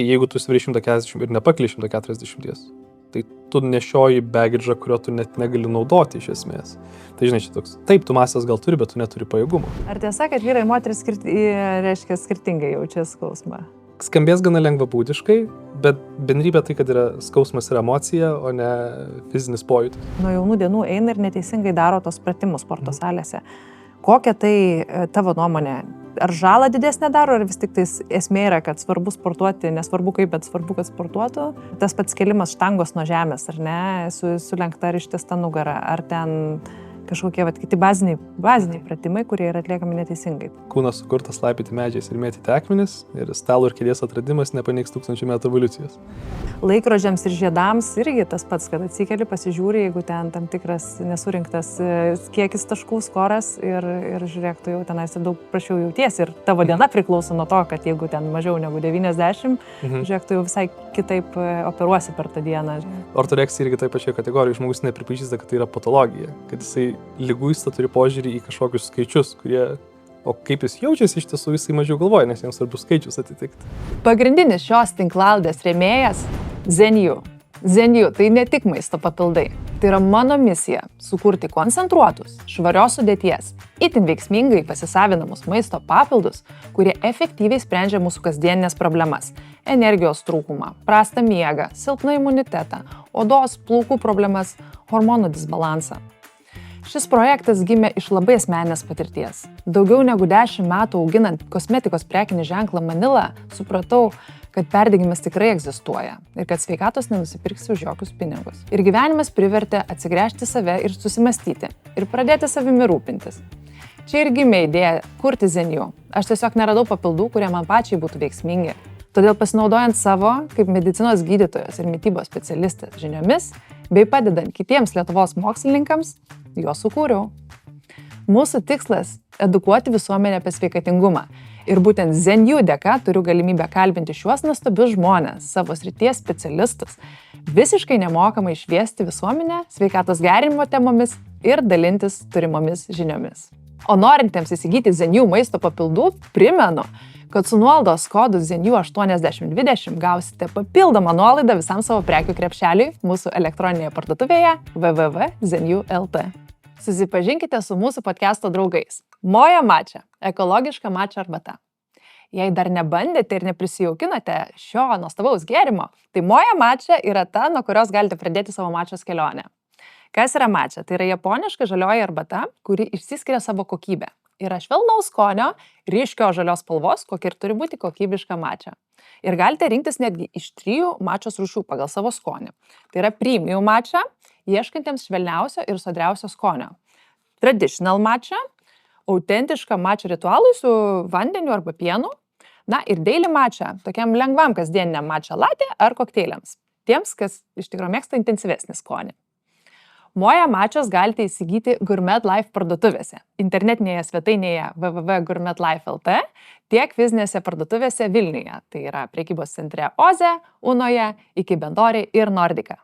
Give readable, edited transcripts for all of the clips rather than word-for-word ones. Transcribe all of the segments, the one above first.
Jeigu tu sveri 140 ir nepakeli 140, tai tu nešioji bagidžą, kurio tu net negali naudoti iš esmės. Tai žinai, čia toks, taip, tu masės gal turi, bet tu neturi pajėgumo. Ar tiesa, kad vyrai ir moteris reiškia skirtingai jaučia skausmą? Skambės gana lengvabūdiškai, bet bendrybė tai, kad skausmas yra emocija, o ne fizinis pojūtis. Nuo jaunų dienų eina ir neteisingai daro tos pratimus sporto salėse. Kokia tai tavo nuomonė? Ar žalą didesnė daro, ar vis tik tais esmė yra, kad svarbu sportuoti, nesvarbu kaip, bet svarbu, kad sportuotų? Tas pats kelimas štangos nuo žemės, ar ne, sulenkta ir ištiesta nugara, ar ten kažkokie kiti baziniai pratimai, kurie yra atliekami neteisingai. Kūnas sukurtas laipyti medžiais ir mėtyti akmenis ir stalo ir kėdės atradimas nepaneigs 1000 metų evoliucijos. Laikrodžiams ir žiedams irgi tas pats, kad atsikeli, pasižiūri, jeigu ten tam tikras nesurinktas kiekis taškų skoras ir žiūrėk, tu jau tenais daug prašiau jauties ir tavo diena priklauso nuo to, kad jeigu ten mažiau negu 90, žiūrėk, tu jau visai kitaip operuosi per tą dieną. Ortoreksija irgi taip pačioje kategorijoje, žmogus nepripažįsta, kad tai yra patologija, kad jisai liguista turi požiūrį į kažkokius skaičius, o kaip jis jaučiasi iš tiesų jisai mažiau galvoja, nes jiems svarbu skaičius atitikti. Pagrindinis šios tinklalaidės rėmėjas Zenju. Zenju tai ne tik maisto papildai. Tai yra mano misija – sukurti koncentruotus, švarios sudėties, itin veiksmingai pasisavinamus maisto papildus, kurie efektyviai sprendžia mūsų kasdieninės problemas – energijos trūkumą, prastą miegą, silpną imunitetą, odos, plaukų problemas, hormonų disbalansą. Šis projektas gimė iš labai asmeninės patirties. Daugiau negu 10 metų auginant kosmetikos prekinį ženklą Manila, supratau, kad perdegimas tikrai egzistuoja ir kad sveikatos nenusipirksi už jokius pinigus. Ir gyvenimas privertė atsigręžti save ir susimastyti ir pradėti savimi rūpintis. Čia ir gimė idėja kurti Zenju. Aš tiesiog neradau papildų, kurie man pačiai būtų veiksmingi. Todėl pasinaudojant savo, kaip medicinos gydytojos ir mitybos specialistės žiniomis, bei padedant kitiems Lietuvos mokslininkams, juos sukūriau. Mūsų tikslas – edukuoti visuomenę apie sveikatingumą. Ir būtent Zenju dėka turiu galimybę kalbinti šiuos nuostabius žmones, savo srities specialistus, visiškai nemokamai šviesti visuomenę sveikatos gerinimo temomis ir dalintis turimomis žiniomis. O norintiems įsigyti Zenju maisto papildų, primenu, kad su nuolaidos kodu Zenju 8020 gausite papildomą nuolaidą visam savo prekių krepšeliui mūsų elektroninėje parduotuvėje www.zenju.lt. Susipažinkite su mūsų podcast'o draugais. Moja Matcha – ekologiška matcha arbata. Jei dar nebandėte ir neprisijaukinote šio nuostabaus gėrimo, tai Moja Matcha yra ta, nuo kurios galite pradėti savo matchos kelionę. Kas yra matcha? Tai yra japoniška žalioji arbata, kuri išsiskiria savo kokybę. Yra švelnaus skonio, ryškios žalios spalvos, kokia ir turi būti kokybiška matcha. Ir galite rinktis netgi iš 3 matchos rūšių pagal savo skonį. Tai yra premium matcha, ieškantiems švelniausio ir sodriausio skonio. Traditional matcha, autentiška matcha ritualui su vandeniu arba pienu. Na ir daily matcha, tokiam lengvam kasdieniniam matcha latte ar kokteiliams. Tiems, kas iš tikrųjų mėgsta intensyvesnį skonį. Moja Matchos galite įsigyti Gourmet Life parduotuvėse, internetinėje svetainėje www.gourmetlife.lt, tiek fizinėse parduotuvėse Vilniuje, tai yra prekybos centre Oze, Unoje, iki Bendoriai ir Nordika.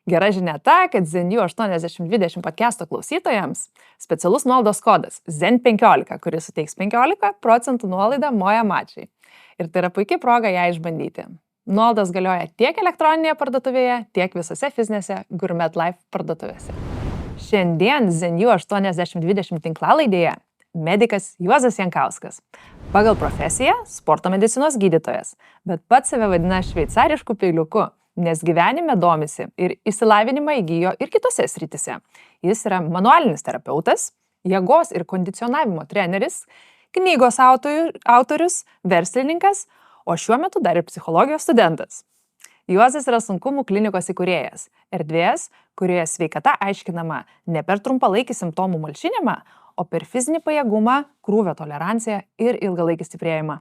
Gera žinia ta, kad Zenju 8020 podcast'o klausytojams specialus nuolaidos kodas ZEN15, kuris suteiks 15% nuolaidą Moja Matchai. Ir tai yra puikia proga ją išbandyti. Nuolaidos galioja tiek elektroninėje parduotuvėje, tiek visose fizinėse Gourmet Life parduotuvėse. Šiandien Zenju 8020 tinklalaidėje medikas Juozas Jankauskas. Pagal profesiją sporto medicinos gydytojas, bet pats save vadina šveicarišku peiliuku, nes gyvenime domisi ir išsilavinimą įgijo ir kitose srityse. Jis yra manualinis terapeutas, jėgos ir kondicionavimo treneris, knygos autorius, verslininkas, o šiuo metu dar ir psichologijos studentas. Juozas yra sunkumų klinikos įkūrėjas, erdvės, kurioje sveikata aiškinama ne per trumpalaikį simptomų malšinimą, o per fizinį pajėgumą, krūvio toleranciją ir ilgalaikį stiprėjimą.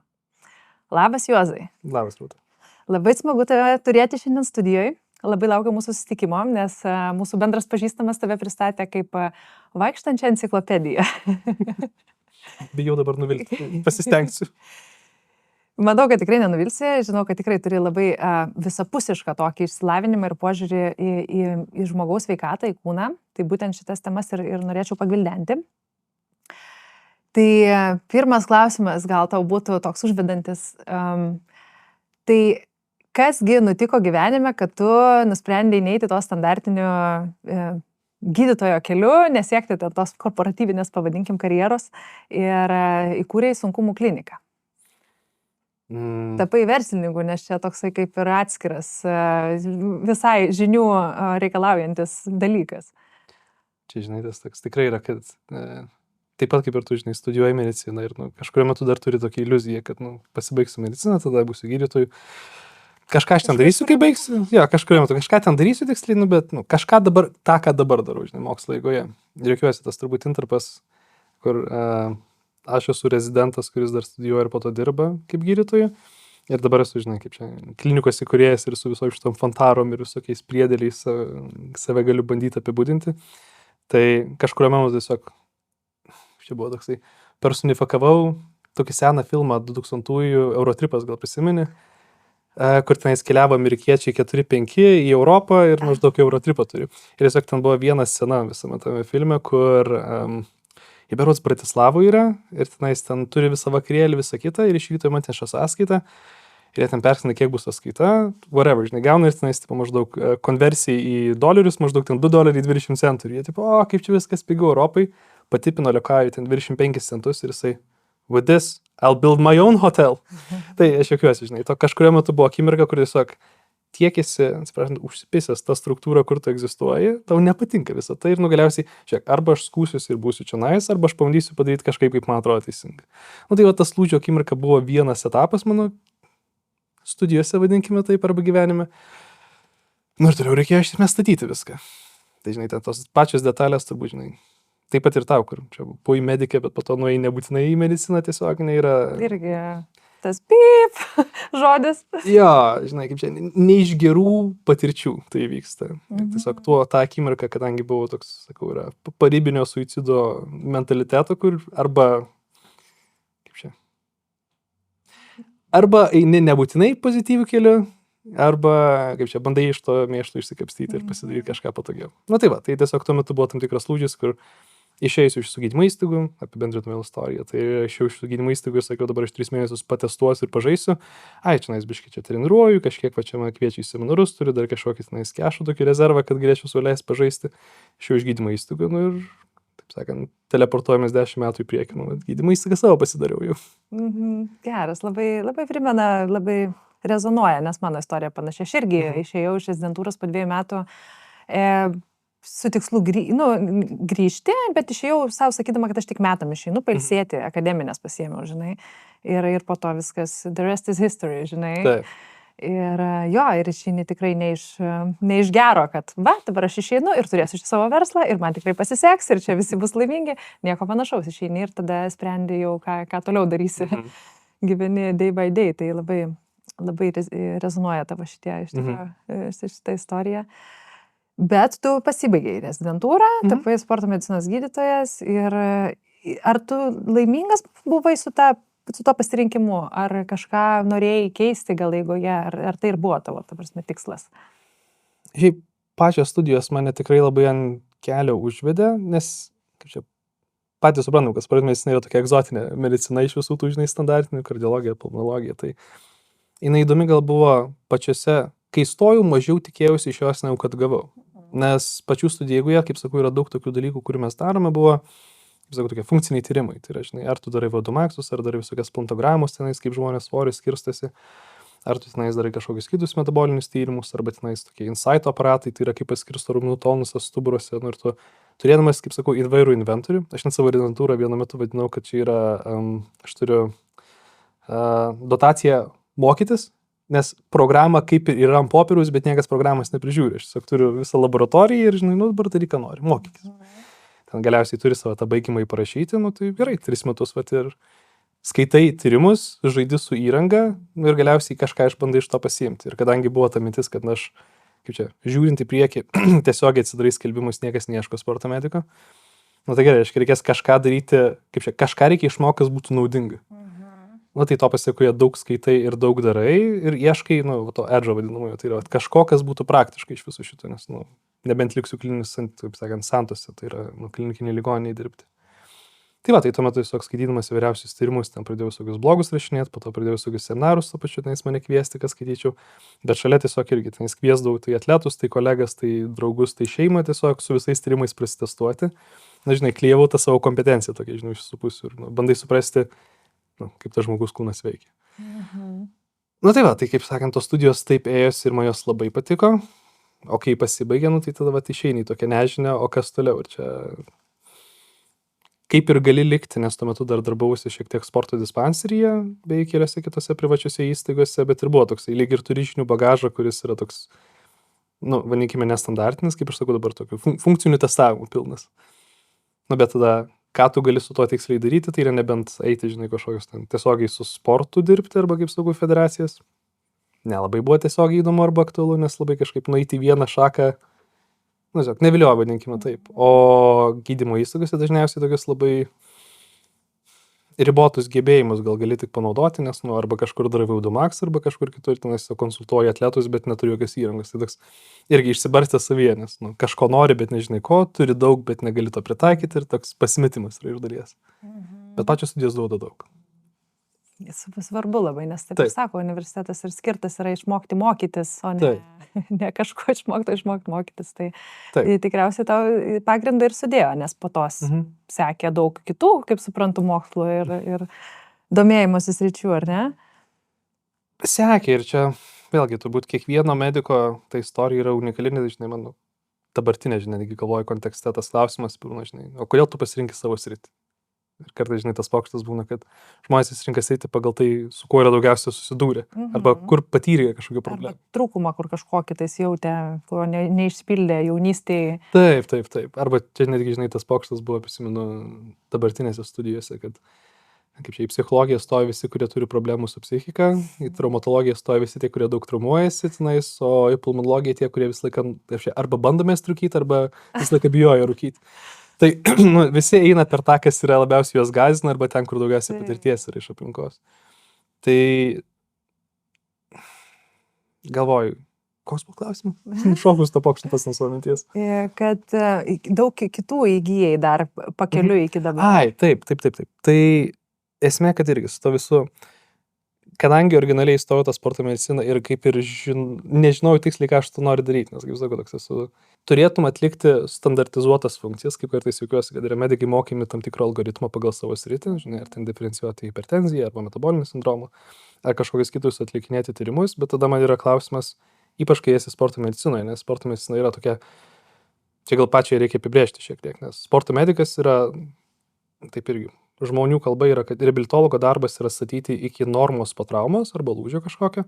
Labas, Juozai. Labas, Rūta. Labai smagu tave turėti šiandien studijoje. Labai laukiu mūsų susitikimo, nes mūsų bendras pažįstamas tave pristatė kaip vaikštančią enciklopediją. Bijau dabar nuvilti, pasistengsiu. Manau, kad tikrai nenuvilsi, žinau, kad tikrai turi labai visapusišką tokį išsilavinimą ir požiūrį į žmogaus sveikatą, į kūną. Tai būtent šitas temas ir norėčiau pagvildenti. Tai pirmas klausimas gal tau būtų toks užvedantis. Tai kasgi nutiko gyvenime, kad tu nusprendei neiti to standartinio gydytojo keliu, nesiekti tos korporatyvinės, pavadinkim, karjeros ir įkūrėjai sunkumų kliniką. Tapai verslininku, nes čia toksai kaip ir atskiras, visai žinių reikalaujantis dalykas. Čia, žinai, tas toks tikrai yra, kad taip pat kaip ir tu, žinai, studijuoji mediciną ir kažkurio metu dar turi tokią iliuziją, kad pasibaigsiu mediciną, tada būsiu gydytoju. Kažką aš ten darysiu, kai baigsiu, kažkurio metu kažką ten darysiu tiksliai, bet kažką dabar, tą, ką dabar darau, žinai, mokslo eigoje. Ir jokiuosi tas turbūt intarpas, kur aš esu rezidentas, kuris dar studijuoja ir po to dirba kaip gydytoju. Ir dabar esu, žinai, kaip čia klinikos įkūrėjas ir su viso šitom fantarom ir visokiais priedėliais save galiu bandyti apibūdinti. Tai kažkurio metu tiesiog, čia buvo toksai, personifikavau tokį seną filmą 2000-ųjų Eurotripas, gal prisimeni, kur tenais keliavo amerikiečiai 4-5 į Europą ir maždaug Eurotripą turi. Ir tiesiog ten buvo viena scena visame tame filme, kur jie berods Bratislavoje yra ir tenais ten turi visą vakarėlį, visą kitą ir iš ryto man atneša sąskaitą ir jie ten persina, kiek bus sąskaita, whatever, žinai, gauna ir tenais tipo, maždaug konversija į dolerius, maždaug ten $2.20 ir jie tipo, kaip čia viskas pigiau Europai, patipino liokajų ten 25 centus ir jisai, with this, I'll build my own hotel. Tai aš jokiuosi, žinai, to kažkurio metu buvo akimirka, kur tiesiog tiekėsi, atsiprašant, užsipisęs tą struktūrą, kur tu egzistuoji, tau nepatinka visą tai ir galiausiai, žiūrėk, arba aš skūsiuosi ir būsiu čionais, arba aš pabandysiu padaryti kažkaip, kaip man atrodo teisingai. Tai va tas lūžio akimirka buvo vienas etapas mano studijose, vadinkime taip, arba gyvenime. Ir toliau reikėjo iš esmės statyti viską. Tai, žinai, tos pačios detalės turbūt, žinai, taip pat ir tau, kur čia buvo į medikę, bet po to nuėjai nebūtinai į mediciną, tiesiog yra... Irgi tas pip žodis. Jo, žinai, kaip čia, ne iš gerų patirčių tai vyksta. Tiesiog tą akimirką, kadangi buvo toks, sakau, yra paribinio suicido mentaliteto, kur arba, kaip čia, arba eini nebūtinai pozityvių kelių, arba, kaip čia, bandai iš to mėšto išsikapstyti ir pasidaryti kažką patogiau. Tai va, tai tiesiog tuo metu buvo tam tikras lūžis, kur išėjusiu iš gydymo įstaigų, apibendrintume istoriją, tai išėjau iš gydymo įstaigų ir sakiau, dabar aš 3 mėnesius patestuosiu ir pažaisiu, čia biškai čia treniruoju, kažkiek va čia man kviečia į seminarus, turiu dar kažkokį kešų tokį rezervą, kad galėčiau suleis pažaisti, išėjau iš gydymo įstaigų, ir, taip sakant, teleportuojamės 10 metų į priekį, gydymo įstaigą savo pasidariau jau. Geras, labai, labai primena, labai rezonuoja, nes mano istorija panašiai. Aš irgi išėjau iš rezidentūros po 2 metų, su tikslu grįžti, bet išėjau savo sakydama, kad aš tik metam išeinu pailsėti, akademinės pasiėmiau, žinai, ir po to viskas, the rest is history, žinai. Taip. Ir ir išeini tikrai ne iš gero, kad dabar aš išeinu ir turėsiu šį savo verslą ir man tikrai pasiseks ir čia visi bus laimingi, nieko panašaus, išeini ir tada sprendi jau, ką toliau darysi, gyveni day by day, tai labai, labai rezonuoja tavo šitą istoriją. Bet tu pasibaigiai rezidentūrą, tapai sporto medicinos gydytojas ir ar tu laimingas buvai su to pasirinkimu, ar kažką norėjai keisti gal eigoje, ar tai ir buvo tavo, ta prasme, tikslas? Šiaip pačios studijos mane tikrai labai ant kelio užvedė, nes, kaip čia, patys suprantam, kad sporto medicina yra tokia egzotinė medicina iš visų tų, žinai, standartinių, kardiologija, pulmonologija, tai jinai įdomi gal buvo pačiose, kai stojau, mažiau tikėjausi iš jos, negu kad gavau. Nes pačių studijų eigoje, kaip sakau, yra daug tokių dalykų, kurių mes darome, buvo, kaip sakau, tokie funkciniai tyrimai. Tai yra, žinai, ar tu darai vadomaksus, ar darai visokias plantogramos tenais, kaip žmonės svoris skirstasi, ar tu tenais darai kažkokius kitus metabolinius tyrimus, arba tenais tokie insight aparatai, tai yra kaip paskirsto raumenų tonusas stuburuose, ir tu turėdamas, kaip sakau, įvairų inventorių. Aš net savo rezidentūrą vienu metu vadinau, kad čia yra, aš turiu dotaciją mokytis, nes programa kaip ir yra ant popieriaus, bet niekas programos neprižiūri. Aš tiesiog turiu visą laboratoriją ir, žinai, dabar daryk, ką nori, mokykis. Ten galiausiai turi savo tą baigimą parašyti, tai gerai, 3 metus ir skaitai tyrimus, žaidi su įranga ir galiausiai kažką išbandai iš to pasiimti. Ir kadangi buvo ta mintis, kad aš, kaip čia, žiūrint į priekį, tiesiog atsidarai skelbimus, niekas neieško sporto mediko, tai gerai, reikės kažką daryti, kaip čia, kažką reikia išmokas būtų naudinga. Tai to pasiekoje daug skaitai ir daug darai ir ieškai, to edžo vadinamojo, tai yra kažko, kas būtų praktiškai iš visų šito, nes, nebent liksiu klininis, taip sakant, santose, tai yra klinikinį ligoninį dirbti. Tai va, tai tuo metu tiesiog skaitydamas įvairiausius tyrimus, ten pradėjau visokius blogus rašinėti, po to pradėjau visokius seminarus, to pačiu tenais mane kviesti, kad skaityčiau, bet šalia tiesiog irgi tenais kviesdavau tai atletus, tai kolegas, tai draugus, tai šeimą tiesiog su visais tyrimais prasitestuoti. Na, žinai, klijavau tą savo kompetenciją tokia, žinai, iš visų pusių ir bandai suprasti, kaip tas žmogus kūnas veikia. Tai va, tai kaip sakant, tos studijos taip ėjosi ir man jos labai patiko, o kai pasibaigė, tai tada va išeini į tokią nežinę, o kas toliau ir čia... Kaip ir gali likti, nes tuo metu dar darbausi šiek tiek sporto dispanseryje, bei keliose kitose privačiose įstaigose, bet ir buvo toksai, lyg ir turi žinių bagažą, kuris yra toks, vadinkime, nestandartinis, kaip aš sakau dabar, tokių funkcinių testavimų pilnas. Bet tada, ką tu gali su tuo tiksliai daryti, tai yra nebent eiti, žinai, kažkokius ten tiesiogiai su sportu dirbti, arba kaip sakau, federacijas. Nelabai buvo tiesiogiai įdomu arba aktualu, nes labai kažkaip nueiti vieną šaką, nevilioja, vadinkime taip. O gydymo įstaigose dažniausiai tokius labai ribotus gebėjimus gal gali tik panaudoti, nes arba kažkur darai VaudoMax, arba kažkur kitur tenais konsultuoji atletus, bet neturi jokios įrangos. Tai toks irgi išsibarstė savyje, nes kažko nori, bet nežinai ko, turi daug, bet negali to pritaikyti ir toks pasimetimas yra iš dalies. Bet pačios studijos duoda daug. Svarbu labai, nes taip sako, universitetas ir skirtas yra išmokti mokytis, o ne kažko išmokti mokytis. Tai tikriausiai tau pagrindą ir sudėjo, nes po tos sekė daug kitų, kaip suprantu, mokslų ir domėjimosi sričių, ar ne? Sekė ir čia vėlgi turbūt kiekvieno mediko ta istorija yra unikali, nes, žinai, mano dabartinė, žinai, netgi galvoju kontekste tas klausimas, žinai, o kodėl tu pasirinkai savo sritį? Ir kartais, žinai, tas pokštas būna, kad žmonės pasirinka sritį pagal tai, su kuo yra daugiausia susidūrę, arba kur patyrė kažkokią problemą. Arba trūkumą, kur kažkokį tais jautė, kurio neišpildė jaunystėje. Taip. Arba čia netgi, žinai, tas pokštas buvo, prisimenu, dabartinėse studijose, kad kaip čia į psichologiją stoja visi, kurie turi problemų su psichika, į traumatologiją stoja visi tie, kurie daug traumuojasi tenais, o į pulmonologiją tie, kurie visą laiką arba bandomės rūkyti, arba visą laiką bijoja rūkyti. Tai visi eina per tą, kas yra labiausiai juos gąsdina, arba ten, kur daugiausiai patirties yra iš aplinkos. Tai galvoju, koks buvo klausimas? Šokus to pokštas nuo savo minties. Kad daug kitų įgyjai dar pakeliu iki dabar. Taip. Tai esmė, kad irgi su to visu, kadangi originaliai įstojau tą sporto mediciną ir kaip ir nežinau tiksliai, ką aš tu noriu daryti, nes kaip sakau, toks esu, turėtum atlikti standartizuotas funkcijas, kaip kartais juokiuosi, kad yra medikai mokymi tam tikro algoritmo pagal savo sritį, žinai, ar ten diferencijuoti hipertenziją, arba metabolinį sindromą, ar kažkokius kitus atlikinėti tyrimus, bet tada man yra klausimas, ypač kai esi sporto medicinoje, nes sporto medicina yra tokia, čia gal pačiai reikia apibrėžti šiek tiek, nes sporto medikas yra, taip irgi, žmonių kalba yra, kad reabilitologo darbas yra statyti iki normos po traumos arba lūžio kažkokio.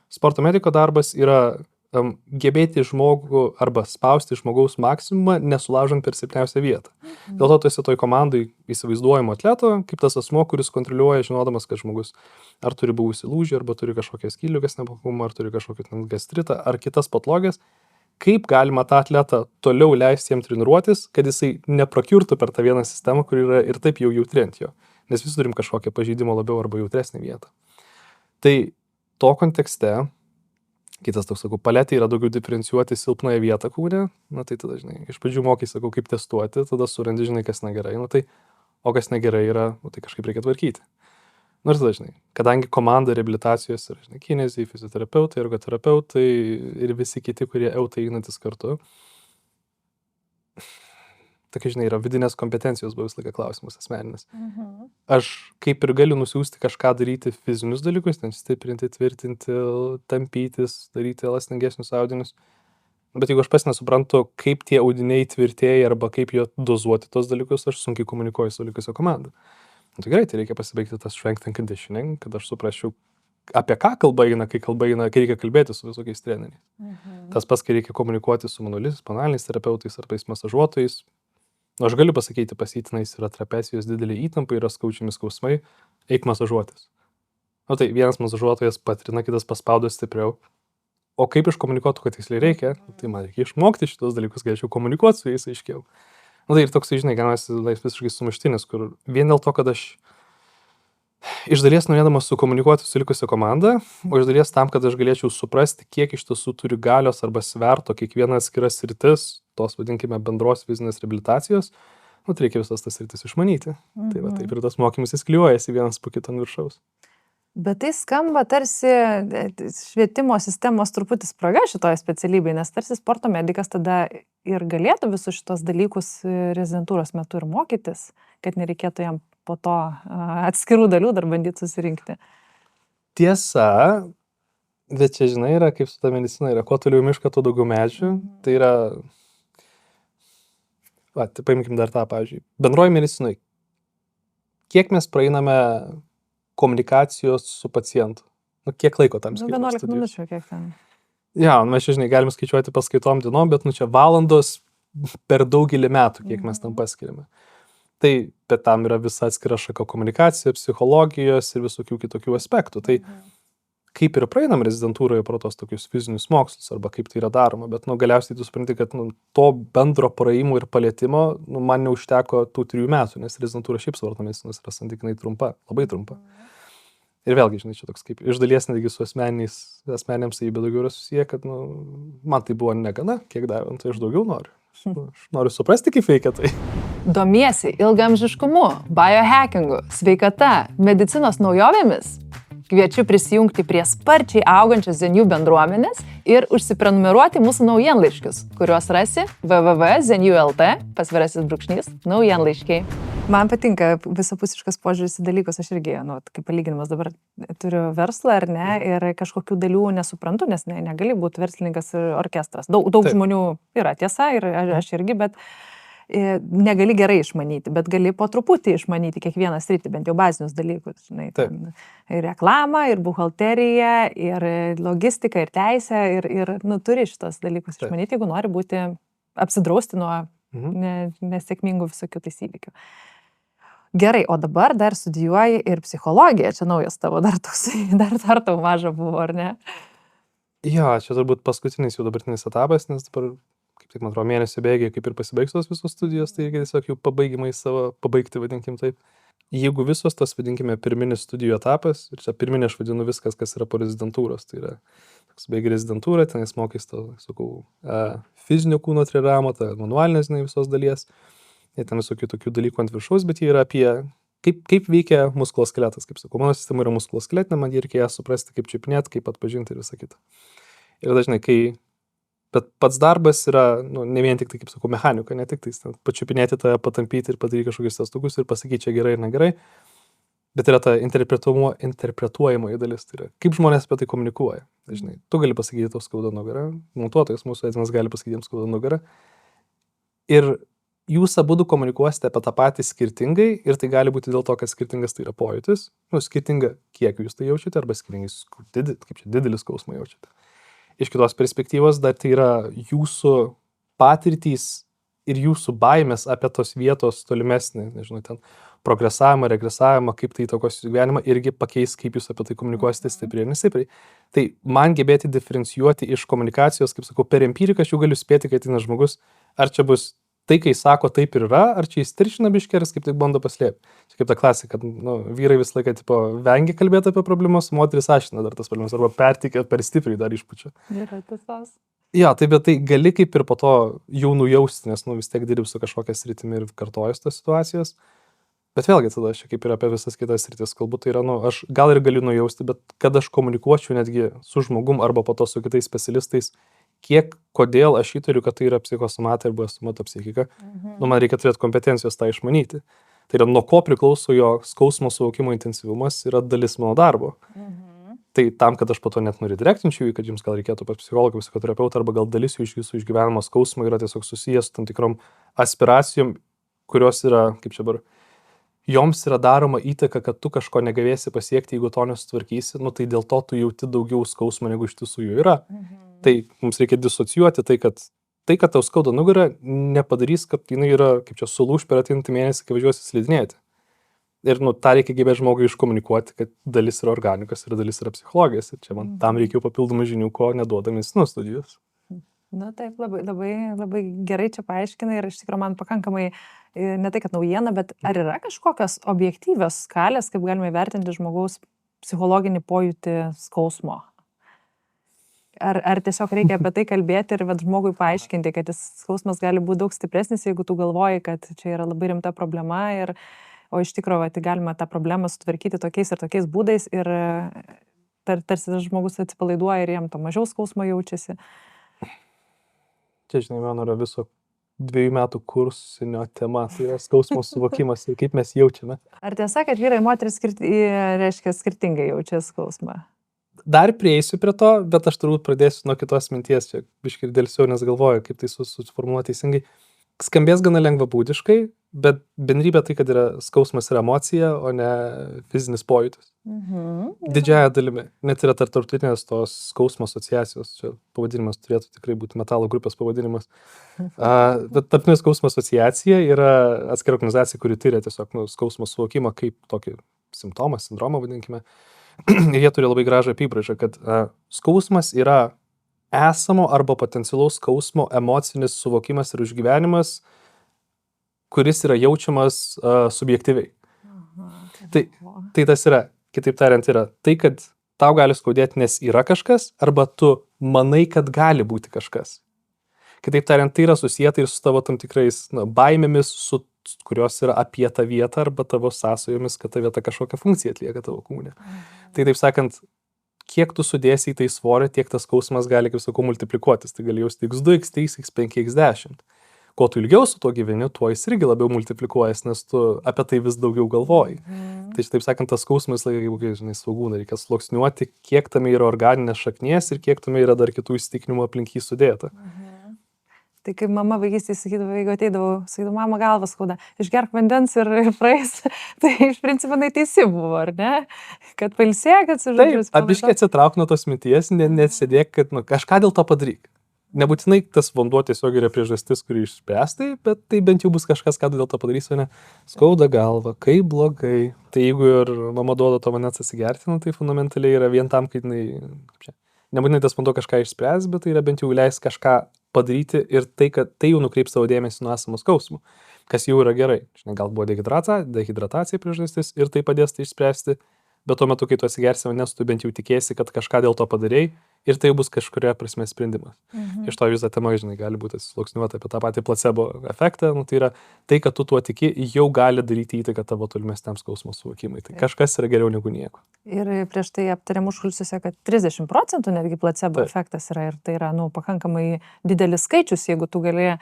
Sporto mediko darbas yra gebėti žmogų arba spausti žmogaus maksimumą, nesulaužant per silpniausią vietą. Dėl to tu esi toj komandai įsivaizduojamo atleto, kaip tas asmuo, kuris kontroliuoja, žinodamas, kad žmogus ar turi buvusį lūžį, arba turi kažkokią skyliukės nepakumą, ar turi kažkokį gastritą, ar kitas patologijas. Kaip galima tą atletą toliau leisti jam treniruotis, kad jisai neprakiurtų per tą vieną sistemą, kur yra ir taip jau jautri ant jo. Nes visi turim kažkokią pažeidimo labiau arba jautresnį vietą. Tai to kontekste, kitas toks, sakau, paletė yra daugiau diferencijuoti silpnąją vietą kūne, tai tada, žinai, iš pradžių mokai, sakau, kaip testuoti, tada surandi, žinai, kas negerai, o kas negerai yra, tai kažkaip reikia tvarkyti. Ir tada, žinai, kadangi komanda reabilitacijos yra, žinai, kinezijai, fizioterapeutai, ergoterapeutai ir visi kiti, kurie eutai einantis kartu. Tokia, žinai, yra vidinės kompetencijos buvo visą laiką klausimas asmeninis. Aš kaip ir galiu nusiųsti kažką daryti fizinius dalykus, ten stiprinti, tvirtinti, tampytis, daryti elastingesnius audinius. Bet jeigu aš pats nesuprantu, kaip tie audiniai tvirtėja arba kaip jo dozuoti tos dalykus, aš sunkiai komunikuoju su likusio komanda. Tai gerai, tai reikia pasibaigti tas strength and conditioning, kad aš suprasčiau, apie ką kalba eina, kai reikia kalbėti su visokiais treneriais. Tas pats, kai reikia komunikuoti su manualiniais terapeutais ar tais masažuotojais. Aš galiu pasakyti, pasitinais yra trapecijos didelė įtampa, yra skaučiami skausmai, eik masažuotis. Tai vienas masažuotojas patrina, kitas paspaudo stipriau. O kaip iškomunikuotų, kad tiksliai reikia, tai man reikia išmokti šitos dalykus, galėčiau komunikuoti su jais aiškiau. Tai ir toks, žinai, gaunasi visiškai sumuštinis, kur vien dėl to, kad aš iš dalies norėdamas sukomunikuoti su likusia komanda, o iš dalies tam, kad aš galėčiau suprasti, kiek iš tiesų turi galios arba sverto kiekviena atskira sritis, tos vadinkime bendros fizinės reabilitacijos, Nu, tai reikia visas tas sritis išmanyti. Tai va, taip ir tas mokymas įskliuojasi vienas po kito ant viršaus. Bet tai skamba tarsi švietimo sistemos truputį spraga šitoje specialybėje, nes tarsi sporto medikas tada ir galėtų visus šitos dalykus rezidentūros metu ir mokytis, kad nereikėtų jam po to atskirų dalių dar bandyti susirinkti. Tiesa, bet čia, žinai, yra kaip su ta medicina, yra kuo toliau mišką, tuo daugiau medžių. Tai yra, tai paimkim dar tą, pavyzdžiui, bendroji medicinai, kiek mes praeiname komunikacijos su pacientu? Nu, kiek laiko tam skiriame? 11 minučių, kiek ten. Ja, mes čia, žinai, galim skaičiuoti paskaitom dienom, bet, čia valandos per daugelį metų, kiek mes tam paskiriame. Tai, bet tam yra visa atskira šaka komunikacija, psichologijos ir visokių kitokių aspektų. Tai kaip ir praeinam rezidentūroje pro tos tokius fizinius mokslus, arba kaip tai yra daroma, bet, galiausiai tu supranti, kad, to bendro praėjimo ir palėtimo, man neužteko tų 3 metų, nes rezidentūra šiaip sporto medicinos yra santykinai trumpa, labai trumpa. Ir vėlgi, žinai, čia toks kaip iš dalies netgi su asmeniniam savybė daugiau yra susiję, kad, man tai buvo negana, kiek davė, tai aš daugiau noriu. Aš noriu suprasti, kaip veikia tai. Domiesi ilgaamžiškumu, biohackingu, sveikata, medicinos naujovėmis? Kviečiu prisijungti prie sparčiai augančios Zenių bendruomenės ir užsiprenumeruoti mūsų naujienlaiškius, kuriuos rasi www.zeniu.lt/naujienlaiškiai. Man patinka visapusiškas požiūris į dalykus, aš irgi, kaip palyginimas dabar turiu verslą ar ne, ir kažkokių dalių nesuprantu, nes negali būti verslininkas ir orkestras. Daug žmonių yra tiesa ir aš irgi, bet negali gerai išmanyti, bet gali po truputį išmanyti kiekvieną sritį, bent jau bazinius dalykus, žinai, ir reklamą, ir buhalteriją, ir logistiką, ir teisę, ir turi šitos dalykus išmanyti, jeigu nori būti apsidrausti nuo nesėkmingų visokių įvykių. Gerai, o dabar dar studijuoji ir psichologiją, čia naujas tavo dar tau maža buvo, ar ne? Jo, čia turbūt paskutinis jau dabartinis etapas, nes dabar kaip tik, man atrodo, mėnesio bėgiai kaip ir pasibaigs tos visos studijos, tai tiesiog jau pabaigimai savo pabaigti, vadinkim taip. Jeigu visos tos, vadinkime, pirminis studijų etapas, ir čia pirminė aš vadinu viskas, kas yra po rezidentūros, tai yra toks baigi rezidentūra, tenais mokys to, sakau, fizinio kūno treniravimo, ta manualinės, visos dalies, ir ten visokių tokių dalykų ant viršaus, bet jie yra apie kaip veikia muskuloskeletas, kaip sakau, mano sistema yra muskuloskeletinė, man jį reikia suprasti, kaip čiupinėti, kaip atpažinti ir visą kitą. Ir dažnai, bet pats darbas yra, ne vien tik tai, kaip sakau, mechanika, ne tik tai pačiupinėti tą, patampyti ir padaryti kažkokius testukus ir pasakyti, čia gerai ir negerai, bet yra ta interpretuojamoji dalis, tai yra, kaip žmonės apie tai komunikuoja. Dažnai, tu gali pasakyti, tau skauda nugarą, montuotojas mūsų Edvinas gali pasakyti, jiems skauda nugarą. Ir jūs abudu komunikuosite apie tą patį skirtingai ir tai gali būti dėl to, kad skirtingas tai yra pojūtis, skirtinga, kiek jūs tai jaučiate, arba skirtingai, kaip čia didelį skausmą jaučiate. Iš kitos perspektyvos dar tai yra jūsų patirtys ir jūsų baimės apie tos vietos tolimesnį, nežinau, ten progresavimą, regresavimą, kaip tai įtakos jūsų gyvenimą, irgi pakeis, kaip jūs apie tai komunikuosite stipriai ir nestipriai. Tai man gebėti diferencijuoti iš komunikacijos, kaip sakau, per empiriką aš jau galiu spėti, kad tai žmogus, ar čia bus tai, kai sako taip ir yra, ar čia jis tiršina biškeris, kaip tik bando paslėpti. Čia kaip ta klasika, kad vyrai visą laiką vengia kalbėti apie problemas, moteris ašina dar tas problemas, arba pertikė per stipriai dar išpučia. Yra tiesos. Ja, tai bet tai gali kaip ir po to jau nujausti, nes vis tiek dirbi su kažkokia sritimi ir kartojas tos situacijos. Bet vėlgi tada aš kaip ir apie visas kitas sritis kalbu, tai yra, aš gal ir galiu nujausti, bet kad aš komunikuočiau netgi su žmogum arba po to su kitais specialistais, kodėl aš įtariu, kad tai yra psichosomatija arba somatopsichika, man reikia turėti kompetencijos tą išmanyti. Tai yra, nuo ko priklauso jo skausmo suvokimo intensyvumas, yra dalis mano darbo. Tai tam, kad aš po to net nuridrektinčiau, kad jums gal reikėtų pas psichologą, psichoterapeutą, arba gal dalis iš jūsų išgyvenimo skausmo yra tiesiog susijęs su tam tikrom aspiracijom, kurios yra, kaip čia dabar, joms yra daroma įtaka, kad tu kažko negalėsi pasiekti, jeigu to nesutvarkysi, tai dėl to tu jauti daugiau skausmo, negu iš tiesų jų yra. Tai mums reikia disocijuoti tai, kad tau skauda nugarą, nepadarys, kad jinai yra, kaip čia, sulūž per ateinantį mėnesį, kai važiuosi slidinėti. Ir tą reikia gebėti žmogui iškomunikuoti, kad dalis yra organikos ir dalis yra psichologijos. Ir čia man tam reikėjo papildomų žinių, ko neduoda medicinos studijos. Taip, labai gerai čia paaiškina ir iš tikrųjų man pakankamai, ne tai, kad naujiena, bet ar yra kažkokios objektyvios skalės, kaip galime įvertinti žmogaus psichologinį pojūtį skausmo? ar tiesiog reikia apie tai kalbėti ir žmogui paaiškinti, kad skausmas gali būti daug stipresnis, jeigu tu galvoji, kad čia yra labai rimta problema, o iš tikrųjų tai galima tą problemą sutvarkyti tokiais ir tokiais būdais ir tarsi tas žmogus atsipalaiduoja ir jam to mažiau skausmo jaučiasi. Čia, žinai, man yra viso 2 metų kursinio tema, tai yra skausmo suvokimas ir kaip mes jaučiame. Ar tiesa, kad vyrai ir moteris reiškia skirtingai jaučia skausmą? Dar prieisiu prie to, bet aš turbūt pradėsiu nuo kitos minties, čia biškį dėlsiau, nes galvoju, kaip tai suformuoluoti teisingai. Skambės gana lengvabūdiškai, bet bendrybė tai, kad yra skausmas ir emocija, o ne fizinis pojūtis. Didžiąją dalimi. Net yra tarptautinės tos skausmo asociacijos, čia pavadinimas turėtų tikrai būti metalo grupės pavadinimas. Bet tarptautinė skausmo asociacija yra atskira organizacija, kuri tyria tiesiog skausmo suvokimą kaip tokį simptomą, sindromą vadinkime. Ir jie turi labai gražą apibrėžą, kad skausmas yra esamo arba potencialaus skausmo emocinis suvokimas ir išgyvenimas, kuris yra jaučiamas subjektyviai. Tai tas yra, kitaip tariant, yra tai, kad tau gali skaudėti, nes yra kažkas, arba tu manai, kad gali būti kažkas. Kitaip tariant, tai yra susijęta ir su tavo tam tikrais baimėmis, kurios yra apie tą vietą arba tavo sąsajomis, kad ta vieta kažkokią funkciją atlieka tavo kūne. Tai taip sakant, kiek tu sudėsi į tai svorį, tiek tas skausmas gali, kaip sakau, multiplikuotis. Tai gali jausti x2, x3, x5, x10. Kuo tu ilgiau su tuo gyveni, tuo jis irgi labiau multiplikuojas, nes tu apie tai vis daugiau galvoji. Tai taip sakant, tas skausmas, kaip žinai, svogūną reikia sluoksniuoti, kiek tame yra organinės šaknies ir kiek tame yra dar kitų įsitikinimų aplink jį sudėta. Tai kaip mama vaikystėje sakydavo, jeigu ateidavau, sakydavau, mama galvas skauda, išgerk vandens ir praeis. Tai iš principo teisi buvo, ar ne? Kad pailsėk, kad sužodžiu. Taip, biškai atsitrauk nuo tos minties, nesėdėk, kad kažką dėl to padaryk. Nebūtinai tas vanduo tiesiog yra priežastis, kurį išspręstai, bet tai bent jau bus kažkas, ką dėl to padarys, o ne skauda galva, kaip blogai. Tai jeigu ir mama duoda to vandens atsigerti, tai fundamentaliai yra vien tam, kad nebūtinai tas vanduo kažką išspręs, bet tai yra bent jau leis kažką padaryti ir tai, kad tai jau nukreips savo dėmesį nuo esamo skausmų, kas jau yra gerai. Žinai, gal buvo dehidratacija priežastis ir tai padės tai išspręsti, bet tuo metu, kai tu atsigersi vandens, tu bent jau tikėsi, kad kažką dėl to padarei ir tai bus kažkuria prasme sprendimas. Iš to visą temą, žinai, gali būti sluoksniuota apie tą patį placebo efektą, tai yra tai, kad tu tuo tiki, jau gali daryti įtaką tavo tolimesniam skausmo suvokimui. Tai kažkas yra geriau negu nieko. Ir prieš tai aptariam užkulisiuose, kad 30% netgi placebo efektas yra ir tai yra, pakankamai didelis skaičius, jeigu tu gali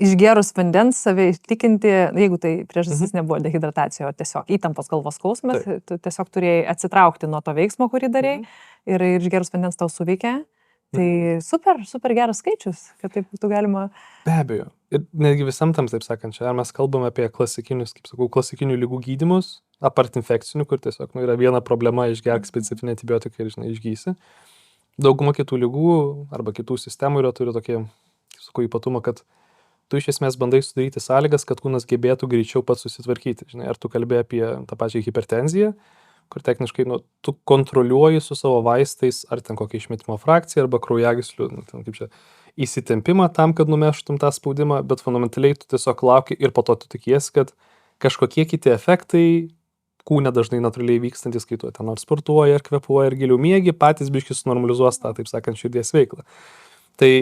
išgerus vandens save įtikinti, jeigu tai priežastis nebuvo dehidratacija, o tiesiog įtampos galvos skausmas, tu tiesiog turėjai atsitraukti nuo to veiksmo, kurį darei ir išgerus vandens tau suveikia. Tai super geras skaičius, kad taip būtų galima. Be abejo. Ir netgi visam tam, taip sakant, čia mes kalbame apie klasikinius, kaip sakau, klasikinių lygų gydymus, apart infekcinių, kur tiesiog yra viena problema, išgerk specifinį antibiotiką ir, žinai, išgysi. Dauguma kitų lygų arba kitų sistemų yra turi tokie, kaip sakau, ypatumą, kad tu iš esmės bandai sudaryti sąlygas, kad kūnas gebėtų greičiau pats susitvarkyti. Žinai, ar tu kalbėjai apie tą pačią hipertenziją, kur techniškai tu kontroliuoji su savo vaistais, ar ten kokią išmetimo frakciją, arba kraujagyslių, kaip čia, įsitempimą tam, kad numeštum tą spaudimą, bet fundamentaliai tu tiesiog lauki ir po to tu tikiesi, kad kažkokie kiti efektai kūne dažnai natūraliai vykstantis, kai tu ten nors sportuoji, ar kvepuoji, ar giliau miegi, patys biškis sunormalizuos tą, taip sakant, širdies veiklą. Tai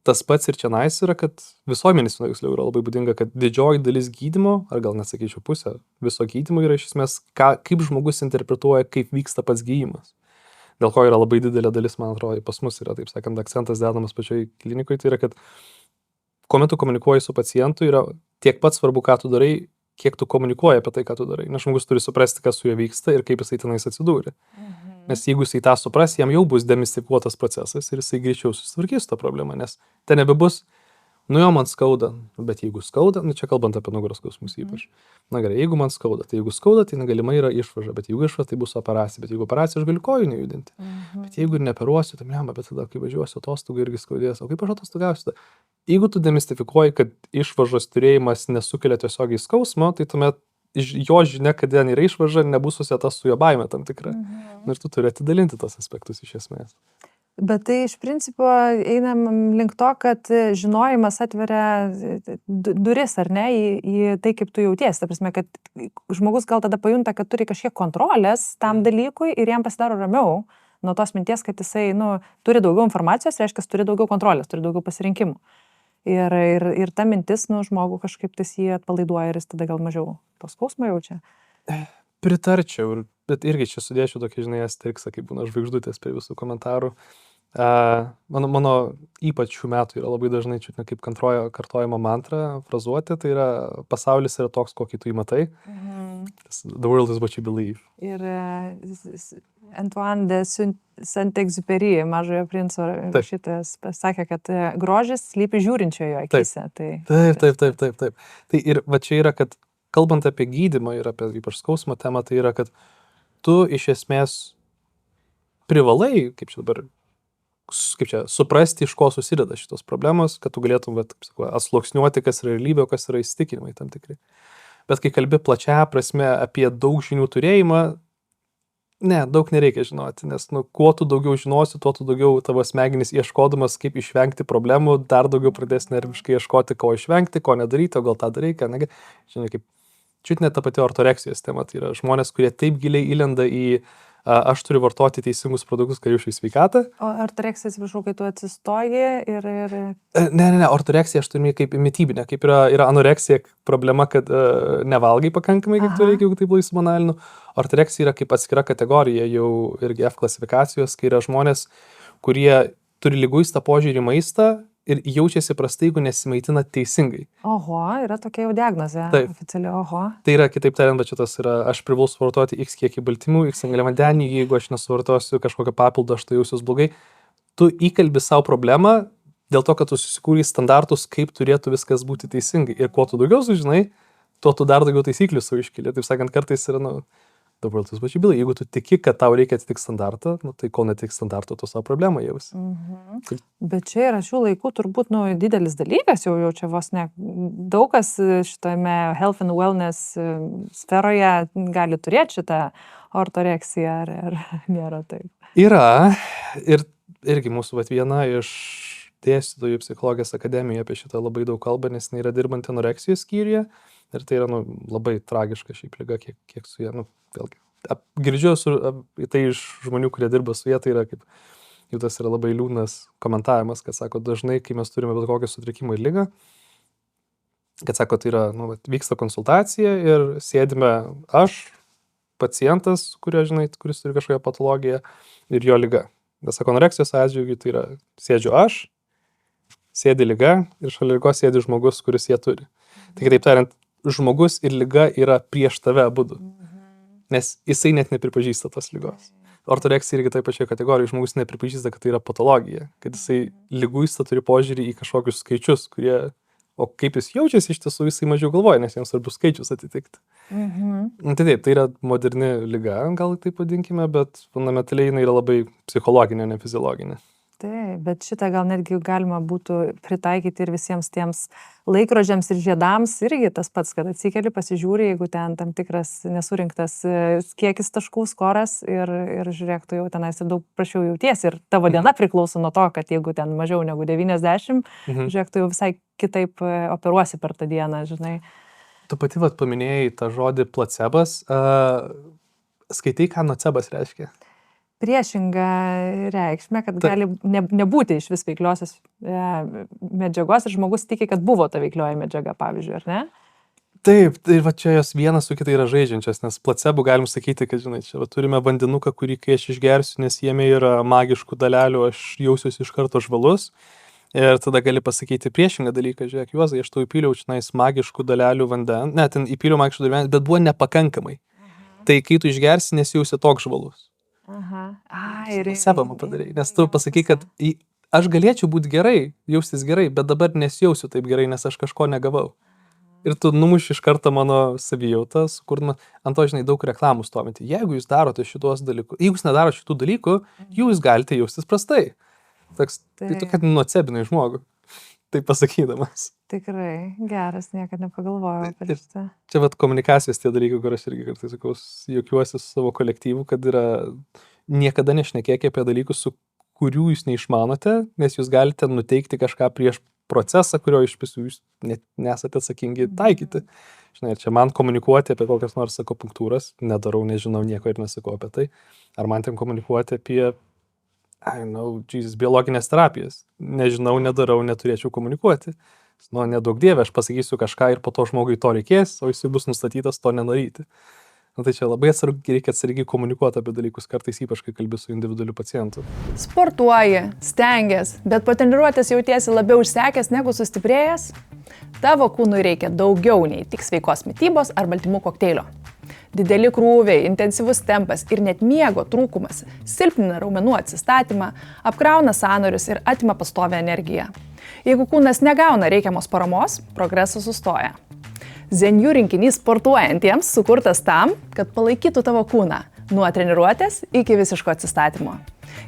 tas pats ir čia yra, kad visuomenės tiksliau yra labai būdinga, kad didžioji dalis gydymo, ar gal nesakyčiau pusė, viso gydymo yra iš esmės, kaip žmogus interpretuoja, kaip vyksta pats gydymas. Dėl ko yra labai didelė dalis, man atrodo, pas mus yra, taip sakant, akcentas dedamas pačioj klinikoje, tai yra, kad kuomet tu komunikuoji su pacientu, yra tiek pat svarbu, ką tu darai, kiek tu komunikuoji apie tai, ką tu darai. Nes žmogus turi suprasti, kas su juo vyksta ir kaip jisai tenais atsidūrė. Nes jeigu jisai tą supras, jam jau bus demistifikuotas procesas ir jisai greičiau susitvarkys tą problemą, nes ten nebebus, jo man skauda, bet jeigu skauda, čia kalbant apie nugaros skausmus ypač. Na gerai, jeigu man skauda, tai jeigu skauda, tai galimai yra išvarža, bet jeigu išvarža, tai bus operacija, bet jeigu operacija, aš galiu kojų nejudinti. Bet jeigu ir neoperuosiu, tai lemba, bet tada, kai važiuosiu atostogų, irgi skaudės, o kaip aš atostogausiu? Jeigu tu demistifikuoji, kad išvaržos turėjimas nesukelia tiesiogiai skausmo, tai tuomet jo žinia, kad ten yra išvarža, nebus susieta su jo baime tam tikra. Ir tu turi atidalinti tos aspektus iš esmės. Bet tai iš principo einam link to, kad žinojimas atveria duris, ar ne, į tai, kaip tu jautiesi. Ta prasme, kad žmogus gal tada pajunta, kad turi kažkiek kontrolės tam dalykui ir jam pasidaro ramiau. nuo tos minties, kad jisai, turi daugiau informacijos, reiškia, turi daugiau kontrolės, turi daugiau pasirinkimų. Ir ta mintis, žmogų kažkaip tas jį atpalaiduoja ir jis tada gal mažiau to skausmo jaučia. Pritarčiau, bet irgi čia sudėčiau tokį, žinai, astriksą, kaip būna žvaigždutės prie visų komentarų. Mano ypač šių metų yra labai dažnai čia kaip kartojama mantra, frazuotė, tai yra pasaulis yra toks, kokį tu jį matai. The world is what you believe. Ir Antoine de Saint-Exupéry, Mažojo princo šitas pasakė, kad grožis slypi žiūrinčiojo akise. Taip. Tai ir va čia yra, kad kalbant apie gydymą ir apie ypač skausmo temą, tai yra, kad tu iš esmės privalai, suprasti, iš ko susideda šitos problemos, kad tu galėtum atsluoksniuoti, kas yra realybė, kas yra įsitikinimai tam tikri. Bet kai kalbi plačiaja prasme apie daug žinių turėjimą, daug nereikia žinoti, nes kuo tu daugiau žinosi, tuo tu daugiau tavo smegenys ieškodamas, kaip išvengti problemų, dar daugiau pradės nerviškai ieškoti, ko išvengti, ko nedaryti, o gal tą daryti, žinai, kaip čiut net ta pati ortoreksijos tema, tai yra žmonės, kurie taip giliai įlenda į aš turiu vartoti teisingus produktus, kad jaučiu sveikatą. O ortoreksija, atsiprašau, kai tu atsistoji ir... Ne, ortoreksija aš turiu kaip mitybinė, kaip yra anoreksija problema, kad nevalgai pakankamai, kaip tu reikia, jeigu taip laisvai banalinu. Ortoreksija yra kaip atskira kategorija, jau irgi F klasifikacijos, kai yra žmonės, kurie turi liguistą požiūrį į maistą ir jaučiasi prastai, jeigu nesimaitina teisingai. Oho, yra tokia jau diagnozė. Taip. Oficialiai, oho. Tai yra, kitaip tariant, bet šitas yra, aš privalau suvartoti X kiekį baltymų, X angliavandenį, jeigu aš nesuvartosiu kažkokią papildą, aš tai jausiuos blogai. Tu įkalbi savo problemą dėl to, kad tu susikūrei standartus, kaip turėtų viskas būti teisingai. Ir kuo tu daugiau sužinai, tuo tu dar daugiau taisyklių savo iškeli. Taip sakant, kartais yra, the world is what you believe. Jeigu tu tiki, kad tau reikia atitikti standartą, tai kol netik standarto, tu savo problemą jausi. Bet čia yra šių laikų turbūt didelis dalykas, jau čia vos ne daug kas šitame health and wellness sferoje gali turėti šitą ortoreksiją, ar nėra taip? Yra, ir irgi mūsų viena iš dėstytojų psichologijos akademijoje apie šitą labai daug kalba, nes jinai yra dirbanti anoreksijos skyriuje. Ir tai yra labai tragiška šiaip liga, kiek su jie, vėlgi, girdžiu tai iš žmonių, kurie dirba su jie, tai yra kaip, jau tas yra labai liūdnas komentavimas, kad sako, dažnai, kai mes turime bet kokią sutrikimą ir ligą, kad sako, tai yra, vyksta konsultacija ir sėdime aš, pacientas, kuris turi kažkokią patologiją ir jo liga. Nes sako, anoreksijos atžvilgiu tai yra, sėdžiu aš, sėdi liga ir šalia ligos sėdi žmogus, kuris ją turi. Tai kitaip tariant, žmogus ir liga yra prieš tave abudu, nes jisai net nepripažįsta tos ligos. Ortoreksija irgi taip pačioje kategorijoje, žmogus nepripažįsta, kad tai yra patologija, kad jisai liguistą turi požiūrį į kažkokius skaičius, o kaip jis jaučiasi iš tiesų jisai mažiau galvoja, nes jiems svarbu skaičius atitikti. Tai taip, tai yra moderni liga, gal taip vadinkime, bet fundamentaliai jinai yra labai psichologinė, ne fiziologinė. Taip, bet šitą gal netgi galima būtų pritaikyti ir visiems tiems laikrodžiams ir žiedams irgi tas pats, kad atsikeli, pasižiūri, jeigu ten tam tikras nesurinktas kiekis taškų skoras ir žiūrėk, tu jau tenais ir daug prašiau jautiesi ir tavo diena priklauso nuo to, kad jeigu ten mažiau negu 90, žiūrėk, tu jau visai kitaip operuosi per tą dieną, žinai. Tu pati paminėjai tą žodį placebas, skaitai, ką nocebas reiškia? Priešingą reikšmę, kad gali nebūti iš vis veikliosios medžiagos ir žmogus tiki, kad buvo ta veiklioji medžiaga, pavyzdžiui, ar ne? Taip, tai va čia jos vienas su kitai yra žaidžiančias, nes placebų galim sakyti, kad, žinai, čia turime vandenuką, kurį kai aš išgersiu, nes jame yra magiškų dalelių, aš jausiuosi iš karto žvalus. Ir tada gali pasakyti priešingą dalyką, žiūrėk, Juozai, aš tau įpyliau čionais magiškų dalelių vandens, ne, ten įpyliau magiškų dalelių, bet buvo nepakankamai. Tai kai tu išgersi, nesijausi toks žvalus. Placebą padarai, nes tu pasakai, kad aš galėčiau būti gerai, jaustis gerai, bet dabar nesijausiu taip gerai, nes aš kažko negavau. Ir tu numuši iš karto mano savijautą, sukurdama ant to, žinai, daug reklamų stovinti. Jeigu jūs darote šitos dalykus, jeigu jūs nedarote šitų dalykų, jūs galite jaustis prastai. Tai tokia nocebinai žmogų, tai pasakydamas. Tikrai, geras, niekad nepagalvojau apie šitą. Čia komunikacijos tie dalykai, kur aš irgi kartais sakau, juokiuosi su savo kolektyvu, kad yra niekada nešnekėkite apie dalykus, su kurių jūs neišmanote, nes jūs galite nuteikti kažką prieš procesą, kurio iš visų jūs net nesate atsakingi taikyti. Žinai, čia man komunikuoti apie kokias nors akupunktūras, nedarau, nežinau nieko ir nesakau apie tai. Ar man ten komunikuoti apie biologinės terapijas. Nežinau, nedarau, neturėčiau komunikuoti. Nu, nedaug dievė, aš pasakysiu kažką ir po to žmogui to reikės, o jis bus nustatytas to nenoryti. Nu, tai čia labai reikia atsargiai komunikuoti apie dalykus, kartais ypač, kai kalbi su individualiu pacientu. Sportuoji, stengies, bet po treniruotės jautiesi labiau išsekęs negu sustiprėjęs? Tavo kūnui reikia daugiau nei tik sveikos mitybos ar baltymų kokteilio. Dideli krūviai, intensyvus tempas ir net miego trūkumas silpnina raumenų atsistatymą, apkrauna sąnarius ir atima pastovią energiją. Jeigu kūnas negauna reikiamos paramos, progresas sustoja. Zenju rinkinys sportuojantiems sukurtas tam, kad palaikytų tavo kūną nuo treniruotės iki visiško atsistatymo.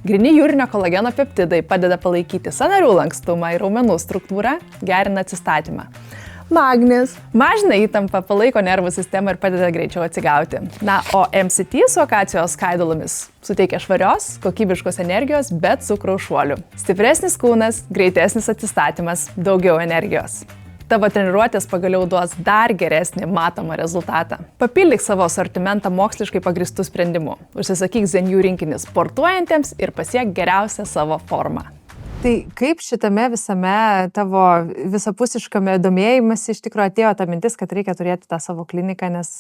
Gryni jūrinio kolageno peptidai padeda palaikyti sąnarių lankstumą ir raumenų struktūrą, gerina atsistatymą. Magnis mažina įtampą, palaiko nervų sistemą ir padeda greičiau atsigauti. Na, o MCT su akacijos skaidulomis suteikia švarios, kokybiškos energijos, bet cukraus šuolių. Stipresnis kūnas, greitesnis atsistatymas, daugiau energijos. Tavo treniruotės pagaliau duos dar geresnį matomą rezultatą. Papildyk savo asortimentą moksliškai pagristų sprendimų. Užsisakyk Zenju rinkinį sportuojantiems ir pasiek geriausią savo formą. Tai kaip šitame visame tavo visapusiškame domėjimasi iš tikrųjų atėjo ta mintis, kad reikia turėti tą savo kliniką, nes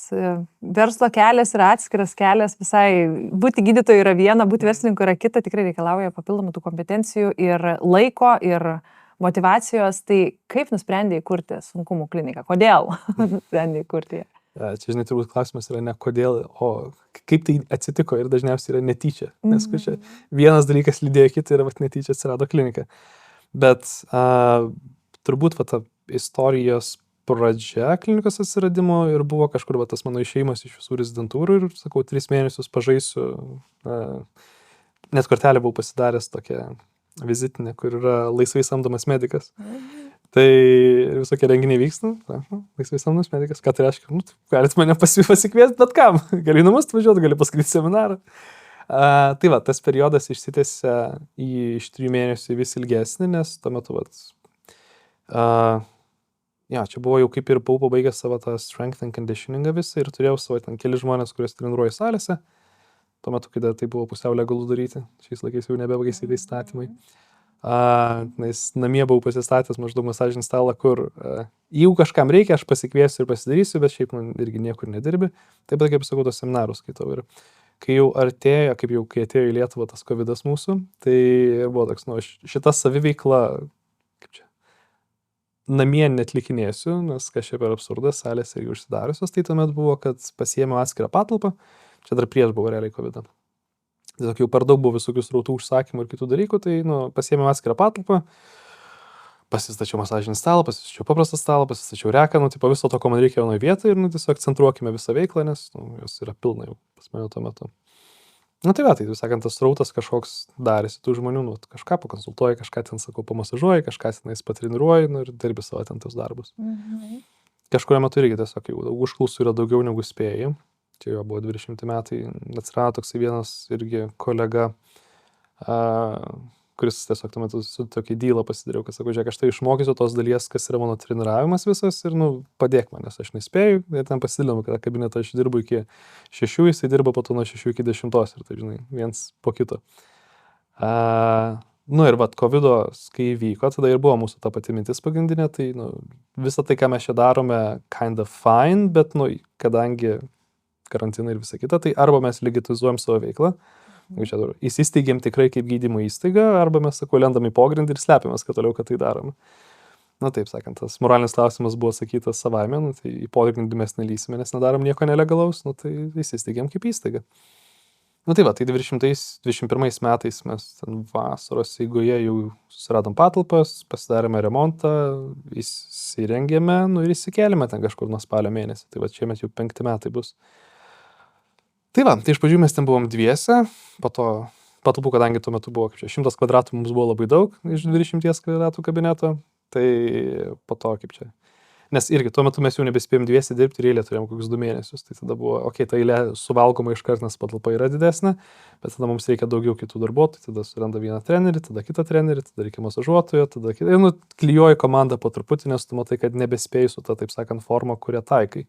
verslo kelias yra atskiras kelias, visai būti gydytoju yra viena, būti verslininku yra kita, tikrai reikalauja papildomų tų kompetencijų ir laiko, ir motyvacijos. Tai kaip nusprendėjai kurti sunkumų kliniką? Kodėl nusprendėjai kurti ją? Čia, žinai, turbūt klausimas yra ne kodėl, o kaip tai atsitiko ir dažniausiai yra netyčia. Nes čia vienas dalykas lydėjo kitą ir netyčia atsirado klinika. Bet turbūt ta istorijos pradžia klinikos atsiradimo ir buvo kažkur tas mano išėjimas iš visų rezidentūrų ir, sakau, 3 mėnesius pažaisiu. Net kortelę buvau pasidaręs tokią vizitinę, kur yra laisvai samdomas medikas. Tai visokie renginiai vyksta, laisvai samdomas medikas, ką tai reiškia, galit mane pasikviesti bet kam, gali namus atvažiuoti, gali paskaityti seminarą. Tai tas periodas išsitęsė iš 3 mėnesių vis ilgesnį, nes tuo metu, čia buvo jau kaip ir buvau pabaigęs savo tą strength and conditioningą visą ir turėjau savo ten keli žmonės, kuriuos treniruoju salėse, tuo metu, kai dar tai buvo pusiau legalu daryti, šiais laikais jau nebepagaisyti įstatymai. Nes namie buvau pasistatęs maždaug masažinį stalą, kur jeigu kažkam reikia, aš pasikviesiu ir pasidarysiu, bet šiaip man irgi niekur nedirbi. Taip pat, kaip sakau, tos seminarus skaitau. Ir kai jau artėjo, kai atėjo į Lietuvą tas covidas mūsų, tai buvo toks, šita saviveikla, kaip čia, namie netlikinėsiu, nes kažkaip per absurdas, salės irgi užsidariusios, tai tuomet buvo, kad pasiėmiau atskirą patalpą, čia dar prieš buvo realiai covidą. Tiesiog jau per daug buvo visokių srautų užsakymų ir kitų dalykų, tai pasiėmiau atskirą patalpą, pasistačiau masažinį stalą, pasistačiau paprastą stalą, pasistačiau reką, viso to, ko man reikėjo vienoje vietoje ir tiesiog centruokime visą veiklą, nes jos yra pilna jau pas mane tuo metu. Tai sakant, tas srautas kažkoks darėsi tų žmonių, kažką pakonsultuoji, kažką ten, sakau, pamasažuoji, kažką tenais patreniruoji ir dirbi savo ten tus darbus. Kažkurio metu irgi tiesiog jau užklausų yra daugiau negu spėjai. Čia jo buvo 20 metai, atsirado toksai vienas irgi kolega, kuris tiesiog tuo metu su tokį dylą pasidariau, kad sako, žiūrėk, aš tai išmokysiu tos dalies, kas yra mano treniravimas visas ir padėk man, nes aš nespėju. Ir ten pasidalinom, kad kabinetą aš dirbu iki 6, jisai dirba po to nuo 6 iki 10 ir tai, žinai, viens po kito. Ir covido, kai vyko, tada ir buvo mūsų ta pati mintis pagrindinė, tai visą tai, ką mes čia darome, kind of fine, bet kadangi karantiną ir visą kitą, tai arba mes legitizuojam savo veiklą, įsisteigėm tikrai kaip gydymo įstaiga, arba mes, sakau, lendam į pogrindį ir slepiamės, kad toliau, kad tai darome. Taip sakant, tas moralinis klausimas buvo sakytas savaime, tai į pogrindį mes nelysime, nes nedarom nieko nelegalaus, tai įsisteigėm kaip įstaiga. Tai 21 metais mes ten vasaros eigoje jau susiradom patalpas, pasidarėme remontą, įsirengėme, ir įsikėlėme ten kažkur nuo spalio mėnesį. Tai šiemet jau 5 metai bus. Tai iš pradžių mes ten buvom dviese, po to patalpų, kadangi tuo metu buvo 100 kvadratų, mums buvo labai daug iš 20 kvadratų kabineto, tai po to Nes irgi tuo metu mes jau nebespėjom dviese dirbti ir eilę turėjom kokius 2 mėnesius, tai tada buvo, ta eilė suvalgoma iškart, nes patalpa yra didesnė, bet tada mums reikia daugiau kitų darbuotojų, tada suranda vieną trenerį, tada kitą trenerį, tada reikia masažuotojo, tada kitą, klijuoji komandą po truputį, nes tu matai, kad nebespėjai su ta, taip sakant, forma, kurią taikai.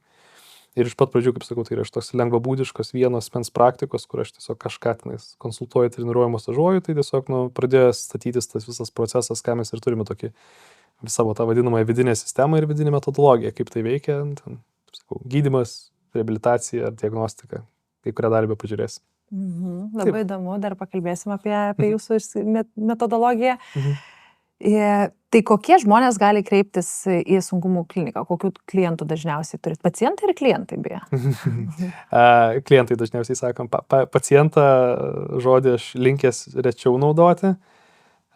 Ir iš pat pradžių, kaip sakau, tai yra iš tos lengvabūdiškos vienos mens praktikos, kur aš tiesiog kažką tenais konsultuoju, treniruoju, masažuoju, tai tiesiog pradėjo statytis tas visas procesas, ką mes ir turime tokį savo tą vadinamą vidinę sistemą ir vidinę metodologiją, kaip tai veikia, ten, kaip sakau, gydymas, reabilitacija ar diagnostika, kai kurią dalį pažiūrėsim. Labai įdomu, dar pakalbėsim apie jūsų metodologiją. Tai kokie žmonės gali kreiptis į sunkumų kliniką? Kokių klientų dažniausiai turit? Pacientai ir klientai, beje? Klientai dažniausiai sakom, pacientą žodį aš linkęs rečiau naudoti.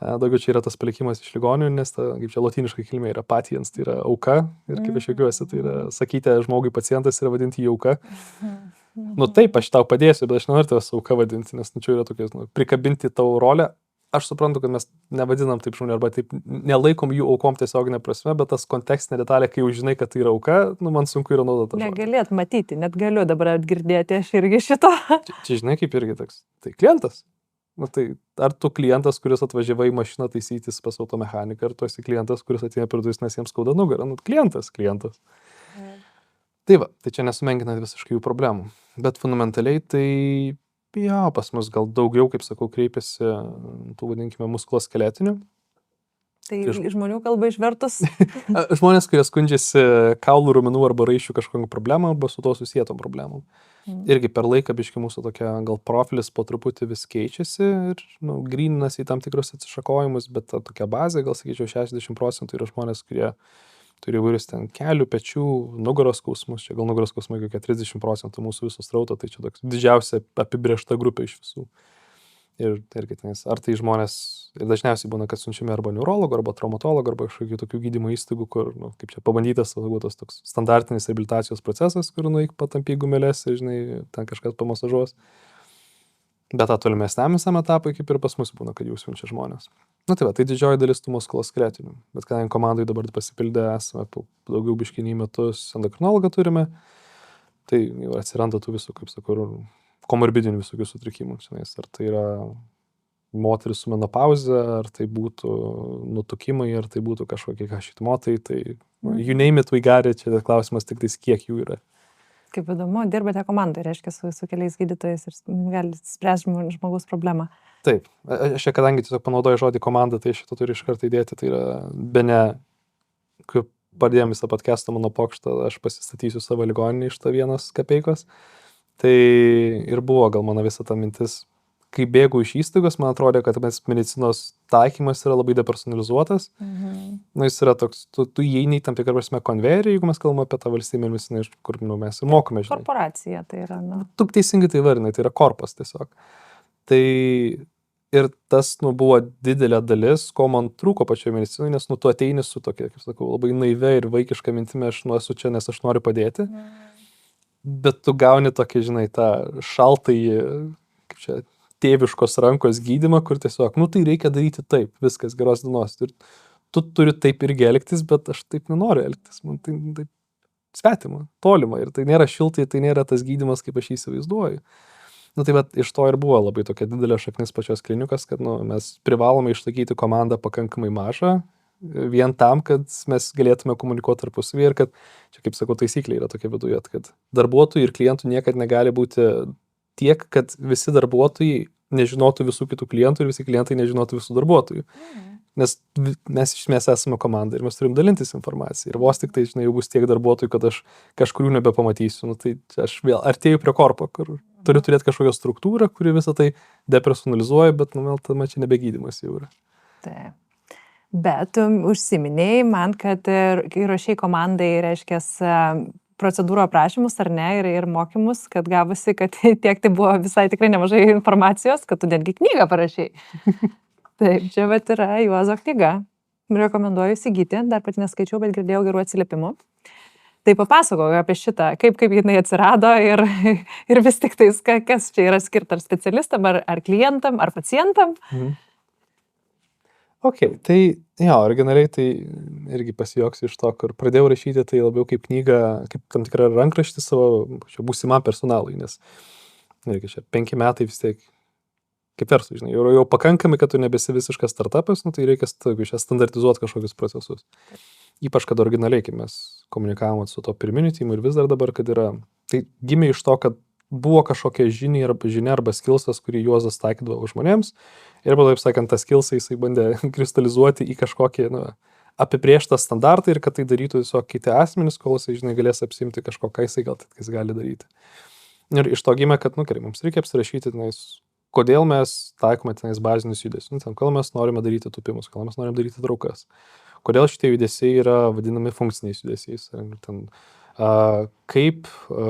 Daugiau čia yra tas palikimas iš ligonių, nes kaip čia lotyniškai kilmė yra patiens, tai yra auka. Ir kaip aš juokiuosi, tai yra sakyti žmogui pacientas ir vadinti jį auka. Taip, aš tau padėsiu, bet aš nenoriu tavęs auka vadinti, nes čia yra tokia, prikabinti tavo rolę. Aš suprantu, kad mes nevadinam taip žmonių, arba taip nelaikom jų aukom tiesioginė prasme, bet tas kontekstinė detalė, kai jau žinai, kad tai yra auka, man sunku yra naudoti. Negalėt matyti, net galiu dabar atgirdėti aš irgi šito. Čia žinai, kaip irgi toks. Tai klientas. Tai ar tu klientas, kuris atvažiavai mašiną taisytis pas automechaniką, ar tu esi klientas, kuris ateina per duris, nes jiems skauda nugarą. Klientas. Tai va, tai čia nesumenkina visiškai jų problemų. Bet fundamentaliai tai pas mus gal daugiau, kaip sakau, kreipiasi tų, vadinkime, muskuloskeletinių. Tai žmonių kalba išvertus? Žmonės, kurie skundžiasi kaulų, raumenų arba raiščių kažkokią problemą arba su to susietom problemom. Irgi per laiką biški mūsų tokia gal profilis po truputį vis keičiasi ir gryninasi į tam tikrus atsišakojimus, bet ta tokia bazė, gal sakyčiau, 60% yra žmonės, kurie turi įvairius ten kelių, pečių, nugaros skausmus. Čia gal nugaros skausmai kokia 30% mūsų viso srauto, tai čia toks didžiausia apibrėžta grupė iš visų. Ir tenais, ar tai žmonės, ir dažniausiai būna, kad siunčiami arba neurologo, arba traumatologo, arba kažkokių tokių gydymo įstaigų, kur, kaip čia pabandytas, tas toks standartinis reabilitacijos procesas, kur nueik patampy gumelės ir, žinai, ten kažkas pamasažuos. Bet tą tolimesniam visam etapui, kaip ir pas mus būna, kad jau siunčia žmonės. Tai didžioji dalis tų muskuloskeletinių. Bet kadangi komandai dabar pasipildė, esame daugiau biškinį metus endokrinologą turime, tai jau atsiranda tų visų, kaip sakau, komorbidinių visokių sutrikimų. Ar tai yra moteris su menopauze, ar tai būtų nutukimai, ar tai būtų kažkokie kašitmotai, tai you name it, we got it, čia klausimas tik tais, kiek jų yra. Kaip įdomu, dirbate komandai, reiškia su keliais gydytojais ir gali spręsti žmogaus problemą. Taip, aš kadangi tiesiog panaudoju žodį komanda, tai šitą turiu iš karto įdėti, tai yra bene, kai pradėjom visą podcastą mano pokštą, aš pasistatysiu savo ligoninį iš to 1 kapeikos, tai ir buvo gal mano visa ta mintis. Kai bėgu iš įstaigos, man atrodė, kad medicinos taikymas yra labai depersonalizuotas. Jis yra toks, tu įeini tam tikrą prasme konvejerį, jeigu mes kalbame apie tą valstybę mediciną, kur mes ir mokome, žinai. Korporacija tai yra, Tu teisingai tai vardinai, tai yra korpas tiesiog. Tai ir tas, buvo didelė dalis, ko man trūko pačioje medicinoje, nes, tu ateini su tokia, kaip sakau, labai naivia ir vaikiška mintimi, aš esu čia, nes aš noriu padėti. Bet tu gauni tokį, žinai, tą šaltąjį, kaip čia, tėviškos rankos gydymą, kur tiesiog, tai reikia daryti taip, viskas, geros dienos. Ir tu turi taip irgi elgtis, bet aš taip nenoriu elgtis. Man tai taip svetima, tolima. Ir tai nėra šiltai, tai nėra tas gydymas, kaip aš jį įsivaizduoju. Tai bet iš to ir buvo labai tokia didelė šaknis pačios klinikos, kad mes privalome išlaikyti komandą pakankamai mažą, vien tam, kad mes galėtume komunikuoti tarpusavį ir kad, čia kaip sakau, taisyklė yra tokia viduje, kad darbuotojų ir klientų niekad negali būti tiek, kad visi darbuotojai nežinotų visų kitų klientų ir visi klientai nežinotų visų darbuotojų. Nes mes iš esmės esame komanda ir mes turim dalintis informaciją. Ir vos tik tai, žinai, jau bus tiek darbuotojų, kad aš kažkurių nebepamatysiu. Tai aš vėl artėju prie korpo, kur turiu turėti kažkokią struktūrą, kuri visą tai depersonalizuoja, bet, vėl tame čia nebegydymas jau yra. Taip. Bet užsiminėjai man, kad kai rašai komandai, reiškia, procedūrų aprašymus ar ne ir mokymus, kad gavosi, kad tiek tai buvo visai tikrai nemažai informacijos, kad tu netgi knygą parašai. Taip, čia vat yra Juozo knyga. Rekomenduoju įsigyti, dar pati neskaičiau, bet girdėjau gerų atsiliepimų. Tai papasakok apie šitą, kaip jinai atsirado ir vis tik tais, kas čia yra skirta ar specialistam, ar klientam, ar pacientam. Ok, tai jo, originaliai tai irgi pasijoksiu iš to, kur pradėjau rašyti tai labiau kaip knyga, kaip tam tikrą rankraštį savo būsimam personalui, nes irgi čia 5 metai vis tiek kaip verslui, žinai, jau pakankamai, kad tu nebesi visiškas startupas, tai reikia čia standartizuoti kažkokius procesus. Ypač, kad originaliai, kai mes komunikavom su to pirminiu teamu ir vis dar dabar, kad yra, tai gimė iš to, kad buvo kažkokia žinia arba skilsas, kurį Juozas taikydavo žmonėms ir, taip sakant, tas skilsai jisai bandė kristalizuoti į kažkokį, apibrėžtą standartą ir kad tai darytų tiesiog kiti asmenys, kol jisai, galės apsimti kažko, ką jisai gali daryti. Ir iš to gimė, kad, gerai, mums reikia apsirašyti, kodėl mes taikome bazinius judesius, kodėl mes norime daryti tupimus, kodėl mes norime daryti traukas, kodėl šitie judesiai yra vadinami funkciniais judesiais,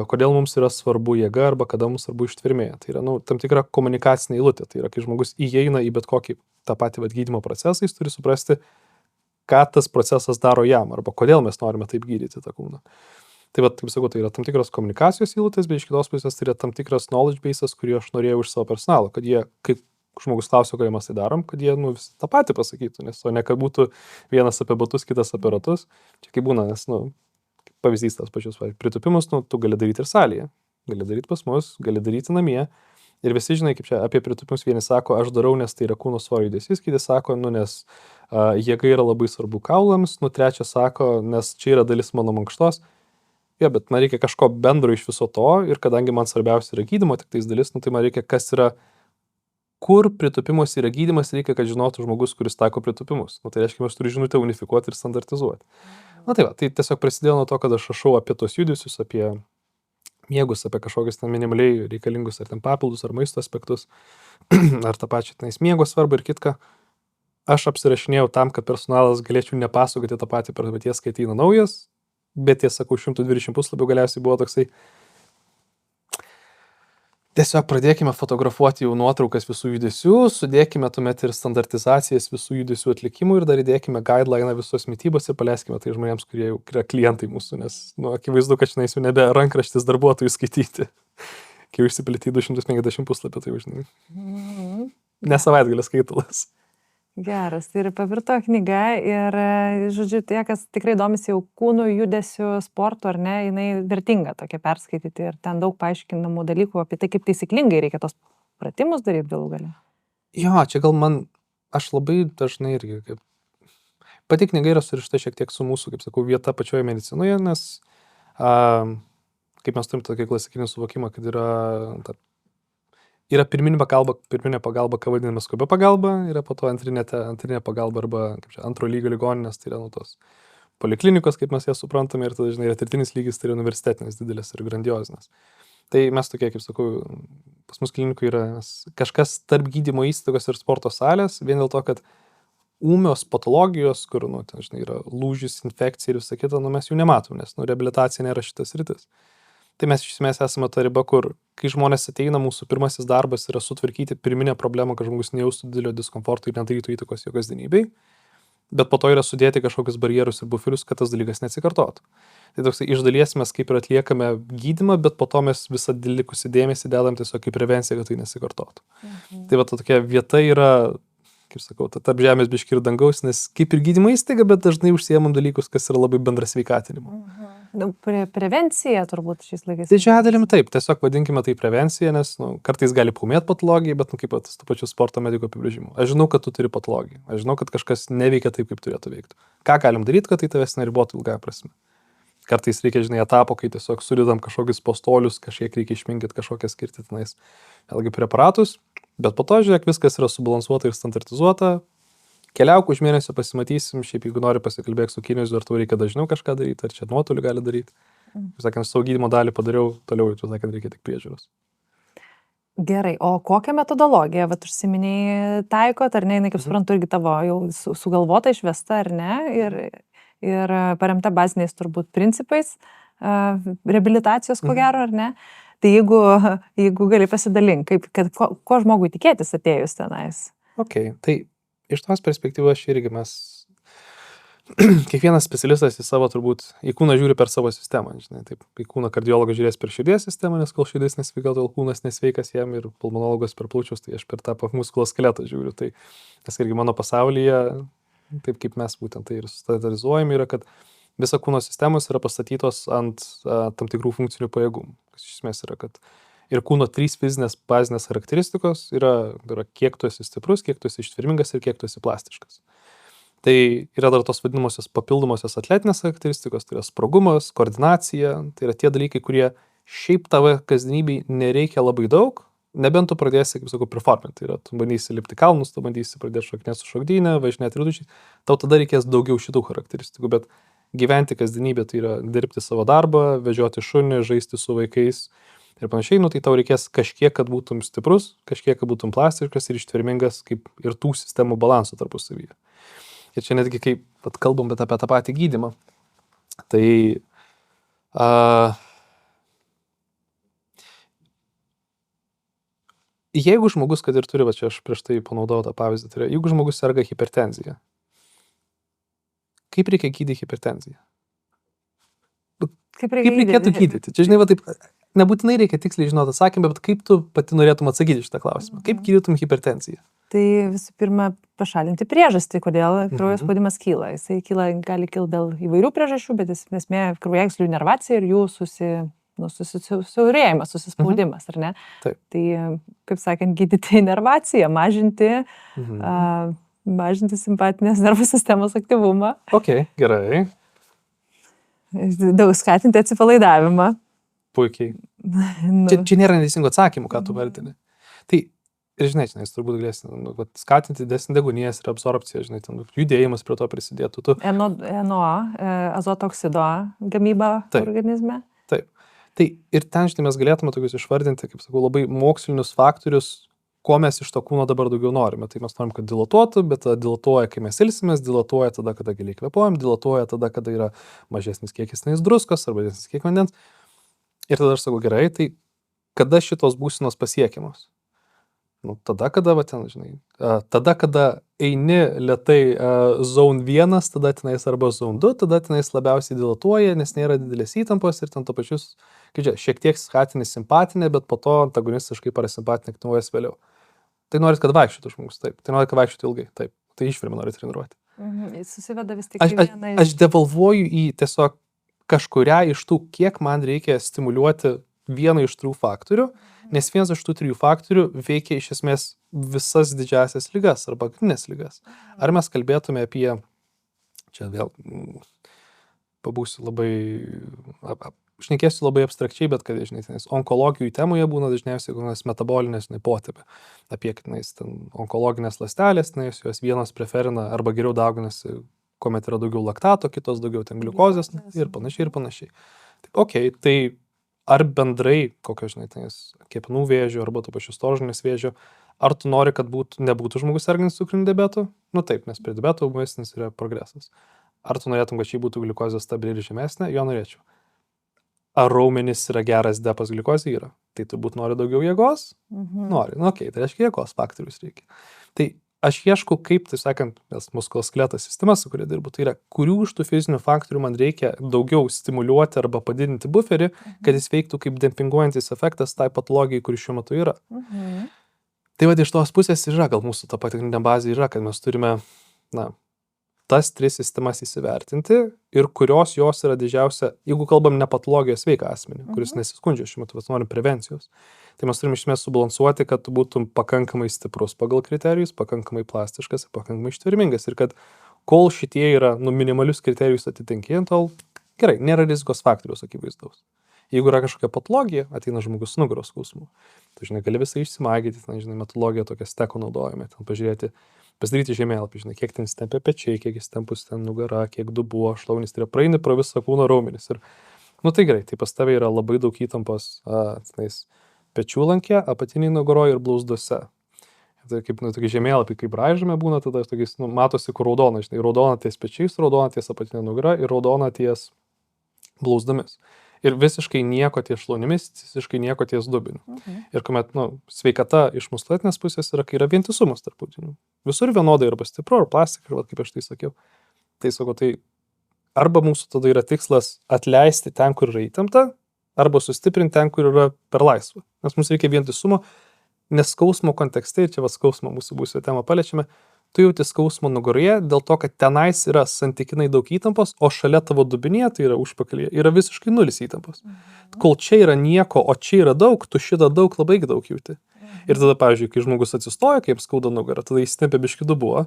kodėl mums yra svarbu jėga arba kada mums svarbu ištvermė. Tai yra tam tikra komunikacinė eilutė, tai yra, kai žmogus įeina į bet kokį tą patį gydymo procesą, jis turi suprasti, ką tas procesas daro jam, arba kodėl mes norime taip gydyti tą kūną. Tai kaip sakau, tai yra tam tikros komunikacijos eilutės, bet iš kitos pusės tai yra tam tikras knowledge bases, kurį aš norėjau iš savo personalo, kad jie, kaip žmogus klausia, kodėl mes tai darom, kad jie visi tą patį pasakytų, nes o ne kad būtų vienas apie batus, kitas apie ratus. Čia kaip būna, nes, pavyzdys tas pačius, pritupimus, tu gali daryti ir salėje, gali daryti pas mus, gali daryti namie. Ir visi žinai, kaip čia apie pritupimus, vieni sako, aš darau, nes tai yra kūno svorio judesys, kiti sako, nes jėga yra labai svarbu kaulams, trečias sako, nes čia yra dalis mano mankštos. Jo, bet man reikia kažko bendro iš viso to ir kadangi man svarbiausia yra gydymo tik tais dalis, tai man reikia, kas yra, kur pritupimas yra gydymas, reikia, kad žinotų žmogus, kuris taiko pritupimus. Tai reiškia, aš turiu žinutę unifikuoti ir standartizuoti. Tai tiesiog prasidėjo nuo to, kad aš rašau apie tos judesius, apie miegus, apie kažkokius minimaliai reikalingus ar papildus, ar maisto aspektus, ar tą pačią miego svarbą ir kitką. Aš apsirašinėjau tam, kad personalas galėčiau nepasakoti tą patį per paties, kai ateina naujas, bet tiesą sakau, 120 puslapių galiausiai buvo toksai. Tiesiog pradėkime fotografuoti jau nuotraukas visų judesių, sudėkime tuomet ir standartizacijas visų judesių atlikimų ir dar įdėkime guideline visos mitybos ir paleiskime tai žmonėms, kurie jau yra klientai mūsų, nes akivaizdu, kad šiandien jau nebe rankraštis darbuotojų skaityti. Kai jau išsiplėti 250 puslapį, tai žinai. Ne savaitgalis skaitalas. Geras, ir pavirto knyga ir, žodžiu, tie, kas tikrai domisi jau kūnų judesių sportu, ar ne, jinai vertinga tokia perskaityti ir ten daug paaiškinamų dalykų apie tai, kaip taisyklingai reikia tos pratimus daryti galų gale. Jo, čia gal aš labai dažnai irgi, pati knyga yra surišta šiek tiek su mūsų, kaip sakau, vieta pačioje medicinoje, nes kaip mes turim tokį klasikinį suvokimą, kad yra pirminė pagalba, ką vadiname skubia pagalba, yra po to antrinė pagalba arba antro lygio ligoninės, tai yra tos poliklinikos, kaip mes jas suprantame, ir tada, žinai, yra tretinis lygis, tai yra universitetinės, didelės ir grandiozinės. Tai mes tokie, kaip sakau, pas mus klinikų yra kažkas tarp gydymo įstaigos ir sporto salės, vien dėl to, kad ūmios patologijos, kur, žinai, yra lūžis, infekcija ir visą kitą, mes jų nematom, nes reabilitacija nėra šitas rytis. Tai mes iš esmės esame ta riba, kur, kai žmonės ateina, mūsų pirmasis darbas yra sutvarkyti pirminę problemą, kad žmogus nejaustų didelio diskomforto ir nedarytų įtakos jo kasdienybei, bet po to yra sudėti kažkokius barjerus ir buferius, kad tas dalykas neatsikartotų. Tai toksai iš dalies mes kaip ir atliekame gydymą, bet po to mes visą likusį dėmesį dedam tiesiog kaip prevenciją, kad tai nesikartotų. Tai va tokia vieta yra, kaip sakau, tarp žemės biški ir dangaus, nes kaip ir gydymo įstaiga, bet dažnai užsiemam dalykus, kas yra labai bendras sveikatinimo. Prevencija turbūt šiais laikais. Didžiąją dalimi taip, tiesiog vadinkime tai prevencija, nes kartais gali paūmėti patologijai, bet kaip pat tų pačių sporto mediko apibrėžimų. Aš žinau, kad tu turi patologiją, aš žinau, kad kažkas neveikia taip, kaip turėtų veikti. Ką galim daryti, kad tai tavęs neribotų ilgąją prasme. Kartais reikia, žinai, etapo, kai tiesiog sudedam kažkokius postolius, kažkiek reikia išminkyti kažkokią skirti tenais, vėlgi preparatus, bet po to, žiūrėk, viskas yra subalansuota ir standartizuota. Keliauk už mėnesio pasimatysim, šiaip jeigu nori pasikalbėk su kinesiu, ar tau reikia dažniau kažką daryti, ar čia nuotoliu gali daryti. Sakant, savo gydymo dalį padariau, toliau, sakant, reikia tik priežiūros. Gerai, o kokią metodologiją, užsiminėjai, taikot, ar ne, kaip suprantu, irgi tavo jau sugalvota, išvesta, ar ne, ir paremta baziniais turbūt principais, reabilitacijos, ko gero, ar ne. Tai jeigu gali pasidalinti, ko žmogui tikėtis atėjus tenais. Ok, tai iš tos perspektyvos irgi mes, kiekvienas specialistas į savo turbūt, į kūną žiūri per savo sistemą, žinai, taip, į kūną kardiologas žiūrės per širdies sistemą, nes kol širdis nesveika, tol kūnas nesveikas jam ir pulmonologas per plaučius, tai aš per tą muskulo skeletą žiūriu, tai nes irgi mano pasaulyje, taip kaip mes būtent tai ir standartizuojame, yra, kad visa kūno sistemos yra pastatytos ant tam tikrų funkcinių pajėgumų, kas iš esmės yra, kad ir kūno 3 fizinės bazinės charakteristikos yra kiek tu esi stiprus, kiek tu esi ištvermingas ir kiek tu esi plastiškas. Tai yra dar tos vadinamosios papildomosios atletinės charakteristikos, tai yra sprogumas, koordinacija, tai yra tie dalykai, kurie šiaip tavo kasdienybei nereikia labai daug, nebent tu pradėsi, kaip sakau, performant, tai yra tu bandysi lipti kalnus, tu bandysi pradėti šokinėti su šokdynė, važinėti ridučiais, tau tada reikės daugiau šitų charakteristikų, bet gyventi kasdienybė tai yra dirbti savo darbą, vežioti šunį, žaisti su vaikais ir panašiai, tai tau reikės kažkiek, kad būtum stiprus, kažkiek, kad būtum plastiškas ir ištvermingas, kaip ir tų sistemų balansų tarpusavyje. Ir čia netgi, kai kalbam apie tą patį gydymą, tai jeigu žmogus, kad ir turi, čia aš prieš tai panaudojau tą pavyzdį, tai yra, jeigu žmogus serga hipertenzija, kaip reikia gydyti hipertenziją? Kaip reikėtų gydyti? Čia, žinai, taip, nebūtinai reikia tiksliai žinoti atsakymą, bet kaip tu pati norėtum atsakyti šitą klausimą? Kaip gydytum hipertenziją? Tai visų pirma, pašalinti priežastį, kodėl kraujo spaudimas kyla. Jisai gali kilti dėl įvairių priežasčių, bet esmė kraujagyslių inervacija ir jų susiaurėjimas, susispaudimas, ar ne? Taip. Tai, kaip sakant, gydyti inervaciją, mažinti simpatinės nervų sistemos aktyvumą. Ok, gerai. Daug skatinti atsipalaidavimą. Puikiai. Čia nėra neteisingo atsakymų, ką tu vardini. Tai, ir žinai, turbūt galėsi skatinti didesnį deguonies ir absorpciją, žinai, ten judėjimas prie to prisidėtų. NO, azoto oksido gamyba organizme. Taip. Tai ir ten, žinai, mes galėtume tokius išvardinti, kaip sakau, labai mokslinius faktorius, ko mes iš to kūno dabar daugiau norime. Tai mes norim, kad dilatuotų, bet dilatuoja, kai mes ilsimės, dilatuoja tada, kada giliai kvėpuojam, dilatuoja tada, kada yra mažesnis kiekis druskos arba didesnis kiekis vandens. Ir tada aš sakau, gerai, tai kada šitos būsenos pasiekiamos? Tada, kada, tada, kada eini lėtai zone 1, tada tenais arba zone 2, tada tenais labiausiai dilatuoja, nes nėra didelės įtampos ir ten to pačius, kaip čia, šiek tiek skatinį simpatinę, bet po to antagonistiškai parasimpatinę aktyvuojas vėliau. Tai norit, kad vaikščiotų žmogus, taip. Tai norit, kad vaikščiotų ilgai, taip. Tai išvirmę norit treniruoti. Susiveda vis tik vieną. Aš devalvuoju į tiesiog kažkurią iš tų, kiek man reikia stimuliuoti vieną iš tų faktorių, nes vienas iš tų 3 faktorių veikia iš esmės visas didžiasias ligas arba grinės ligas. Ar mes kalbėtume apie, čia vėl pabūsiu labai, šnekėsiu labai abstrakčiai, bet kad, žinai, onkologijų temoje būna dažniausiai metabolinės potėpė, apie, onkologinės ląstelės, jos vienos preferina arba geriau dauginasi, kuomet yra daugiau laktato, kitos daugiau ten gliukozės ir panašiai ir panašiai. Taip, tai ar bendrai, kokio, žinai, kepenų vėžio arba to pačiu storžarnės vėžio, ar tu nori, kad nebūtų žmogus sergantis cukriniu diabetu? Taip, nes prie diabeto ūmesnis yra progresas. Ar tu norėtum, kad šiai būtų gliukozė stabili ir žemesnė? Jo norėčiau. Ar raumenis yra geras depas gliukozė? Yra. Tai turbūt nori daugiau jėgos? Nori. Tai reiškia jėgos faktorius reikia. Tai aš ieškau, kaip, tai sakant, nes muskuloskeleto sistema, su kuria dirbu, tai yra, kurių iš tų fizinių faktorių man reikia daugiau stimuliuoti arba padidinti buferį, kad jis veiktų kaip dempinguojantis efektas tai patologijai, kuri šiuo metu yra. Tai iš tos pusės yra, gal mūsų ta pagrindinė bazė yra, kad mes turime, tas 3 sistemas įsivertinti ir kurios jos yra didžiausia, jeigu kalbam ne patologijos sveiką asmenį, kuris nesiskundžia šiuo metu, bet norim prevencijos. Tai mes turime iš esmės subalansuoti, kad tu būtum pakankamai stiprus pagal kriterijus, pakankamai plastiškas ir pakankamai ištvermingas. Ir kad kol šitie yra minimalius kriterijus atitinki, tol gerai, nėra rizikos faktoriaus akivaizdaus. Jeigu yra kažkokia patologija, ateina žmogus su nugaros skausmu. Tu, žinai, gali visai išsimagyti, metodologija tokia steko naudojame, ten pažiūrėti, pasidaryti žemėlapį, žinai, kiek ten stempia pečiai, kiek įstempus ten nugara, kiek dubuo, šlaunis, tai yra praeini pro visą kūno raumenis. Ir, tai gerai, tai pas tave yra labai daug įtampos, pečių lankė, apatiniai nugaroje ir blauzduose. Tai kaip, tokie žemėlapiai, kaip braižome būna, tada tokiais, matosi, kur raudona, žinai, raudona ties pečiais, raudona ties apatinė nugara ir raudona ties blauzdomis. Ir visiškai nieko ties šlaunimis, visiškai nieko ties dubiniu. Ir kuomet, sveikata iš muskulinės pusės yra, kai yra vientisumas tarptautinių. Visur vienodai arba stipru, ar plastika, ir kaip aš tai sakiau. Tai sako, tai arba mūsų tada yra tikslas atleisti ten, kur yra įtempta, arba sustiprinti ten, kur yra per laisvą. Nes mums reikia vientisumo, nes skausmo kontekste, ir čia skausmo mūsų būsio temą paliečiame, tu jauti skausmo nugaroje dėl to, kad tenais yra santykinai daug įtampos, o šalia tavo dubinėje, tai yra užpakalyje, yra visiškai 0 įtampos. Kol čia yra nieko, o čia yra daug, tu šitą labai daug jauti. Ir tada, pavyzdžiui, kai žmogus atsistoja, kai jam skauda nugarą, tada įsitempia biškį dubuo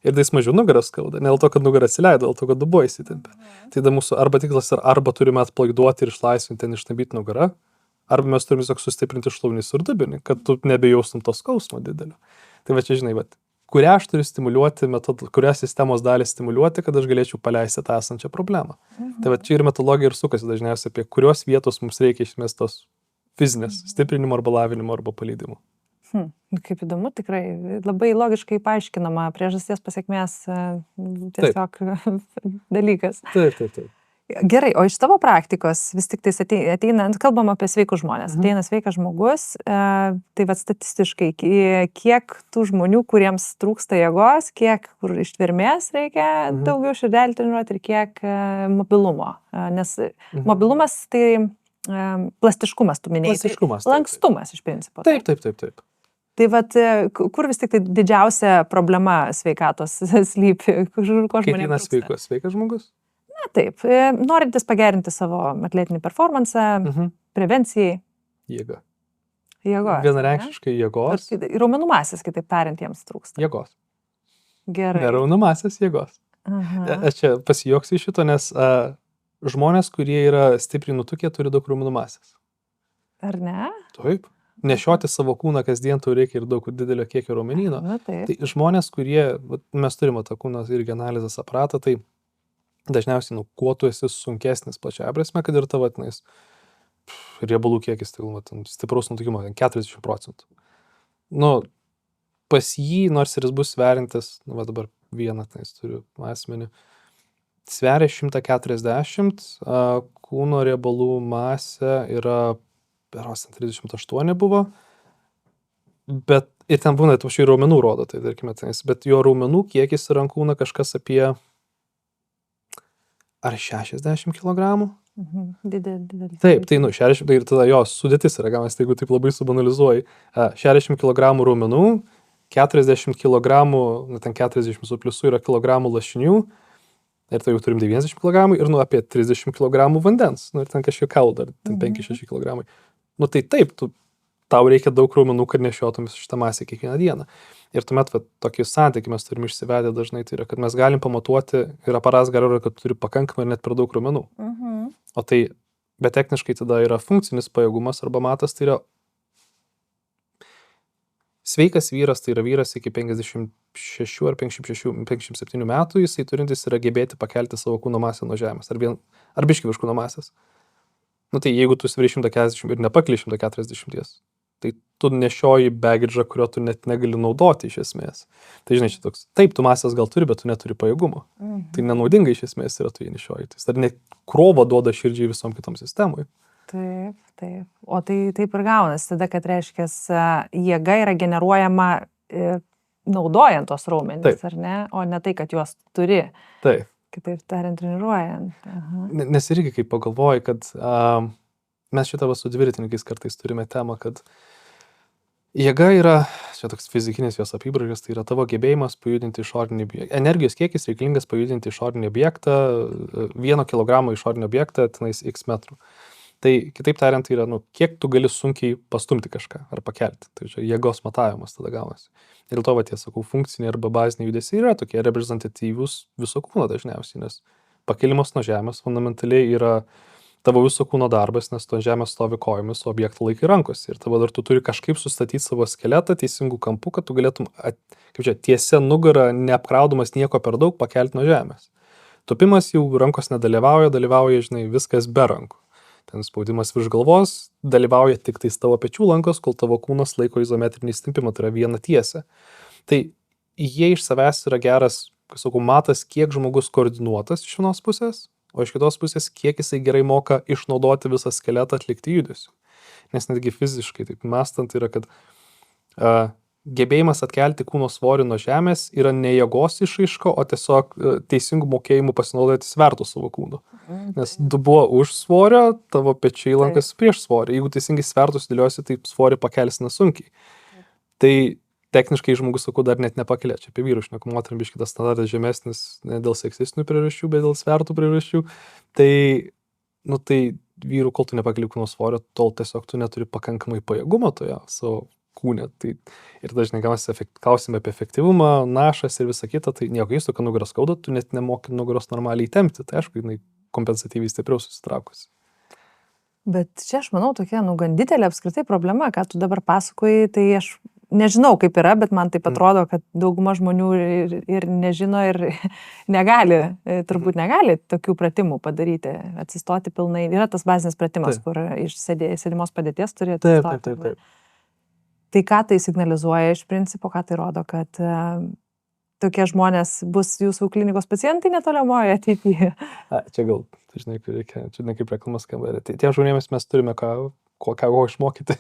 Ir tais mažiau nugaras skauda, ne dėl to, kad nugaras atsileido, dėl to, kad dubuo įsitempė. Tai tada mūsų arba tikslas yra arba turime atplaiduoti ir išlaisvinti ten išnabyti nugarą, arba mes turime tiesiog sustiprinti šlaunys ir dubinį, kad tu nebejaustum to skausmo didelio. Tai va čia žinai, kurią aš turiu stimuliuoti, kurią sistemos dalį stimuliuoti, kad aš galėčiau paleisti tą esančią problemą. Tai va čia ir metodologija ir sukasi dažniausiai apie kurios vietos mums reikia išmest tos fizinės stiprinimo arba lavinimo arba paleidimo. Kaip įdomu, tikrai labai logiškai paaiškinama priežasties pasiekmės tiesiog dalykas. Taip. Gerai, o iš tavo praktikos vis tik tais ateinant, kalbam apie sveikus žmonės, ateina sveikas žmogus, tai va statistiškai, kiek tų žmonių, kuriems trūksta jėgos, kiek kur ištvermės reikia daugiau širdelį treniruoti ir kiek mobilumo, nes mobilumas tai plastiškumas, tu minėjai, Plastiškumas, lankstumas iš principo. Taip. Tai vat, kur vis tik tai didžiausia problema sveikatos slypi, ko žmonėms trūksta? Sveikas žmogus? Na taip, norintis pagerinti savo atletinį performansą, prevencijai. Jėga. Jėgos. Vienareikšmiškai jėgos. Raumenų masės, kitaip tariant, jiems trūksta. Jėgos. Gerai. Ne raumenų masės, jėgos. Aš čia pasijuoksiu iš šito, nes žmonės, kurie yra stipriai nutukę, turi daug raumenų masės. Ar ne? Taip. Nešioti savo kūną kasdien tau reikia ir daug didelio kiekio raumenyno. Tai žmonės, kurie, mes turime tą kūną irgi analizės aparatą, tai dažniausiai, kuo tu esi sunkesnis plačiaja prasme, kad ir tavo riebalų kiekis, tai stipraus nutukimo, 40%. Pas jį, nors ir jis bus sverintis, dabar vieną, turiu asmenį, sveria 140, kūno riebalų masė yra beros 38 buvo, bet ir ten būna, ir raumenų rodo, tai tarkime, bet jo raumenų kiekis yra ant kūno kažkas apie ar 60 kg? Didelis. Taip, tai 60, tai ir tada jos sudėtis yra, gamas, jeigu taip labai subanalizuoji, 60 kg raumenų, 40 kg, ten 40 su pliusu yra kilogramų lašinių, ir tai jau turim 90 kg ir apie 30 kg vandens, ir ten kažkiek kaulų dar, ten 5-6 kg. Tai taip, tau reikia daug raumenų, kad nešiotum šitą masę kiekvieną dieną. Ir tuomet tokį santykį mes turim išsivedę dažnai, tai yra, kad mes galim pamatuoti ir aparas gali, kad turi pakankamai ir net per daug raumenų. O tai, bet techniškai tada yra funkcinis pajėgumas arba matas, tai yra sveikas vyras, tai yra vyras iki 56 ar 57 metų, jisai turintis yra gebėti pakelti savo kūno masę nuo žemės, ar biškį virš kūno masės. Tai jeigu tu sveri 140 ir nepakeli 140, tai tu nešioji bagidžą, kurio tu net negali naudoti iš esmės. Tai žinai, čia toks, taip, tu masės gal turi, bet tu neturi pajėgumo. Tai nenaudinga iš esmės yra tu jį nešioji. Tai dar ne krovą duoda širdžiai visom kitom sistemui. Taip. O tai taip ir gaunasi tada, kad reiškia, jėga yra generuojama naudojant tos raumenis, ar ne? O ne tai, kad juos turi. Taip. Kitaip tariant, treniruojant. Nes irgi, kai pagalvoji, kad mes šitą su dviratininkais kartais turime temą, kad jėga yra, čia toks fizikinis jos apibrėžas, tai yra tavo gebėjimas pajudinti išorinį objektą. Energijos kiekis reikalingas pajudinti išorinį objektą, 1 kilogramo išorinį objektą, tenais x metrų. Tai kitaip tariant, tai yra, kiek tu gali sunkiai pastumti kažką ar pakelti. Tai čia jėgos matavimas tada gaunasi. Ir dėl to, sakau, funkciniai arba baziniai judesiai yra tokie reprezentatyvūs viso kūno dažniausiai, nes pakelimas nuo žemės fundamentaliai yra tavo viso kūno darbas, nes tu ant žemės stovi kojomis, o objektą laikai rankose. Ir tavo dar tu turi kažkaip sustatyti savo skeletą teisingų kampų, kad tu galėtum, tiesia nugara, neapkraudamas nieko per daug, pakelti nuo žemės. Tupimas jau rankos nedalyvauja, žinai, viskas be rankų. Ten spaudimas virš galvos, dalyvauja tik tais tavo pečių lankos, kol tavo kūnas laiko izometrinį stimpimą, tai yra viena tiesė. Tai jie iš savęs yra geras, matas, kiek žmogus koordinuotas iš vienos pusės, o iš kitos pusės, kiek jisai gerai moka išnaudoti visą skeletą atlikti judesių. Nes netgi fiziškai, taip mąstant, yra, kad gebėjimas atkelti kūno svorį nuo žemės yra ne jėgos išraiška, o tiesiog teisingų mokėjimų pasinaudoti svertų savo kūno. Nes dubuo už svorio, tavo pečiai lankas prieš svorį. Jeigu teisingai svertus dėliosi, tai svorį pakelsi nesunkiai. Tai techniškai žmogus, sakau, dar net nepakelia. Čia apie vyrų šneku, moterim biškį tas standartas žemesnis ne dėl seksistinių priežasčių, bet dėl svertų priežasčių. Tai vyrų, kol tu nepakeli kūno svorio, tol tiesiog tu neturi pakankamai pajėgumo toje savo kūne. Tai ir dažnai klausimai apie efektyvumą, našas ir visą kitą, tai nieko keisto, kad nugaras skauda, tu net nemoki nugaros normaliai tempti, tai aišku, jinai kompensatyviai stipriau susitraukusi. Bet čia aš manau tokia, gan didelė apskritai problema, ką tu dabar pasakoji, tai aš nežinau kaip yra, bet man taip atrodo, kad dauguma žmonių ir nežino ir negali, turbūt negali tokių pratimų padaryti, atsistoti pilnai. Yra tas bazinis pratimas, kur iš sėdimos padėties turi atsistoti. Taip. Tai ką tai signalizuoja iš principo, ką tai rodo, kad tokie žmonės bus jūsų klinikos pacientai netoliamoje ateityje? Čia gal, žinai, reikia, čia ne kaip reklamas skamba. Tie žmonėmis mes turime ką išmokyti.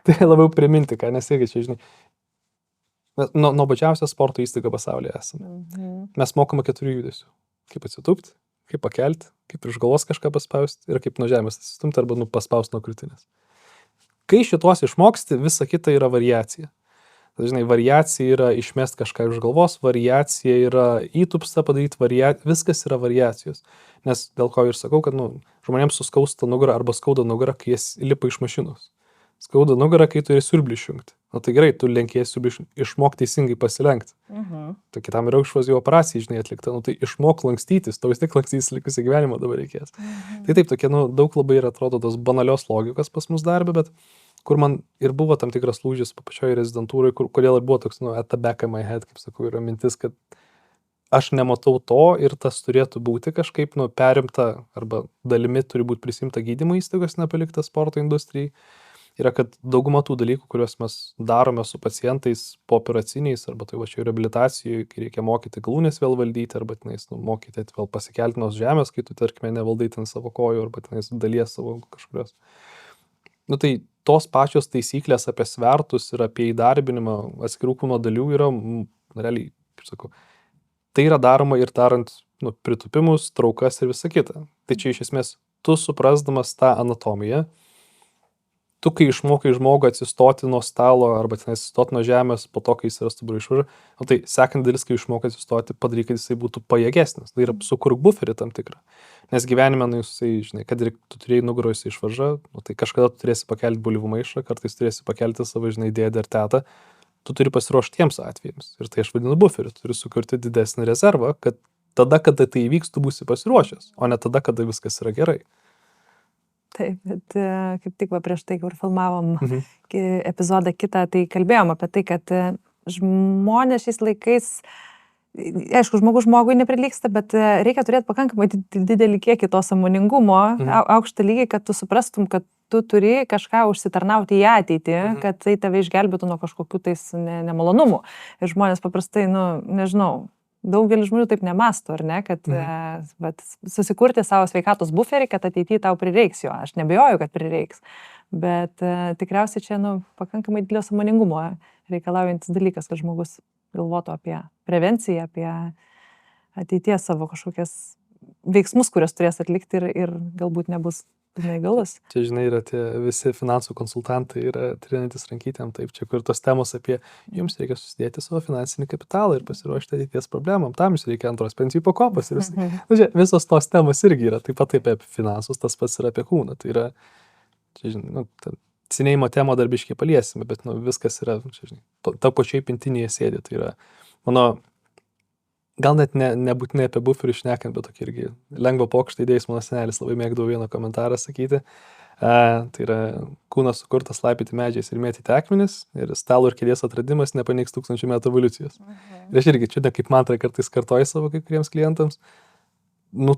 Tai labiau priminti, nes irgi čia, žinai, nuobodžiausia sporto įstaiga pasaulyje esame. Mes mokame 4 judesių. Kaip atsitūpti, kaip pakelti, kaip iš galvos kažką paspausti ir kaip nuo žemės atsistumti arba paspausti nuo krūtinės. Kai šitos išmoksti, visa kita yra variacija. Žinai, variacija yra išmest kažką iš galvos, variacija yra įtupsta padaryti, viskas yra variacijos. Nes dėl ko ir sakau, kad žmonėms suskausta nugarą arba skauda nugarą, kai jis lipa iš mašinos. Skauda nugarą, kai turi siurblį išjungti. Tai gerai, tu lenkėjai siurblį išmok teisingai pasilenkti. Tai kitam yra išvažiuoja operacija, žinai, atlikta. Tai išmok lankstytis, tau vis tik lankstytis likusį gyvenimą dabar reikės. Tai taip, tokie, daug labai yra, atrodo, tos banalios logikos pas mus darbė, bet kur man ir buvo tam tikras lūžis pačioje rezidentūroje, kodėl ir buvo toks, at the back of my head, kaip sakau, yra mintis, kad aš nematau to ir tas turėtų būti kažkaip, perimta arba dalimi turi būti prisimta gydymo įstaigos, nepalikta sporto industrijai. Yra, kad dauguma tų dalykų, kuriuos mes darome su pacientais po operaciniais arba tai vačiai reabilitacijoje, kai reikia mokyti galūnės vėl valdyti arba tenais mokyti vėl pasikelti nuo žemės, kai tu, tarkime, nevaldai ten savo kojų arba tenais dalies savo kažkurios. Tai tos pačios taisyklės apie svertus ir apie įdarbinimą atskirų kūno dalių yra, realiai, kaip sakau, tai yra daroma ir darant pritupimus, traukas ir visą kitą. Tai čia iš esmės, tu suprasdamas tą anatomiją, tu kai išmokai žmogų atsistoti nuo stalo arba ten atsistoti nuo žemės po to, kai jis yra stuburą išvaržą, tai sekant dalis, kai išmokai atsistoti, padaryk, kad jisai būtų pajėgesnis. Tai yra sukurk buferį tam tikrą. Nes gyvenime, žinai, kad ir tu turėjai nugaros išvaržą, tai kažkada tu turėsi pakelti bulvių maišą, kartais turėsi pakelti savo, žinai, dėdę ar tetą, tu turi pasiruošti tiems atvejams. Ir tai aš vadinu buferį, tu turi sukurti didesnį rezervą, kad tada, kada tai įvyks, tu būsi pasiruošęs, o ne tada, kada viskas yra gerai. Taip, bet kaip tik prieš tai, kur filmavom epizodą kitą, tai kalbėjom apie tai, kad žmonės šiais laikais, aišku, žmogus žmogui neprilygsta, bet reikia turėti pakankamai didelį kiekį to sąmoningumo, aukštą lygį, kad tu suprastum, kad tu turi kažką užsitarnauti į ateitį, kad tai tave išgelbėtų nuo kažkokių tais nemalonumų. Ir žmonės paprastai, nežinau, daugelis žmonių taip nemasto, ar ne, kad susikurti savo sveikatos buferį, kad ateityje tau prireiks jo. Aš nebejoju, kad prireiks. Bet tikriausiai čia pakankamai didelio sąmoningumo reikalaujantis dalykas, kad žmogus galvotų apie prevenciją, apie ateities savo kažkokias veiksmus, kurios turės atlikti ir galbūt nebus neįgalus. Čia, žinai, yra tie visi finansų konsultantai yra trinantis rankytėm, taip, čia kur tos temos apie jums reikia susidėti savo finansinį kapitalą ir pasiruošti ateities problemam, tam jums reikia antros pensijų pakopos ir visos tos temos irgi yra, taip pat taip apie finansus, tas pats yra apie kūną, tai yra, čia, žinai, senėjimo temą dar biškiai paliesime, bet viskas yra, čia, žinai, ta pačiai pintinėje sėdi, tai yra, mano, gal net nebūtinai apie buferį šnekant, bet tokį irgi lengvo pokštą idėjas mano senelis labai mėgdavo vieną komentarą sakyti. Tai yra kūnas sukurtas laipyti medžiais ir mėtyti akmenis ir stalo ir kėdės atradimas nepaneigs 1000 metų evoliucijos. Ir aš irgi čia ne kaip mantrą kartais kartoju savo kai kuriems klientams,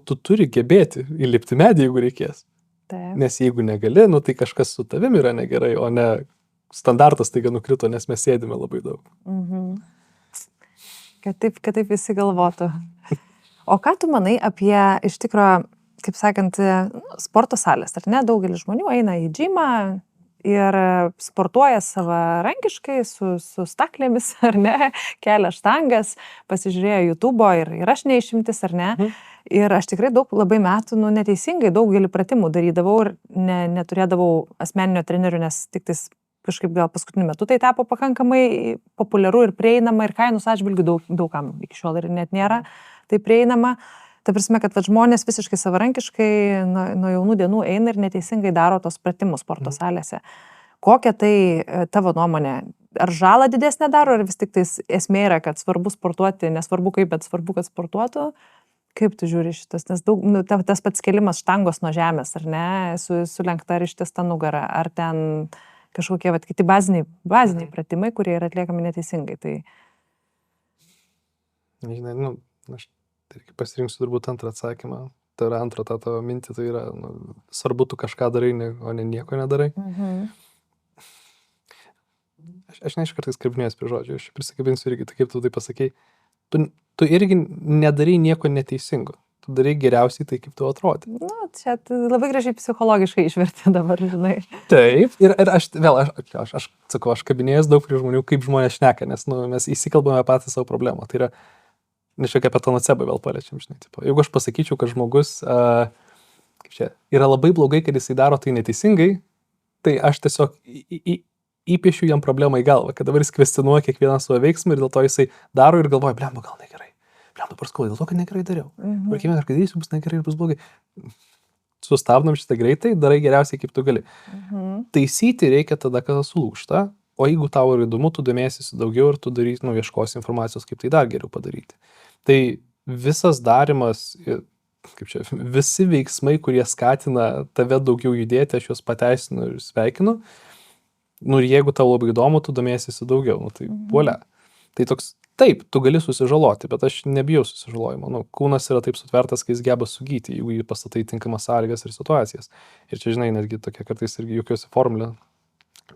tu turi gebėti įlipti medį, jeigu reikės. Taip. Nes jeigu negali, tai kažkas su tavimi yra negerai, o ne standartas taiga nukrito, nes mes sėdime labai daug. Kad taip visi galvotų. O ką tu manai apie, iš tikrųjų, kaip sakant, sporto salės, ar ne? Daugelis žmonių eina į džimą ir sportuoja savarankiškai su staklėmis, ar ne? Kelia štangas, pasižiūrėjo YouTube'o ir aš neišimtis, ar ne? Ir aš tikrai labai metų, neteisingai daugelį pratimų darydavau ir neturėdavau asmeninio trenerių, nes tik tais kažkaip gal paskutiniu metu tai tapo pakankamai populiaru ir prieinama ir kainų atžvilgių daugam iki šiol ir net nėra tai prieinama. Ta prasme, kad žmonės visiškai savarankiškai nuo jaunų dienų eina ir neteisingai daro tos pratimus sporto salėse. Kokia tai tavo nuomonė? Ar žalą didesnė daro, ar vis tik tais esmė yra, kad svarbu sportuoti, nesvarbu kaip, bet svarbu, kad sportuotų? Kaip tu žiūri šitas? Nes daug, tas pats kelimas štangos nuo žemės, ar ne, sulenkta ar ištiesta nugara, ar ten kažkokie kiti baziniai pratimai, kurie yra atliekami neteisingai. Tai... Nežinai, aš pasirinksiu turbūt antrą atsakymą. Tai yra antrą tą tavo mintį, tai yra svarbu tu kažką darai, o ne nieko nedarai. Aš neaišku kartais kabinėjęs prie žodžių, aš prisikabinsiu irgi, tai kaip tu tai pasakei, tu irgi nedarai nieko neteisingo, tu darai geriausiai tai, kaip tu atrodai. Čia labai gražiai psichologiškai išverti dabar, žinai. Taip, ir aš sakau, aš kabinėjęs daug prie žmonių, kaip žmonės šneka, nes mes įsikalbame patį savo problemą, tai yra, nešiek apie tą nocebą vėl paliečiam, žinai, tipo, jeigu aš pasakyčiau, kad žmogus yra labai blogai, kad jisai daro tai neteisingai, tai aš tiesiog įpiešiu jam problemą į galvą, kad dabar jis kvestionuoja kiekvieną savo veiksmą ir dėl to jisai daro ir galvoja, blemba, gal negerai. Blemba, dabar skauda, dėl to, kad negerai dariau. Ir kiekvieną kartą darysiu, bus negerai ir bus blogai. Sustabdom šitą greitai, darai geriausiai, kaip tu gali. Taisyti reikia tada, kada sulūžta, o jeigu tau yra įdomu, tu domėsiesi daugiau ir tu ieškosi informacijos, kaip tai dar geriau padaryti. Tai visas darimas, visi veiksmai, kurie skatina tave daugiau judėti, aš juos pateisinu ir sveikinu. Ir jeigu tau labai įdomu, tu domėsiesi daugiau, tai vuolia. Tai toks, taip, tu gali susižaloti, bet aš nebijau susižalojimo. Kūnas yra taip sutvertas, kai jis geba sugyti, jeigu jį pastatai tinkamas sąlygas ir situacijas. Ir čia, žinai, netgi tokia kartais irgi juokiuosi formulė,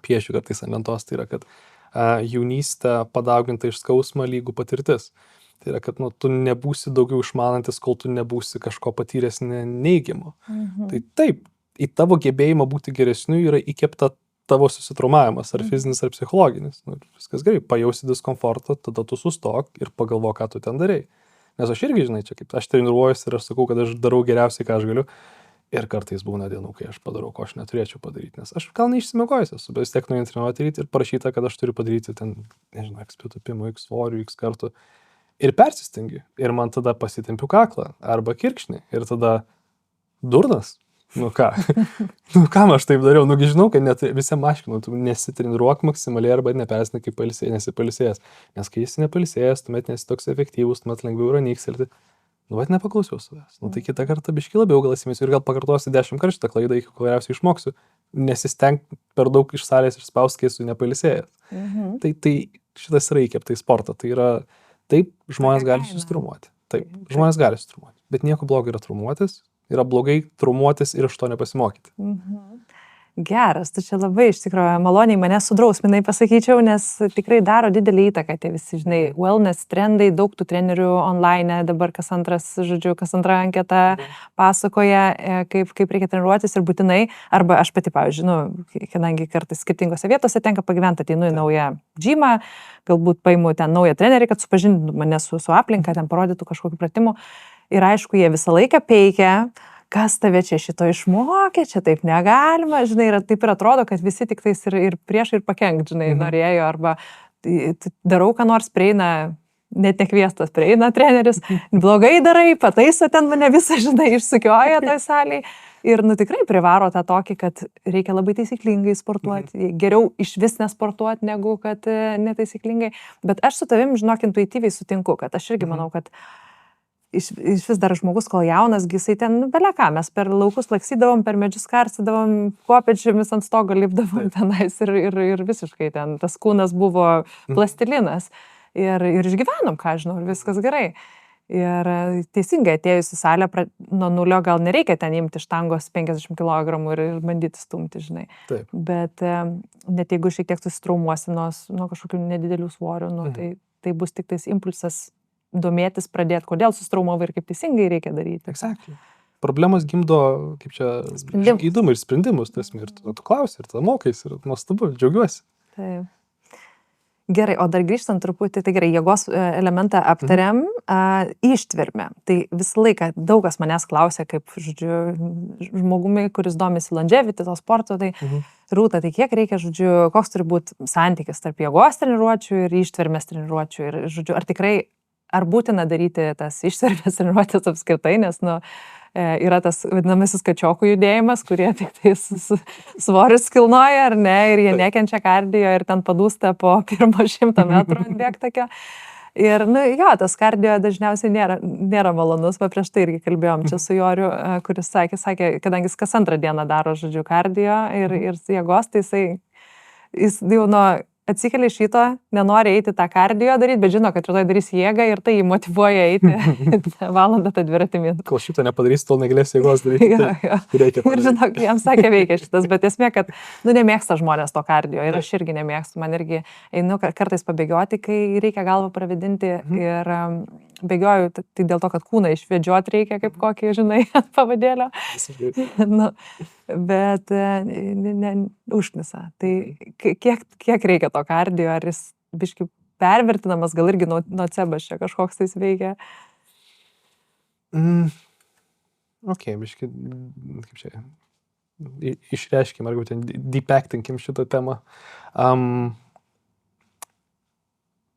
piešiu kartais ant lentos, tai yra, kad jaunystė padauginta iš skausmo lygų patirtis. Tai yra, kad tu nebūsi daugiau išmanantis, kol tu nebūsi kažko patyręs neigiamo. Tai taip, į tavo gebėjimą būti geresniu yra įkepta tavo susitraumavimas, ar fizinis, ar psichologinis. Viskas gerai, pajausi diskomfortą, tada tu sustok ir pagalvok, ką tu ten darai. Nes aš irgi, žinai, čia kaip aš treniruojuosi ir aš sakau, kad aš darau geriausiai, ką aš galiu. Ir kartais būna dienų, kai aš padarau, ko aš neturėčiau padaryti. Nes aš gal neišsimiegojęs esu, bet vis tiek nuėjau treniruoti ryte ir parašyta, kad aš turiu padaryti ten, nežinau, X pritūpimų, X svorių, X kartų. Ir persistengiu. Ir man tada pasitempiu kaklą arba kirkšnį. Ir tada durnas. Ką aš taip dariau? Žinau, kad visiems aiškinu, tu nesitreniruok maksimaliai arba nepersinai, kaip nesipalisėjęs. Nes kai esi nepalisėjęs, tuomet nesi toks efektyvus, tuomet lengviau yra nykselti. Bet nepaklausiau savęs. Tai kitą kartą biškį labiau gal įsimėsiu ir gal pakartosiu 10 kartų šitą klaidą, iki kol geriausiai išmoksiu. Nesisteng per daug iš salės išspausti, kai esu nepalisėjęs. Tai šitas yra įkepta į sportą. Tai yra, taip, žmonės gali susitraumuoti. Taip, žmonės gali susitraumuoti. Bet nieko blogo yra traumuotis. Yra blogai traumuotis ir iš to nepasimokyti. Geras, tu čia labai iš tikrųjų maloniai mane sudrausminai pasakyčiau, nes tikrai daro didelį įtaką tie visi, žinai, wellness trendai, daug tų trenerių online, dabar kas antra anketa pasakoja, kaip reikia treniruotis ir būtinai, arba aš pati, pavyzdžiui, kadangi kartais skirtingose vietose tenka pagyventi, ateinu į naują gymą, galbūt paimu ten naują trenerį, kad supažindintų mane su aplinka, ten parodytų kažkokiu pratimu. Ir aišku, jie visą laiką peikia, kas tave čia šito išmokė, čia taip negalima, žinai, ir taip ir atrodo, kad visi tik tais ir prieš ir pakenkt, žinai, norėjo, arba darau, ką nors prieina, net nekviestas prieina treneris, blogai darai, pataiso ten mane visą, žinai, išsukioja toj salėje. Ir tikrai privaro tą tokį, kad reikia labai taisyklingai sportuoti, geriau iš vis nesportuoti, negu kad netaisyklingai. Bet aš su tavim, žinok, intuityviai sutinku, kad aš irgi manau, kad iš vis dar žmogus, kol jaunas, jisai ten, beleką, mes per laukus laksydavom, per medžius karstydavom, kopėčiomis ant stogo lipdavom tenais ir visiškai ten tas kūnas buvo plastilinas. Ir išgyvenom, ką žinau, ir viskas gerai. Ir teisingai atėjus į salę, nuo nulio gal nereikia ten imti štangos 50 kg ir bandyti stumti, žinai. Taip. Bet net jeigu šiek tiek susitraumuosi nuo kažkokių nedidelių svorių, tai bus tik tais impulsas domėtis, pradėti, kodėl susitraumavai ir kaip teisingai reikia daryti. Exactly. Problemos gimdo, kaip čia, gydumą ir sprendimus, ir tu klausi, ir tada mokais, ir nuostabu, džiaugiuosi. Taip. Gerai, o dar grįžtant truputį, tai gerai, jėgos elementą aptariam, ištvermę. Tai visą laiką daug kas manęs klausia, kaip, žodžiu, žmogumi, kuris domisi longevity, to sporto, tai Rūta, tai kiek reikia, žodžiu, koks turi būti santykis tarp jėgos treniruočių ir ištvermės treniruočių ir, žodžiu, ar tikrai ar būtina daryti tas ištvermės treniruotės apskritai, nes, yra tas vadinamasis kačiokų judėjimas, kurie tik tai svorius kilnoja, ar ne, ir jie nekenčia kardio ir ten padūsta po pirmo 100 metrų ant bėgtakio. Ir, tas kardio dažniausiai nėra malonus, va prieš tai irgi kalbėjom čia su Joriu, kuris sakė, kadangi jis kas antrą dieną daro, žodžiu, kardio ir jėgos, tai jis jau atsikelia iš ryto, nenori eiti tą kardio daryti, bet žino, kad rytoj darys jėgą ir tai jį motyvuoja eiti valandą tą dviratį minti. Kol šito nepadarys, tol negalės jėgos daryti. Ir žinok, jam sakė, veikia šitas, bet esmė, kad nemėgsta žmonės to kardio ir aš irgi nemėgstu, man irgi einu kartais pabėgioti, kai reikia galvą pravedinti ir bėgioju, tai dėl to, kad kūną išvedžioti reikia kaip kokį, žinai, ant pavadėlio. Bet užknisa. Tai kiek reikia to kardio, ar jis biškai pervertinamas, gal irgi nocebas čia kažkoks tais veikia? Biškai, kaip čia, išreiškim, arba ten depactinkim šitą temą.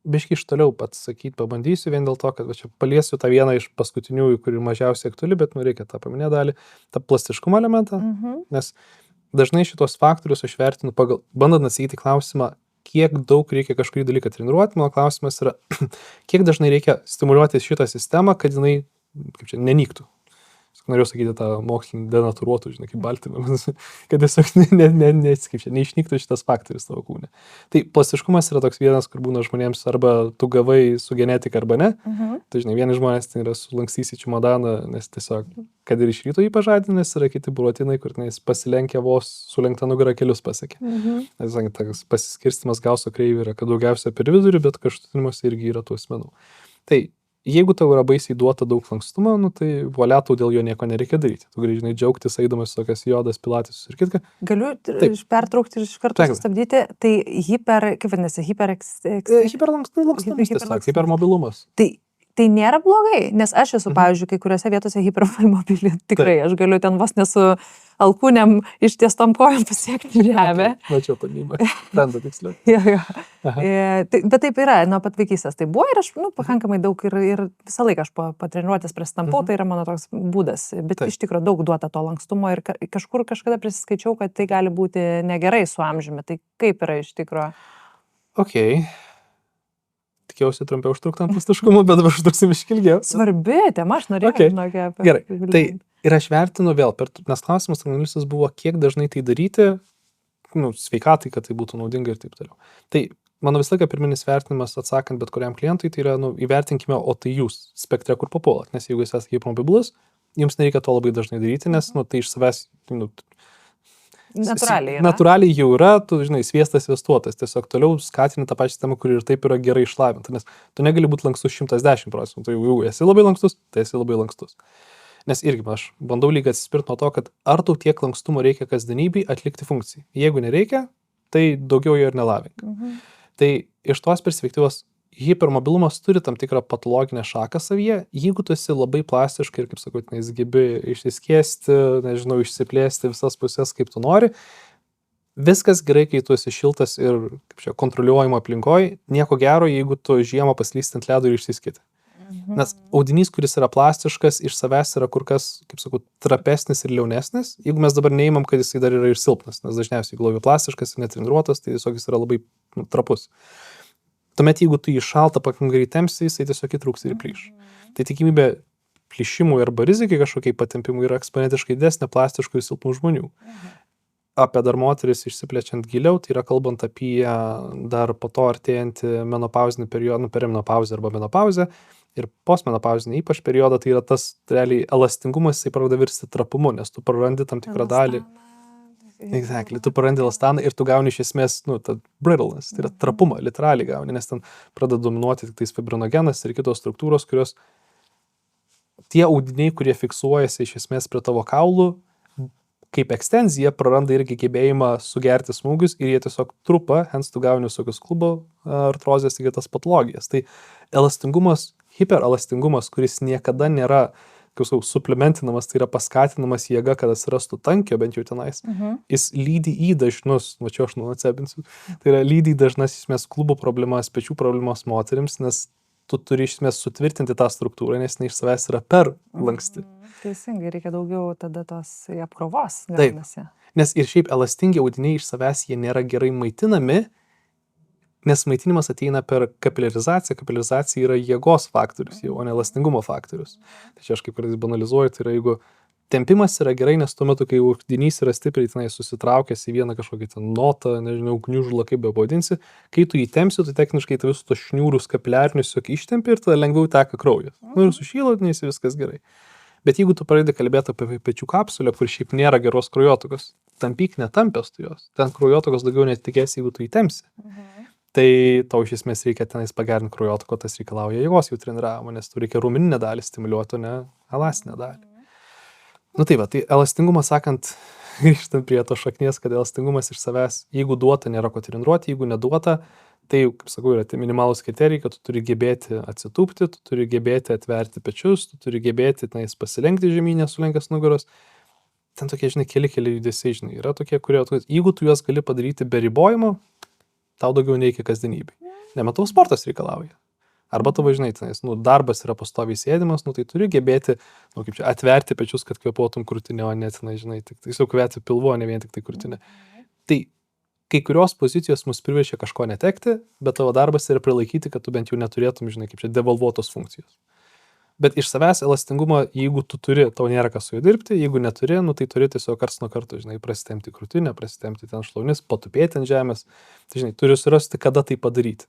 Biškai iš toliau pats sakyti pabandysiu, vien dėl to, kad čia paliesiu tą vieną iš paskutiniųjų, kuri mažiausiai aktuali, bet reikia tą paminėti dalį, tą plastiškumo elementą, nes dažnai šitos faktorius aš vertinu bandant atsakyti klausimą, kiek daug reikia kažkurį dalyką treniruoti, mano klausimas yra, kiek dažnai reikia stimuliuoti šitą sistemą, kad jinai, kaip čia, nenyktų. Norėjau sakyti tą mokslinį denatūruotų, žinai, kaip baltymą, kad tiesiog neišnyktų šitas faktorius tavo kūne. Tai plastiškumas yra toks vienas, kur būna žmonėms arba tu gavai su genetika arba ne. Tai žinai, vieni žmonės tai yra sulankstysi čimodaną, nes tiesiog, kad ir iš ryto jį pažadinės, yra kiti burotinai, kur jis pasilenkia vos sulenkta nugara kelius pasiekė. Nes tas pasiskirstimas Gauso kreivė yra, kad daugiausia per vidurį, bet kraštutinuose irgi yra tų asmenų. Tai jeigu tau yra baisiai duota daug lankstumo, tai volia, tau dėl jo nieko nereikia daryti. Tu gali, žinai, džiaugtis, eidamas tokias jodas, pilates ir kitką. Galiu pertraukti ir iš karto sustabdyti. Tai kaip vadinasi, hiperlankstumas, hipermobilumas. Tai nėra blogai, nes aš esu, pavyzdžiui, kai kuriuose vietose hipermobili, tikrai, aš galiu ten vos nesu alkūnėm ištiestom kojom pasiekti žemę. Mačiau panymą, randa tiksliau. Bet taip yra, nuo pat vaikystės tai buvo ir aš pakankamai daug ir visą laiką aš po treniruotės prisistampau, tai yra mano toks būdas, bet iš tikrųjų daug duota to lankstumo ir kažkada prisiskaičiau, kad tai gali būti negerai su amžiumi, tai kaip yra iš tikrųjų? Tikėjausi trumpiau užtruktam plastiškumu, bet dabar užtruksim ilgiau. Svarbi tema, aš norėjau žinokį apie. Gerai, tai ir aš vertinu vėl, nes klausimas analistas buvo, kiek dažnai tai daryti, sveikatai, kad tai būtų naudinga ir taip toliau. Tai mano visą laiką pirminis vertinimas atsakant bet kuriam klientui, tai yra, įvertinkime, o tai jūs spektre, kur papuolat, nes jeigu jūs esate hipermobilus, jums nereikia to labai dažnai daryti, nes tai iš savęs, natūraliai jau yra, tu, žinai, sviestas vestuotas, tiesiog toliau skatini tą pačią sistemą, kuri ir taip yra gerai išlavinta, nes tu negali būti lankstus 110%, tu jau esi labai lankstus, tai esi labai lankstus. Nes irgi aš bandau lygiai atsispirti nuo to, kad ar tau tiek lankstumo reikia kasdienybei atlikti funkcijai. Jeigu nereikia, tai daugiau jo ir nelavink. Tai iš tos perspektyvos hipermobilumas turi tam tikrą patologinę šaką savyje, jeigu tu esi labai plastiškai ir, kaip sakau, gebi išsiskėsti, nežinau, išsiplėsti visas pusės, kaip tu nori, viskas gerai, kai tu esi šiltas ir kontroliuojama aplinkoje, nieko gero, jeigu tu žiemą paslysti ant ledo ir išsiskėti. Nes audinys, kuris yra plastiškas, iš savęs yra kur kas, kaip sakau, trapesnis ir liaunesnis, jeigu mes dabar neimam, kad jisai dar yra ir silpnas, nes dažniausiai, jeigu plastiškas ir netreniruotas, tai tiesiog jis yra labai trapus. Tuomet, jeigu tu jį šaltą pakankamai tempsi, jisai tiesiog įtrūks ir plyš. Tai tikimybė plyšimui arba rizikai kažkokiai patempimui yra eksponentiškai didesnė plastiškų ir silpnų žmonių. Apie dar moteris išsiplečiant giliau, tai yra kalbant apie dar po to artėjantį menopauzinį periodą, perimenopauzę arba menopauzę ir postmenopauzinį ypač periodą, tai yra tas realiai elastingumas, jisai pradeda virsti trapumu, nes tu prarandi tam tikrą dalį. Exactly. Tu prarandi elastaną ir tu gauni iš esmės, tą brittleness, tai yra trapumą, literaliai gauni, nes ten pradeda dominuoti tik tais fibrinogenas ir kitos struktūros, kurios tie audiniai, kurie fiksuojasi iš esmės prie tavo kaulų, kaip ekstenzija, praranda irgi gebėjimą sugerti smūgius ir jie tiesiog trupa, hence tu gauni visokius klubo artrozės ir kitas patologijas. Tai elastingumas, hiperelastingumas, kuris niekada nėra suplementinamas, tai yra paskatinamas jėga, kad atsirastų tankio, bent jau tenais. Jis lydi į dažnus, aš nuocebinsiu, tai yra lydi į dažnas esmės klubų problemas, pečių problemas moterims, nes tu turi iš esmės sutvirtinti tą struktūrą, nes jinai iš savęs yra per lanksti. Teisingai, reikia daugiau tada tos apkrovos. Taip. Gaunasi. Nes ir šiaip elastingi audiniai iš savęs jie nėra gerai maitinami, nes maitinimas ateina per kapilarizaciją. Kapilarizacija yra jėgos faktorius, jau, o ne elastingumo faktorius. Tai čia aš kaip kartais banalizuoju, tai yra jeigu tempimas yra gerai, nes tuo metu, kai audinys yra stipriai tenai susitraukęs į vieną kažkokį ten notą, nežinau, gniužulą, kaip be pavadinsi, kai tu įtempsi, tu techniškai tai visus tos šniūrus kapiliarinius jok ištempi ir tada lengviau teka kraujas. Nu ir sušyla audinys ir viskas gerai. Bet jeigu tu pradedi kalbėti apie pečių kapsulę, kur šiaip nėra geros kraujotokos, tampyk netampęs tu jos. Ten kraujotokos daugiau netikėsi, jeigu tu įtempsi. Tai tau iš esmės reikia tenais pagerinti kraujotoko, tas reikalauja jėgos jų treniravimo, nes tu reikia raumeninę dalį stimuliuoti, o ne elastinę dalį. Nu tai va, tai elastingumas, sakant, grįžtant prie to šaknies, kad elastingumas iš savęs, jeigu duota, nėra ko treniruoti, jeigu neduota, tai, kaip sakau, yra tie minimalūs kriterijai, kad tu turi gebėti atsitūpti, tu turi gebėti atverti pečius, tu turi gebėti tenais pasilenkti žemynę, sulenkęs nugaros. Ten tokie, žinai, keli judesiai, žinai, yra tokie, kurie, jeigu tu juos gali padaryti be ribojimo, tau daugiau nereikia kasdienybei. Nematau, sportas reikalauja. Arba tu važinai, tenais, darbas yra pastoviai sėdimas, tai turi gebėti, kaip čia, atverti pečius, kad kvėpuotum krūtinę, o ne, žinai, tik tiesiog kvėti pilvu, o ne vien tik tai krūtinę. Tai kai kurios pozicijos mus priverčia kažko netekti, bet tavo darbas yra prilaikyti, kad tu bent jau neturėtum, žinai, kaip čia, devalvuotos funkcijos. Bet iš savęs elastingumo, jeigu tu turi, tau nėra kas su juo dirbti, jeigu neturi, tai turi tiesiog karts nuo karto, žinai, prasitempti krūtinę, prasitempti ten šlaunis, patupėti ant žemės. Tai, žinai, turi surasti, kada tai padaryti.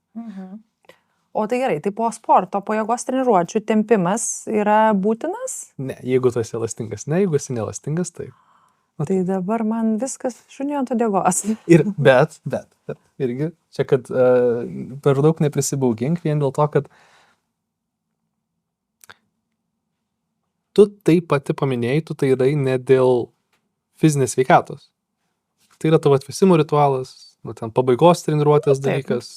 O tai gerai, tai po sporto, po jėgos treniruočių tempimas yra būtinas? Ne, jeigu tu esi elastingas, ne, jeigu esi neelastingas, taip. Tai dabar man viskas šuniu ant uodegos. Ir, bet, irgi, čia, kad per daug neprisibaugink vien dėl to, kad tu tai pati paminėjai, tu tai darai ne dėl fizinės sveikatos. Tai yra tavo atvėsimo ritualas, ten pabaigos treniruotės dalykas.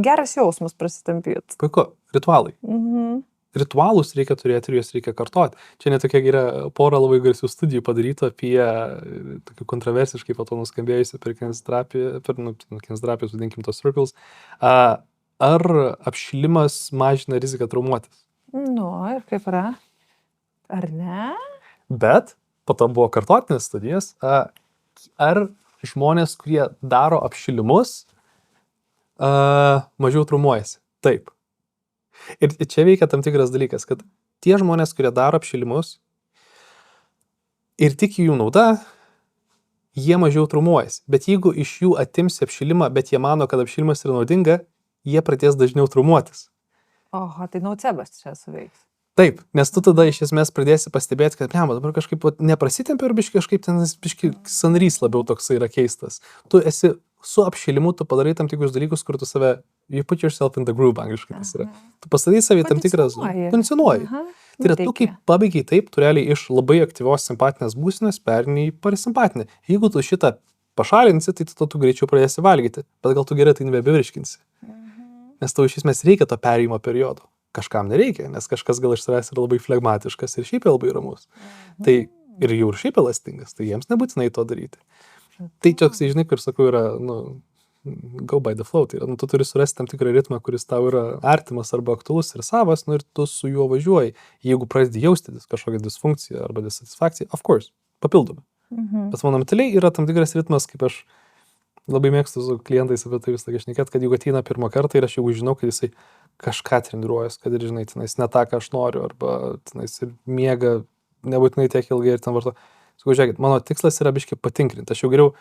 Geras jausmas prasitampyti. Puiku, ritualai. Ritualus reikia turėti ir juos reikia kartoti. Čia netokia yra pora labai garsių studijų padaryta apie tokių kontroversiškai po to nuskambėjusių per kineziterapiją, kineziterapijos, vadinkim tos circles. Ar apšilimas mažina riziką traumuotis? Ir kaip yra? Ar ne? Bet po to buvo kartotinės studijas. Ar žmonės, kurie daro apšilimus, mažiau traumuojasi? Taip. Ir čia veikia tam tikras dalykas, kad tie žmonės, kurie daro apšilimus ir tik jų nauda, jie mažiau traumuojasi. Bet jeigu iš jų atimsi apšilimą, bet jie mano, kad apšilimas yra naudinga, jie pradės dažniau traumuotis. Oho, tai nocebas čia suveiks. Taip, nes tu tada iš esmės pradėsi pastebėti, kad dabar kažkaip neprasitempi ir kažkaip ten sanrys labiau toksai yra keistas. Tu esi su apšilimu, tu padarai tam tikrus dalykus, kur tu save, you put yourself in the groove, angliškai tas yra. Tu pastarai savį tam tikras, kondicionuoji. Tai yra tu, kaip pabaigiai taip, tu realiai iš labai aktyvios simpatinės būsenos perini į parasimpatinę. Jeigu tu šitą pašalinsi, tai tu greičiau pradėsi valgyti, bet gal tu gerai tai nebevirškinsi. Nes tau iš esmės reikia to perėjimo periodo. Kažkam nereikia, nes kažkas gal iš savęs yra labai flegmatiškas ir šiaip labai ramus. Tai ir jau ir šiaip elastingas, tai jiems nebūtinai to daryti. Tai čia, žinai, kur sakau, yra, go by the flow, tai yra, tu turi surasti tam tikrą ritmą, kuris tau yra artimas arba aktualus ir savas, ir tu su juo važiuoji. Jeigu pradedi jaustytis kažkokią disfunkciją arba disatisfakciją, of course, papildomai. Bet fundamentaliai yra tam tikras ritmas, kaip aš labai mėgstu su klientais apie tai visą šnekėt, kad jeigu ateina pirmą kartą ir aš jau žinau, kad jisai kažką treniruojas, kad ir, žinai, tenais ne tą, ką aš noriu, arba tenais ir miega nebūtinai tiek ilgai ir ten varto. Sakau, žiūrėkit, mano tikslas yra biškai patinkrinti. Aš jau geriau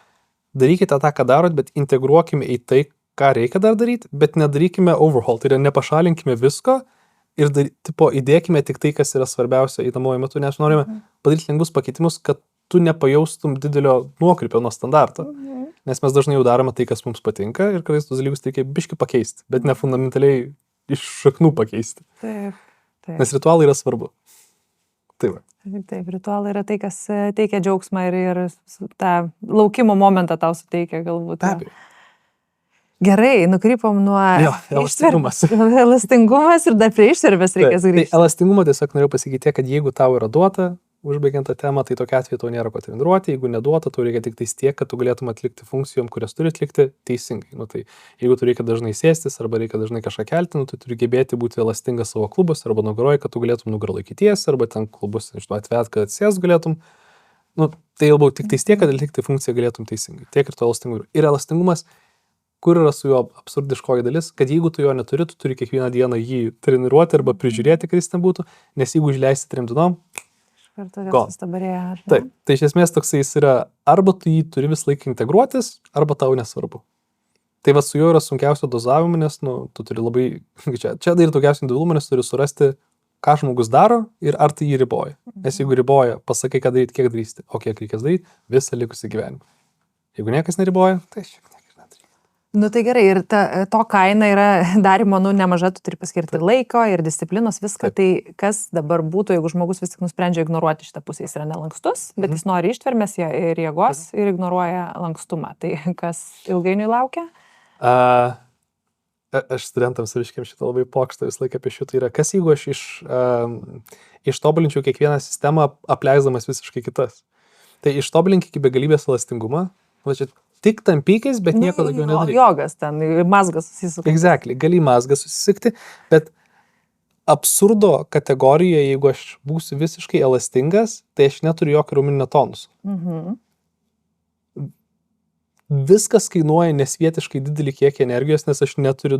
darykite tą, ką darot, bet integruokime į tai, ką reikia dar daryti, bet nedarykime overhaul, tai yra nepašalinkime visko ir įdėkime tik tai, kas yra svarbiausia įtamuoju metu, nes norime padaryti lengvus pakeitimus, kad tu nepajaustum didelio nuokrypio nuo standarto. Nes mes dažnai jau darome tai, kas mums patinka ir kartais tus dalykus reikia biškai pakeisti, bet ne fundamentaliai iš šaknų pakeisti. Taip. Nes ritualai yra svarbu. Taip. Taip, ritualai yra tai, kas teikia džiaugsmą ir tą laukimo momentą tau suteikia galbūt. Taip. Gerai, nukrypom nuo elastingumas ir dar prie išsverbės reikės grįžti. Tai elastingumo tiesiog norėjau pasakyti, kad jeigu tau yra duota, užbaigiant tą temą, tai tokia atveju to nėra ko treniruoti, jeigu neduota, tau reikia tik tais tiek, kad tu galėtum atlikti funkcijom, kurias turi atlikti teisingai. Nu, tai jeigu tu reikia dažnai sėstis arba reikia dažnai kažką kelti, nu, tai turi gebėti būti elastingas savo klubus arba nugaroje, kad tu galėtum nugarą laikyties arba ten klubus, nežinau, atvet, kad sės galėtum. Nu, tai labiau tik tais tiek, kad atlikti funkciją galėtum teisingai. Tiek ir to elastingumas. Ir elastingumas, kur yra su juo absurdiškoji dalis, kad jeigu tu jo neturi, tu turi kiekvieną dieną jį treniruoti arba prižiūrėti, kad jis ten būtų, nes jeigu užleisti 3 dienom, taip, tai iš esmės toksai jis yra, arba tu jį turi vis laiką integruotis, arba tau nesvarbu. Tai va su juo yra sunkiausio dozavimo, nes nu, tu turi labai, čia dar daugiausiai individualumo, nes turi surasti, ką žmogus daro ir ar tai jį riboja. Nes jeigu riboja, pasakai, ką daryti, kiek darysti, o kiek reikės daryti, visą likusį gyvenimą. Jeigu niekas neriboja, tai šiek tiek. Nu tai gerai, ir to kaina yra darimo, nu nemaža, tu turi paskirti laiko ir disciplinos, viską. Taip. Tai kas dabar būtų, jeigu žmogus vis tik nusprendžia ignoruoti šitą pusę, jis yra nelankstus, bet jis nori ištvermės ir jėgos ir ignoruoja lankstumą. Tai kas ilgainiui laukia? Aš studentams reiškiam šitą labai pokštą visą laiką apie šitą yra, kas jeigu aš ištobulinčiau kiekvieną sistemą, apleisdamas visiškai kitas. Tai ištobulink iki begalybės elastingumą, va čia tik tampykis, bet nieko daugiau nedaryk. Jogas ten, mazgas susisukti. Exactly, gali mazgą susisikti, bet absurdo kategorija, jeigu aš būsiu visiškai elastingas, tai aš neturiu jokio raumeninio tonuso. Viskas kainuoja nesvietiškai didelį kiekį energijos, nes aš neturiu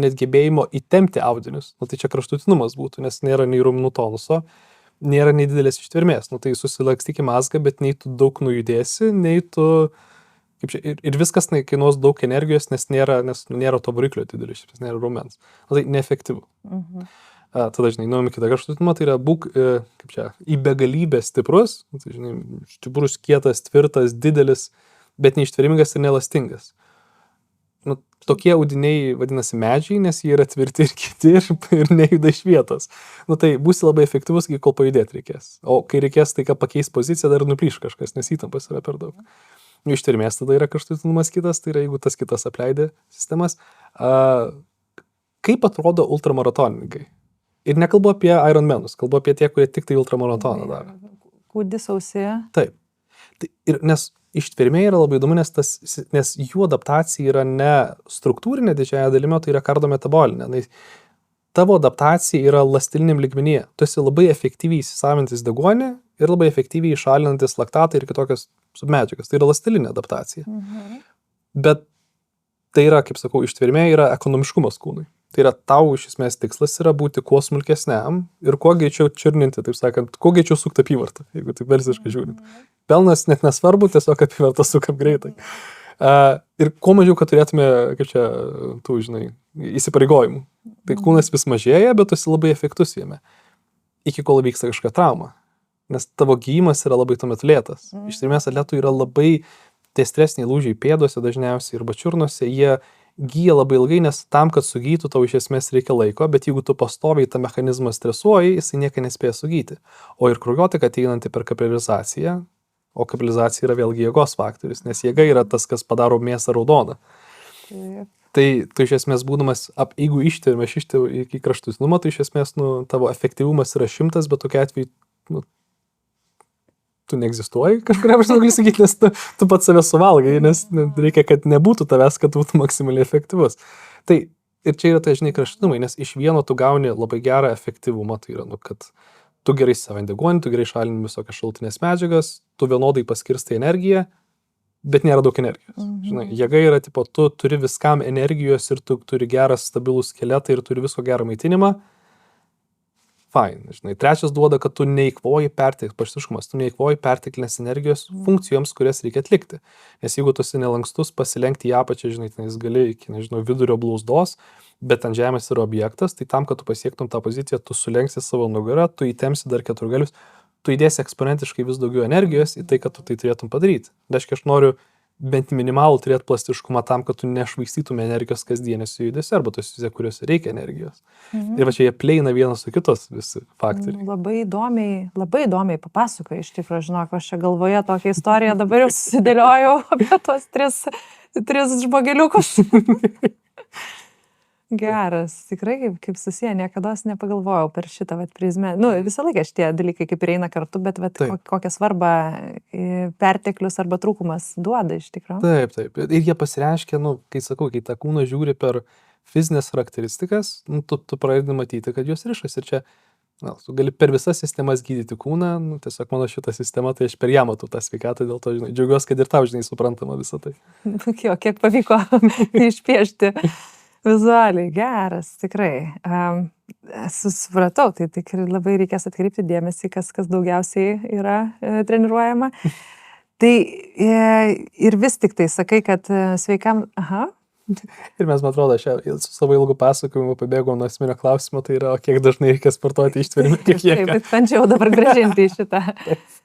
net gebėjimo įtempti audinius. Nu, tai čia kraštutinumas būtų, nes nėra nei raumenų tonuso, nėra nei didelės ištvermės. Nu, tai susilakstyk į mazgą, bet nei tu daug nujudėsi, nei tu... Ir viskas kainuos daug energijos, nes nėra to variklio didelis, nes nėra raumens. Tai neefektyvu. Tada, žinai, nuėjome kitą kraštutinumą, tai yra būk, į begalybę stiprus, tai, žinai, stiprus, kietas, tvirtas, didelis, bet neištvermingas ir nelastingas. Nu, tokie audiniai vadinasi medžiai, nes jie yra tvirti ir kiti ir nejuda iš vietos. Nu, tai būsi labai efektyvus, kai kol pajudėti reikės. O kai reikės, tai ką pakeis poziciją, dar nuplyš kažkas, nes įtampas yra per daug. Ištvermės tada yra kraštutinumas kitas, tai yra jeigu tas kitas apleidė sistemas. Kaip atrodo ultramaratonininkai? Ir nekalbu apie Ironmanus, kalbu apie tie, kurie tik tai ultramaratoną daro. Kūdis ausėje. Taip. Nes ištvermė yra labai įdomu, nes jų adaptacija yra ne struktūrinė didžiąją dalimi, tai yra kardometabolinė. Tavo adaptacija yra ląsteliniam lygmenyje. Tu esi labai efektyviai įsisavintis deguonį ir labai efektyviai šalinantis laktatą ir kitokias submedžiagas. Tai yra ląstelinė adaptacija. Bet tai yra, kaip sakau, ištvermė yra ekonomiškumas kūnui. Tai yra tau iš esmės tikslas yra būti kuo smulkesniam ir kuo greičiau čiurninti, taip sakant, kuo greičiau sukti apyvartą, jeigu taip versiškai žiūrint. Pelnas net nesvarbu, tiesiog apyvartą sukam greitai. Ir kuo mažiau, kad turėtume, kaip čia, tų, žinai, įsipareigojimų. Tai kūnas vis mažėja, bet tu esi labai efektus jame. Iki kol vyksta kažkokia trauma. Nes tavo gyjimas yra labai tuomet lėtas. Ištvermės atletų yra labai tie stresiniai lūžiai pėduose dažniausiai ir bačiurnose, jie gyja labai ilgai, nes tam, kad sugytų, tau iš esmės reikia laiko, bet jeigu tu pastoviai tą mechanizmą stresuoji, jisai nieko nespėja sugyti. O ir kraujotaka ateinanti per kapilizaciją, o kapilizacija yra vėlgi jėgos faktorius, nes jėga yra tas, kas padaro mėsą raudoną. Tai tu iš esmės būdamas, jeigu ištvermė iki kraštutinumą, tai iš esmės tavo efektyvumas yra 100, bet tokia atveju tu neegzistuoji, kažkuria prasme gali sakyti, nes tu pats save suvalgai, nes reikia, kad nebūtų tavęs, kad būtų maksimaliai efektyvus. Tai ir čia yra tai, žinai, kraštutinumai, nes iš vieno tu gauni labai gerą efektyvumą, tai yra, kad tu gerai įsisavini deguonį, tu gerai šalini visokias šalutinės medžiagas, tu vienodai paskirstai energiją, bet nėra daug energijos. Žinai, jėga yra, tipo, tu turi viskam energijos ir tu turi gerą stabilų skeletą ir turi visko gerą maitinimą. Fine, žinai. Trečias duoda, kad tu neįkvoji paštiškumas, tu neįkvoji perteklinės energijos funkcijoms, kurias reikia atlikti. Nes jeigu tu esi nelankstus, pasilenkti į apačią, žinai, jis gali iki, nežinau, vidurio blauzdos, bet ant žemės yra objektas, tai tam, kad tu pasiektum tą poziciją, tu sulenksi savo nugarą, tu įtempsi dar keturgalius, tu įdėsi eksponentiškai vis daugiau energijos į tai, kad tu tai turėtum padaryti. Reiškia, aš noriu bent minimalų turėti plastiškumą tam, kad tu nešvaistytume energijos kasdienėse judėse arba tose, kuriuose reikia energijos. Ir va čia jie pleina vienas su kitos visi faktoriai. Labai įdomiai papasakoju, iš tikrųjų, žinok, aš čia galvoje tokią istoriją dabar jau susidėliojau apie tos tris žmogeliukus. Geras, tikrai kaip susiję, niekada nepagalvojau per šitą prizmę. Visą laiką šitie dalykai kaip ir eina kartu, bet kokią svarbą perteklius arba trūkumas duoda iš tikrųjų. Taip. Ir jie pasireiškia, kai sakau, kai tą kūną žiūri per fizinės charakteristikas, tu pradedi matyti, kad jos rišas. Ir čia, tu gali per visas sistemas gydyti kūną, tiesiog mano šitą sistemą, tai aš per ją matau tą sveikatą, dėl to, džiaugiuosi, kad ir tau, suprantama visą tai. Kiek pavyko išpiešti. Vizualiai, geras, tikrai. Supratau, tai tikrai labai reikės atkreipti dėmesį, kas daugiausiai yra treniruojama. Tai ir vis tik tai sakai, kad sveikam... Ir mes, man atrodo, su savo ilgu pasakojimu pabėgom nuo esminio klausimo, tai yra, kiek dažnai reikia sportuoti ištvermę, kiek jėga. Taip, bet bandžiau dabar grąžinti į šitą.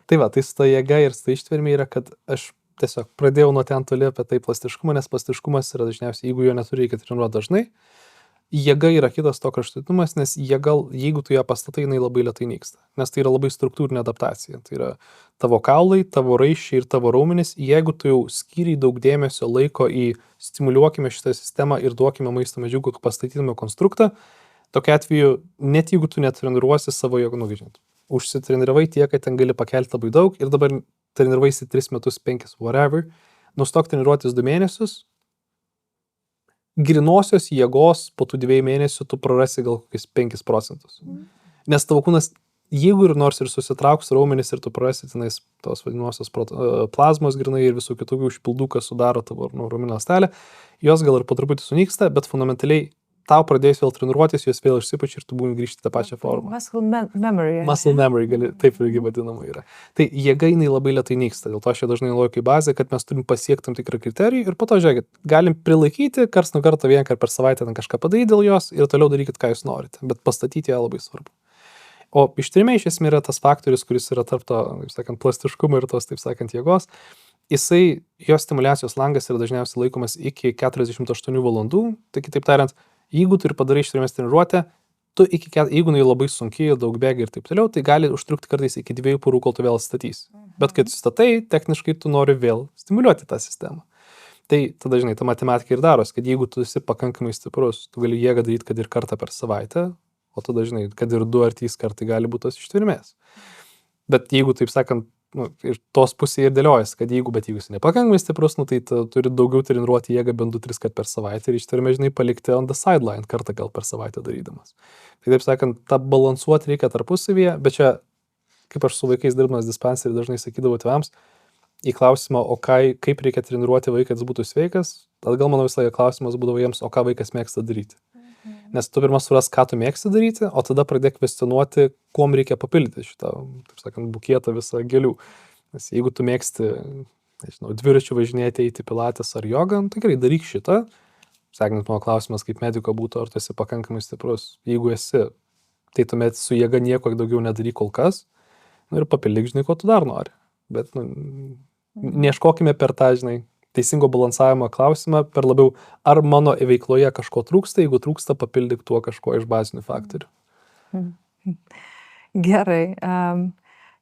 Tai va, tai su ta jėga ir su ta ištvermė yra, kad aš tiesiog pradėjau nuo ten toli apie tai plastiškumą, nes plastiškumas yra dažniausiai, jeigu jo neturi, reikia treniruoti dažnai. Jėga yra kitas to kraštutinumas, nes jeigu tu ją pastatai, jinai labai lėtai nyksta. Nes tai yra labai struktūrinė adaptacija. Tai yra tavo kaulai, tavo raiščiai ir tavo raumenys. Jeigu tu jau skyriai daug dėmesio laiko į stimuliuokime šitą sistemą ir duokime maisto medžiagų, kad pastatytume konstruktą, tokiu atveju, net jeigu tu netreniruosi savo jėgų nugyžint. Užsitreniravai tiek, kad ten gali pakelti labai daug ir dabar treniruosi 3 metus, 5, whatever, nustok treniruotis 2 mėnesius, grinosios jėgos po tų 2 mėnesių tu prarasi gal kokius 5%. Nes tavo kūnas, jeigu ir nors ir susitrauks raumenis ir tu prarasi tenais tos vadinosios plazmos grinai ir visų kitokių užpildų, kas sudaro tavo raumenų ląstelę, jos gal ir po truputį sunyksta, bet fundamentaliai tau pradėjus vėl treniruotis, jos vėl išsipučia ir tu būni grįžti tą pačią formą. Muscle memory. Muscle memory, taip irgi vadinama yra. Tai jėga jinai labai lėtai nyksta, dėl to aš ją dažnai naudoju kaip bazę, kad mes turim pasiekti tam tikrą kriterijų ir po to, žiūrėkit, galim prilaikyti karts nuo karto vieną kartą per savaitę kažką padaryti dėl jos ir toliau darykit, ką jūs norite, bet pastatyti ją labai svarbu. O ištvermė iš esmės yra tas faktorius, kuris yra tarp to, taip sakant, plastiškumo ir tos, taip sakant, jėgos. Jo stimuliacijos langas yra dažniausiai laikomas iki 48 valandų, tai kitaip tariant, jeigu tu ir padarai ištvermės treniruotę, jeigu jinai labai sunkiai, daug bėga ir taip toliau, tai gali užtrukti kartais iki 2 parų, kol tu vėl statysi. Bet kai tu statai, techniškai tu nori vėl stimuliuoti tą sistemą. Tai tada, žinai, ta matematika ir daros, kad jeigu tu esi pakankamai stiprus, tu gali jėgą daryti, kad ir kartą per savaitę, o tada, žinai, kad ir 2 ar 3 kartai gali būti tos ištvermės. Bet jeigu, taip sakant, ir tos pusėje ir dėliojasi, kad jeigu esi nepakankamai stiprus, tai tu turi daugiau treniruoti jėgą bent 2-3 kartų per savaitę ir ištvermę, žinai, palikti on the sideline kartą gal per savaitę darydamas. Tai taip sakant, tą balansuoti reikia tarpusavyje, bet čia, kaip aš su vaikais dirbdamas dispanserį dažnai sakydavau tėvams, į klausimą, o kaip reikia treniruoti vaiką, kad jis būtų sveikas, atgal mano visą laiką klausimas būdavo jiems, o ką vaikas mėgsta daryti. Nes tu pirmas suras, ką tu mėgsti daryti, o tada pradėk kvestionuoti, kuom reikia papildyti šitą, taip sakant, bukietą visą gėlių. Nes jeigu tu mėgsti, nežinau, dviračių važinėti, eiti pilates ar jogą, tai gerai, daryk šitą. Sakant, mano klausimas kaip mediko būtų, ar tu esi pakankamai stiprus. Jeigu esi, tai tuomet su jėga nieko daugiau nedaryk kol kas. Ir papildyk, žinai, ko tu dar nori. Bet neieškokime per tą, žinai, teisingo balansavimo klausimą, per labiau, ar mano veikloje kažko trūksta, jeigu trūksta, papildyk tuo kažko iš bazinių faktorių. Gerai.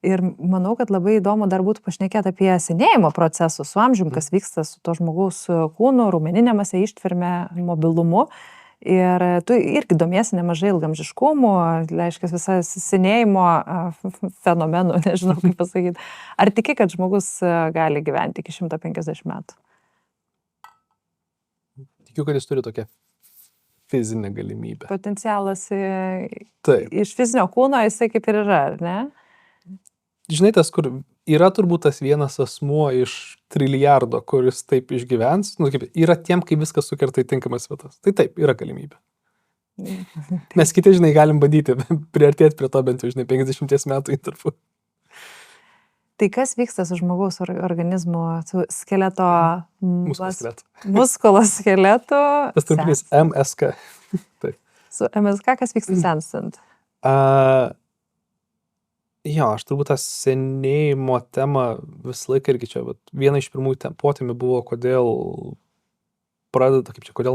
Ir manau, kad labai įdomu dar būtų pašnekėti apie senėjimo procesus su amžium, kas vyksta su to žmogaus kūnu, raumeninė masė, ištverme, mobilumu. Ir tu irgi domiesi nemažai ilgamžiškumu, reiškia visą senėjimo fenomenų, nežinau kaip pasakyti. Ar tiki, kad žmogus gali gyventi iki 150 metų? Tikiu, kad jis turi tokią fizinę galimybę. Potencialas iš fizinio kūno jisai kaip ir yra, ar ne? Žinai, tas, kur yra turbūt tas vienas asmuo iš trilijardo, kuris taip išgyvens, yra tiem, kai viskas sukerta į tinkamas vietas. Tai taip, yra galimybė. Mes kiti, žinai, galim bandyti priartėti prie to bent jau, žinai, 50 metų intervų. Tai kas vyksta su žmogaus organizmu, su skeleto... Muskolo skeletu. Tas trumpinys MSK. Taip. Su MSK kas vyksta senstant? Jo, aš turbūt tą senėjimo temą visą laiką irgi čia, bet viena iš pirmųjų potemių buvo, kodėl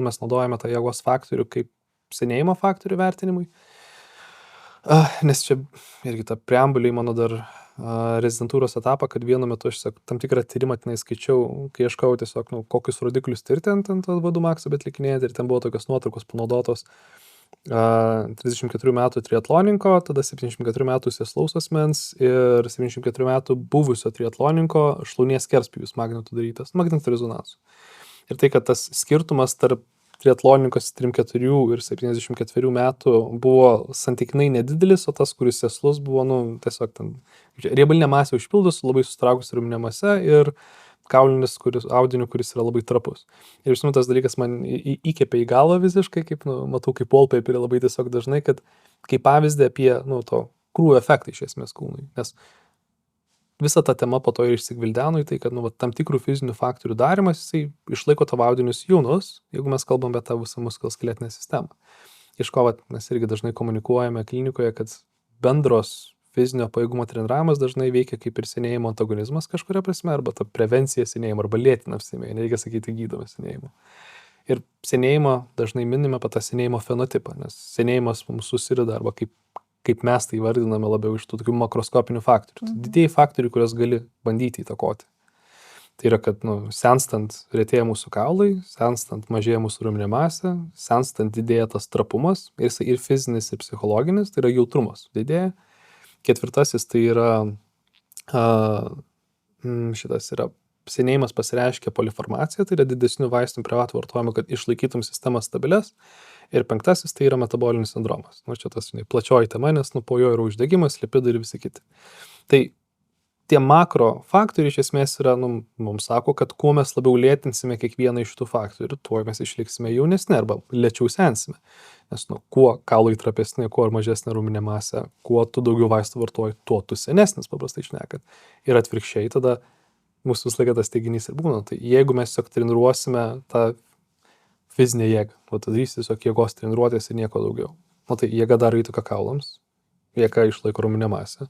mes naudojame tą jėgos faktorių kaip senėjimo faktorių vertinimui. Nes čia irgi ta preambuliai mano dar rezidentūros etapą, kad vienu metu aš tam tikrą tyrimą tenai skaičiau, kai ieškau tiesiog, kokius rodiklius tirti ant VDU Max'o atlikinėti, ir ten buvo tokios nuotraukos panaudotos 34 metų triatloninko, tada 74 metų sėslaus asmens ir 74 metų buvusio triatloninko šlaunies skerspjūvis magnetų rezonansu. Ir tai, kad tas skirtumas tarp triatloninkos 34 ir 74 metų buvo santykinai nedidelis, o tas, kuris sėslus, buvo, tiesiog ten riebalinė masė užpildus, labai sustraukus raumeninė mase ir kaulinis audiniu, kuris yra labai trapus. Ir žinoma, tas dalykas man įkėpė į galvą visiškai, kaip, matau, kaip wallpaperį labai tiesiog dažnai, kad kaip pavyzdį apie, to krūvio efektą iš esmės kūnui. Nes visa ta tema po to ir išsigvildeno į tai, kad tam tikrų fizinių faktorių darimas, jisai išlaiko tavo audinius jaunus, jeigu mes kalbam apie tavo visą muskuloskeletinę sistemą. Iš ko mes irgi dažnai komunikuojame klinikoje, kad bendros fizinio pajėgumo treniravimas dažnai veikia kaip ir senėjimo antagonizmas kažkuria prasme, arba ta prevencija senėjimo, arba lėtinam senėjimui, nereikia sakyti gydomą senėjimą. Ir senėjimo dažnai minime apie tą senėjimo fenotipą, nes senėjimas mums susirida, arba kaip mes tai vardiname labiau iš tų tokių makroskopinių faktorių. Tai didieji faktoriai, kuriuos gali bandyti įtakoti. Tai yra, kad senstant retėja mūsų kaulai, senstant mažėja mūsų raumeninė masė, senstant didėja tas trapumas, ir fizinis, ir psichologinis, tai yra jautrumas didėja. Ketvirtasis tai yra, senėjimas pasireiškia polifarmacija, tai yra didesnių vaistinių privatų vartojimo, kad išlaikytum sistemą stabilės. Ir penktasis tai yra metabolinis sindromas. Čia tas plačioji tema, nes po jo yra uždegimas, lipidai ir visi kiti. Tai tie makro faktoriai iš esmės yra, mums sako, kad kuo mes labiau lėtinsime kiekvieną iš tų faktorių, tuo mes išliksime jaunesni arba lėčiau sensime. Nes kuo kaulai trapesni, kuo mažesnė raumeninė masė, kuo tu daugiau vaistų vartoji, tuo tu senesnis, paprastai šnekant. Ir atvirkščiai tada mūsų vis laiką tas teiginys ir būna. Tai jeigu mes tiesiog treniruosime tą fizinę jėgą, tada darys tiesiog jėgos treniruotės ir nieko daugiau. Tai jėga daro įtaką kaulams, jėga išlaiko raumeninę masę.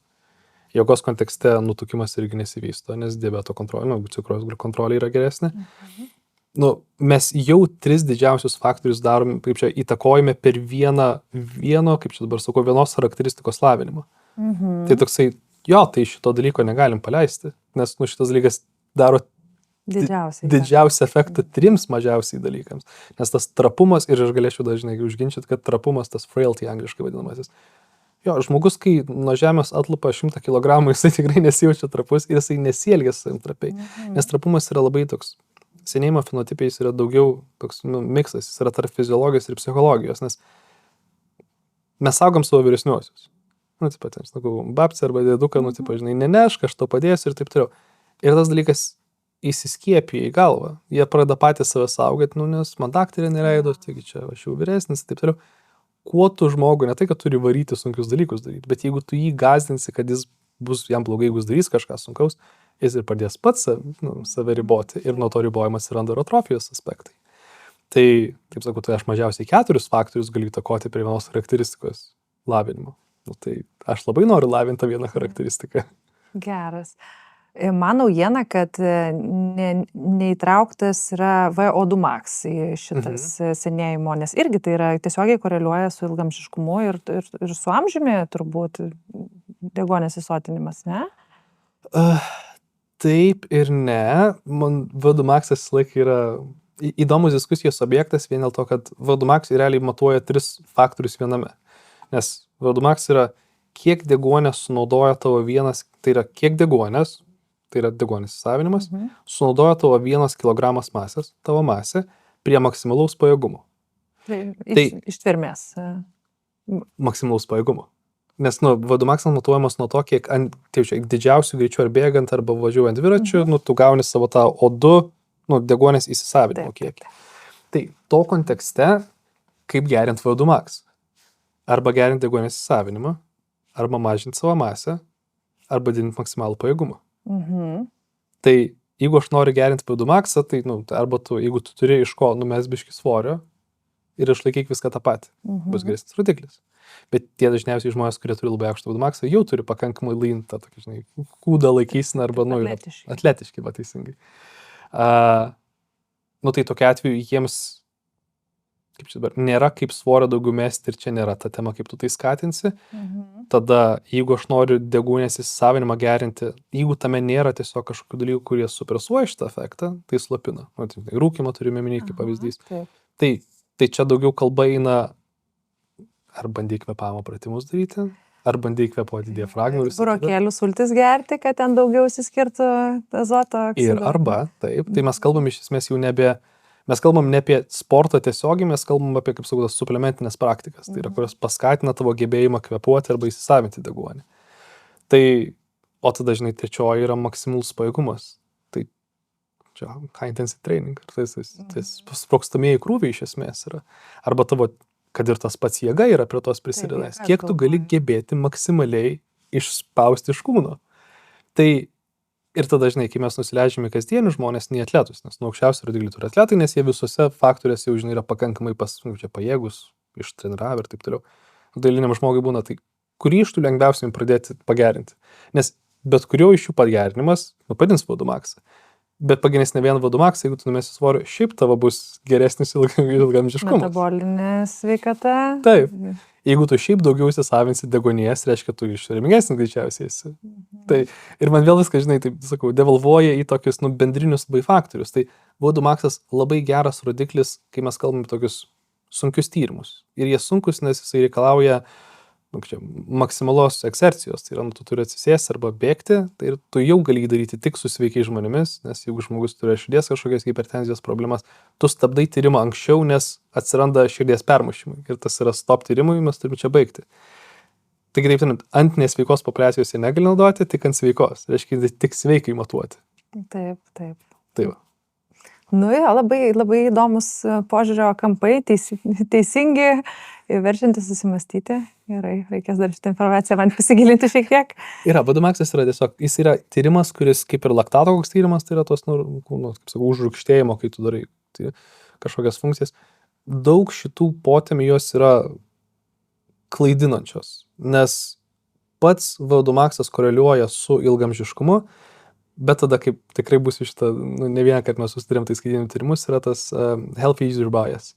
Jėgos kontekste nutukimas irgi nesivysto, nes diabeto kontrolė, cukraus kontrolė yra geresnė. Mes jau 3 didžiausius faktorius darom, kaip čia įtakojame per vienos charakteristikos lavinimą. Tai toksai, tai šito dalyko negalim paleisti, nes šitas dalykas daro didžiausią efektą 3 mažiausiai dalykams. Nes tas trapumas, ir aš galėčiau dažnai užginčyti, kad trapumas, tas frailty angliškai vadinamasis. Žmogus, kai nuo žemės atlupa 100 kg, jisai tikrai nesijaučia trapus ir jisai nesielgia savim trapiai. Nes trapumas yra labai toks, senėjimo fenotipė jis yra daugiau toks miksas, jis yra tarp fiziologijos ir psichologijos, nes mes saugom savo vyresniuosius. Babcė arba dėduką, nenešk, aš to padėsiu ir taip toliau. Ir tas dalykas įsiskiepija į galvą. Jie pradeda patys save saugoti, nes man daktarė neleido, taigi čia aš jau vyresnis, taip toliau. Kuo tu žmogui, ne tai, kad turi varyti sunkius dalykus daryti, bet jeigu tu jį gąsdinsi, kad jis bus jam blogai, jeigu jis darys kažką sunkaus, jis ir pradės pats save riboti ir nuo to ribojimas atsiranda ir atrofijos aspektai. Tai, kaip sakau, tai aš mažiausiai 4 faktorius galiu įtakoti prie vienos charakteristikos lavinimo. Tai aš labai noriu lavinti vieną charakteristiką. Geras. Man naujiena, kad neįtrauktas yra VO2 max į šitas senėjimo, nes irgi tai yra tiesiogiai koreliuoja su ilgamžiškumu ir su amžiumi turbūt deguonies įsotinimas, ne? Taip ir ne. Man VO2 maxas laik yra įdomus diskusijos objektas vien dėl to, kad VO2 max realiai matuoja 3 faktorius viename. Nes VO2 max yra kiek deguonės sunaudoja tavo vienas, tai yra kiek deguonės, tai yra deguonis įsavinimas, sunaudoja tavo 1 kg masės, tavo masė, prie maksimalaus pajėgumo. Ištvermės. Maksimalaus pajėgumo. Nes VO2 max matuojamas nuo to, kiek didžiausių greičių ar bėgant arba važiuojant dviračiu, tu gauni savo tą O2, deguonės įsisavinimo kiekį. Tai to kontekste, kaip gerinti VO2 max? Arba gerinti deguonės įsisavinimą, arba mažinti savo masę, arba didinti maksimalų pajėgumą. Tai jeigu aš noriu gerinti VO2 maxą, tai arba jeigu tu turi iš ko numes biškį svorio ir išlaikyk viską tą patį, bus geresnis rodiklis. Bet tie dažniausiai žmonės, kurie turi labai aukštą VO2 maxą, jau turi pakankamai leintą, kūdą laikysiną arba atletiški, teisingai. Tai tokia atveju jiems kaip čia dabar, nėra kaip svorio daugiau mesti ir čia nėra ta tema, kaip tu tai skatinsi. Tada, jeigu aš noriu deguonies įsisavinimą gerinti, jeigu tame nėra tiesiog kažkokių dalykų, kurie supresuoja šitą efektą, tai slopina. Rūkimą turime minėti kaip pavyzdys. Tai čia daugiau kalba eina, ar bandyk kvėpavimo pratimus daryti, ar bandyk kvėpuoti diafragmą. Burokėlių sultis gerti, kad ten daugiau įsiskirtų azoto oksido. Ir arba, taip, tai mes kalbam iš esmės jau mes kalbam ne apie sportą tiesiogiai, mes kalbam apie, kaip sakau, suplementinės praktikas, tai yra, kurios paskatina tavo gebėjimą kvėpuoti arba įsisavinti deguonį. Tai, o tada, žinai, trečioji yra maksimalus pajėgumas. Tai čia high intensity training, tai sprogstamieji krūviai iš esmės yra. Arba tavo, kad ir tas pats jėga yra prie tos prisidedęs. Kiek tu gali gebėti maksimaliai išspausti iš kūno. Tai ir tada, žinai, kai mes nusileidžiame kasdienių žmonės, nei atletus, nes nuo aukščiausių rodiklių turi atletai, nes jie visose faktoriuose jau, žinai, yra pakankamai pajėgus, ištreniravę ir taip toliau. Dailiniam žmogui būna, tai kurį iš tų lengviausiai pradėti pagerinti. Nes bet kurio iš jų pagerinimas, padins VO2 max. Bet pagerins ne vien VO2 max, jeigu tu numesi svorio, šiaip tavo bus geresnis ilgamžiškumas. Metabolinė sveikata. Taip. Jeigu tu šiaip daugiau įsisavinsi deguonies, reiškia, tu išremingesnis greičiausiai esi. Tai ir man vėl viską, žinai, taip sakau, devalvuoja į tokius bendrinius labai faktorius. Tai VO2 maxas labai geras rodiklis, kai mes kalbame tokius sunkius tyrimus. Ir jie sunkus, nes jisai reikalauja maksimalos eksercijos. Tai yra, tu turi atsisėsti arba bėgti, tai ir tu jau gali daryti tik su sveikiais žmonėmis, nes jeigu žmogus turi širdies kažkokias hipertenzijos problemas, tu stabdai tyrimą anksčiau, nes atsiranda širdies permušimai. Ir tas yra stop tyrimui, mes turime čia baigti. Taigi, taip tariant, ant nesveikos populiacijos jie negali naudoti, tik ant sveikos. Reiškia, tik sveikai matuoti. Taip. Tai va. Nu jo, labai įdomus požiūrio kampai, teisingi, verčiantis susimastyti. Gerai, reikės dar šitą informaciją man pasigilinti šiek tiek. VO2 maxas yra tiesiog, jis yra tyrimas, kuris kaip ir laktato koks tyrimas, tai yra tos, kaip sakau, užrūgštėjimo, kai tu darai tai kažkokias funkcijas. Daug šitų potemių jos yra klaidinančios, nes pats VO2 maxas koreliuoja su ilgamžiškumu, bet tada, kaip tikrai bus šitą, ne vieną, kad mes susitarėm tai skaitinių tyrimus, yra tas healthy user bias.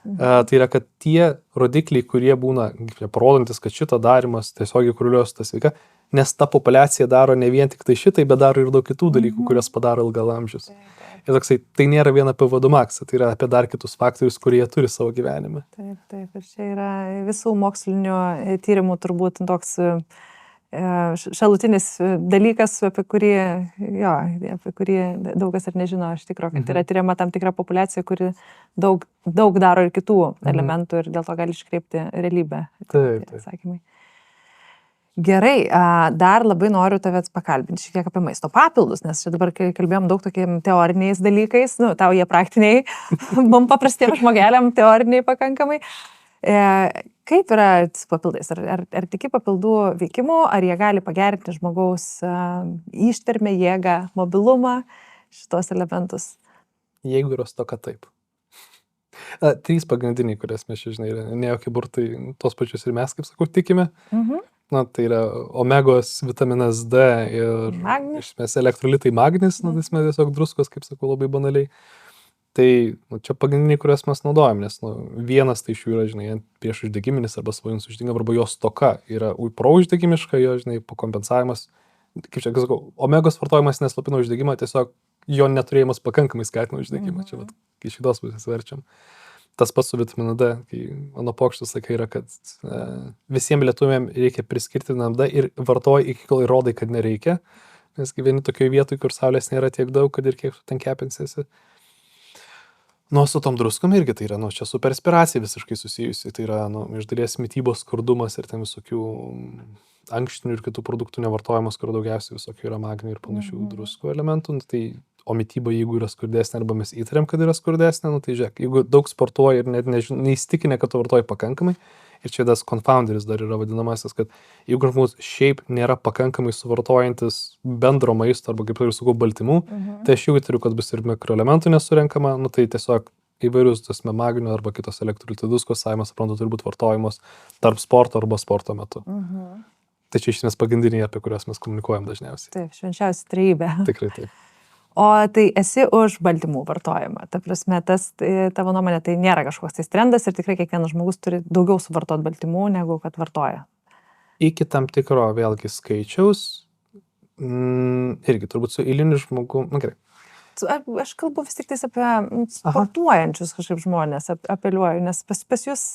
Tai yra, kad tie rodikliai, kurie būna parodantis, kad šitą darimas tiesiogiai koreliuoja su ta sveika, nes ta populiacija daro ne vien tik tai šitai, bet daro ir daug kitų dalykų, kurios padaro ilgalamžius. Ir toksai, tai nėra vien apie VO2 maxą, tai yra apie dar kitus faktorius, kurie jie turi savo gyvenime. Taip. Ir čia yra visų mokslinių tyrimų turbūt toks šalutinis dalykas, apie kurį daug kas ir nežino, aš tikro, kad yra tyriama tam tikra populiacija, kuri daug daro ir kitų elementų ir dėl to gali iškreipti realybę. Taip. Sakymai. Gerai, dar labai noriu tavęs pakalbinti šiek tiek apie maisto papildus, nes čia dabar kalbėjom daug tokiam teoriniais dalykais, tau jie praktiniai, mum paprastiem žmogeliam teoriniai pakankamai. Kaip yra su papildais? Ar tiki papildų veikimu, ar jie gali pagerinti žmogaus ištvermę, jėgą, mobilumą, šitos elementus? Jeigu yra stoka, taip. 3 pagrindiniai, kurias mes čia, žinai, neokiburtai, tos pačius ir mes, kaip sakau, tikime. Tai yra omegos, vitaminas D ir iš esmės elektrolitai magnis, tai mes tiesiog druskos, kaip sakau, labai banaliai. Tai čia pagrindiniai, kurias mes naudojam, nes vienas tai iš jų yra, žinai, prieš uždegiminis arba svajūnus uždegimą, arba jos stoka yra prouždegimiška, jo, žinai, pakompensavimas. Kaip čia, sakau, omegos vartojimas neslopina uždegimą, tiesiog jo neturėjimas pakankamai skatina uždegimą. Čia, kai iš kitos pusės verčiam. Tas pats su vitaminu D, kai mano pokštas sakai yra, kad visiems lietuviam reikia priskirti vitamino D ir vartoji iki kol įrodai, kad nereikia, nes gyveni tokioje vietoje, kur saulės nėra tiek daug, kad ir kiek tu ten kepinsiesi. Su tom druskom irgi tai yra, čia su perspiracija visiškai susijusi, tai yra, iš dalies mitybos skurdumas ir ten visokių ankštinių ir kitų produktų nevartojimas, kur daugiausiai visokių yra magnio ir panašių druskų elementų, o mityba, jeigu yra skurdesnė arba mes įtariam, kad yra skurdesnė, tai žiūrėk, jeigu daug sportuoji ir net neįstikinę, kad tu vartoji pakankamai, ir čia tas confounderis dar yra vadinamasis, kad jeigu žmogus šiaip nėra pakankamai suvartojantis bendro maisto arba, kaip ir sakau, baltymų, tai aš jau įtariu, kad bus ir mikroelementų nesurenkama, tai tiesiog įvairius tas magnio arba kitos elektrolitų druskos, savaime suprantu, turi būti vartojamos tarp sporto arba sporto metu. Tai čia iš esmės pagrindiniai, apie kuriuos mes komunikuojam dažniausiai. Taip, švenčiausia trejybė. Tikrai taip. O tai esi už baltymų vartojimą. Ta prasme, tavo nuomonė, tai nėra kažkoks tai trendas ir tikrai kiekvienas žmogus turi daugiau suvartoti baltymų, negu kad vartoja. Iki tam tikro vėlgi skaičiaus, irgi turbūt su eiliniu žmogu, gerai. Aš kalbu vis tik tais apie sportuojančius kažkaip žmonės, apeliuoju, nes pas jūs,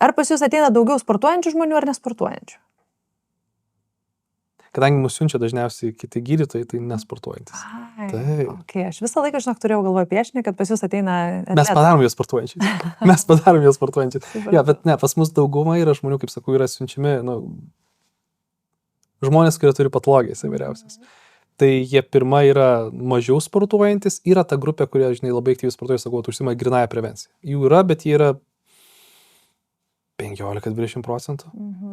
ar pas jūs ateina daugiau sportuojančių žmonių ar nesportuojančių? Kadangi mus siunčia dažniausiai kiti gydytojai, tai nesportuojantis. Taip. Okay. Aš visą laiką, žinok, turėjau galvoje piešinį, kad pas jūs ateina... Mes padarom juos sportuojančiais. Ja, bet ne, pas mus dauguma yra žmonių, kaip sakau, yra siunčiami, žmonės, kurie turi patologijas įvairiausias. Tai jie pirma yra mažiau sportuojantis, yra ta grupė, kurie, žinai, labai aktyviai sportuoja, sakau, užsima grynąją prevenciją. Jų yra, bet jie yra 15-20%.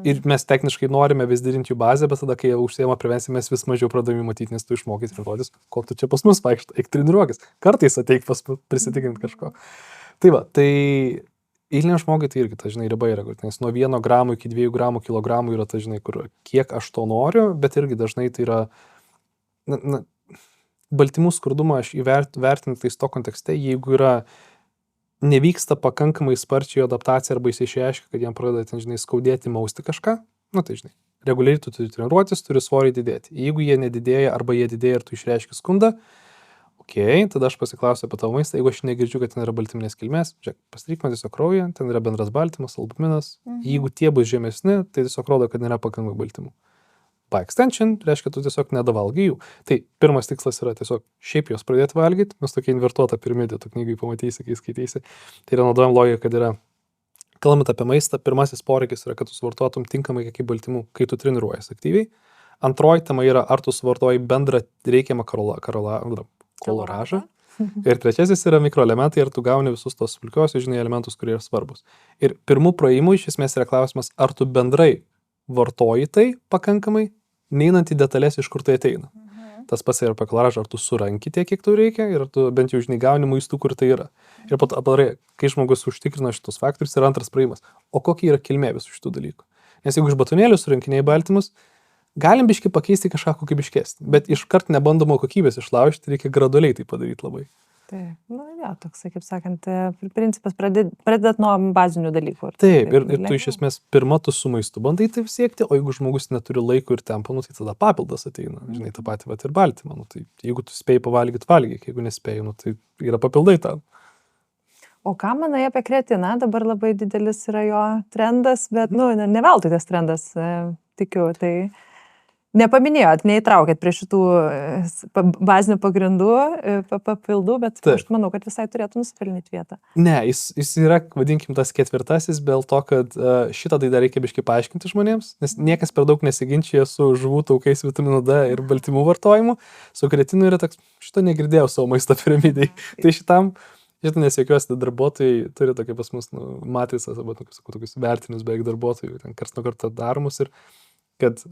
Ir mes techniškai norime vis didinti jų bazę, bet tada, kai jie užsiema prevenciją, mes vis mažiau pradavimų matyti, nes tu išmokys treniruotis, kol tu čia pas mus vaikštai, eik treniruokis. Kartais ateik pas mus prisitikinti kažko. Tai va, tai eiliniam žmogui tai irgi, ta, žinai, riba yra, nes nuo 1 gramų iki 2 gramų kilogramų yra, ta, žinai, kur kiek aš to noriu, bet irgi dažnai tai yra, baltymų skurdumą aš vertinu tai to kontekste, jeigu yra nevyksta pakankamai sparčiai adaptacija arba jis išreiškia, kad jam pradeda, ten, žinai, skaudėti, mausti kažką, tai, žinai, reguliariai tu turi treniruotis, turi svoriai didėti. Jeigu jie nedidėja arba jie didėja ir tu išreiški skundą, tada aš pasiklausiu apie tavo maistą, jeigu aš negirdžiu, kad ten yra baltyminės kilmės, žiūrėk, pasidaryk man tiesiog kraują, ten yra bendras baltymas, albuminas, jeigu tie bus žemesni, tai tiesiog rodo, kad nėra pakankamai baltymų. By extension, reiškia, tu tiesiog nedavalgai jų. Tai pirmas tikslas yra tiesiog šiaip jos pradėti valgyti, mes tokia invertuota piramidė, tu knygai pamatysi, kai skaitysi. Tai yra naudojam logiką, kad yra, kalbant apie maistą, pirmasis poreikis yra, kad tu suvartotum tinkamai kiekį baltymų, kai tu treniruojies aktyviai. Antroji tema yra, ar tu suvartoji bendrą reikiamą kaloražą. Ir trečiasis yra mikroelementai, ar tu gauni visus tos smulkiosius, žinai, elementus, kurie yra svarbus. Ir pirmų praėjimų iš esmės yra klausimas, ar tu bendrai vartoji tai pakankamai, neinant į detalės, iš kur tai ateina. Tas pats yra apie kaloražą, ar tu suranki tiek, kiek tau reikia, ir tu bent jau, žinai, gauni maistų, kur tai yra. Ir po to, kai žmogus užtikrina šitus faktorius, yra antras praėjimas. O kokia yra kilmė visų šitų dalykų? Nes jeigu iš batonėlių surinkinėjai baltymus, galim biškai pakeisti kažką kokybiškesnį, bet iškart nebandoma kokybės išlaužti, reikia gradualiai tai padaryti labai. Taip, toks, kaip sakant, principas pradedat nuo bazinių dalykų. Taip, ir tu iš esmės pirma tu su maistu bandai taip siekti, o jeigu žmogus neturi laiko ir tempo, tai tada papildas ateina, žinai, tą patį ir baltymą. Tai jeigu tu spėjai pavalgyti, valgyk, jeigu nespėjai, tai yra papildai tam. O ką manai apie kreatiną? Dabar labai didelis yra jo trendas, bet, ne veltui tas trendas, tikiu, tai... Nepaminėjot, neįtraukėt prie šitų bazinių pagrindų, papildų, bet aš manau, kad visai turėtų nusipelnyti vietą. Ne, jis yra, vadinkim, tas ketvirtasis, dėl to, kad šitą tai dar reikia biškai paaiškinti žmonėms, nes niekas per daug nesiginčia su žuvų taukais, vitamino D ir baltymų vartojimu. Su kreatinu yra toks, šito negirdėjau savo maisto piramidai. Tai šitą nesiekiuosi, darbuotojai turi tokia pas mus matricas, arba tokius vertinius beveik darbuotojų, ten karts nuo karto daromus ir kad...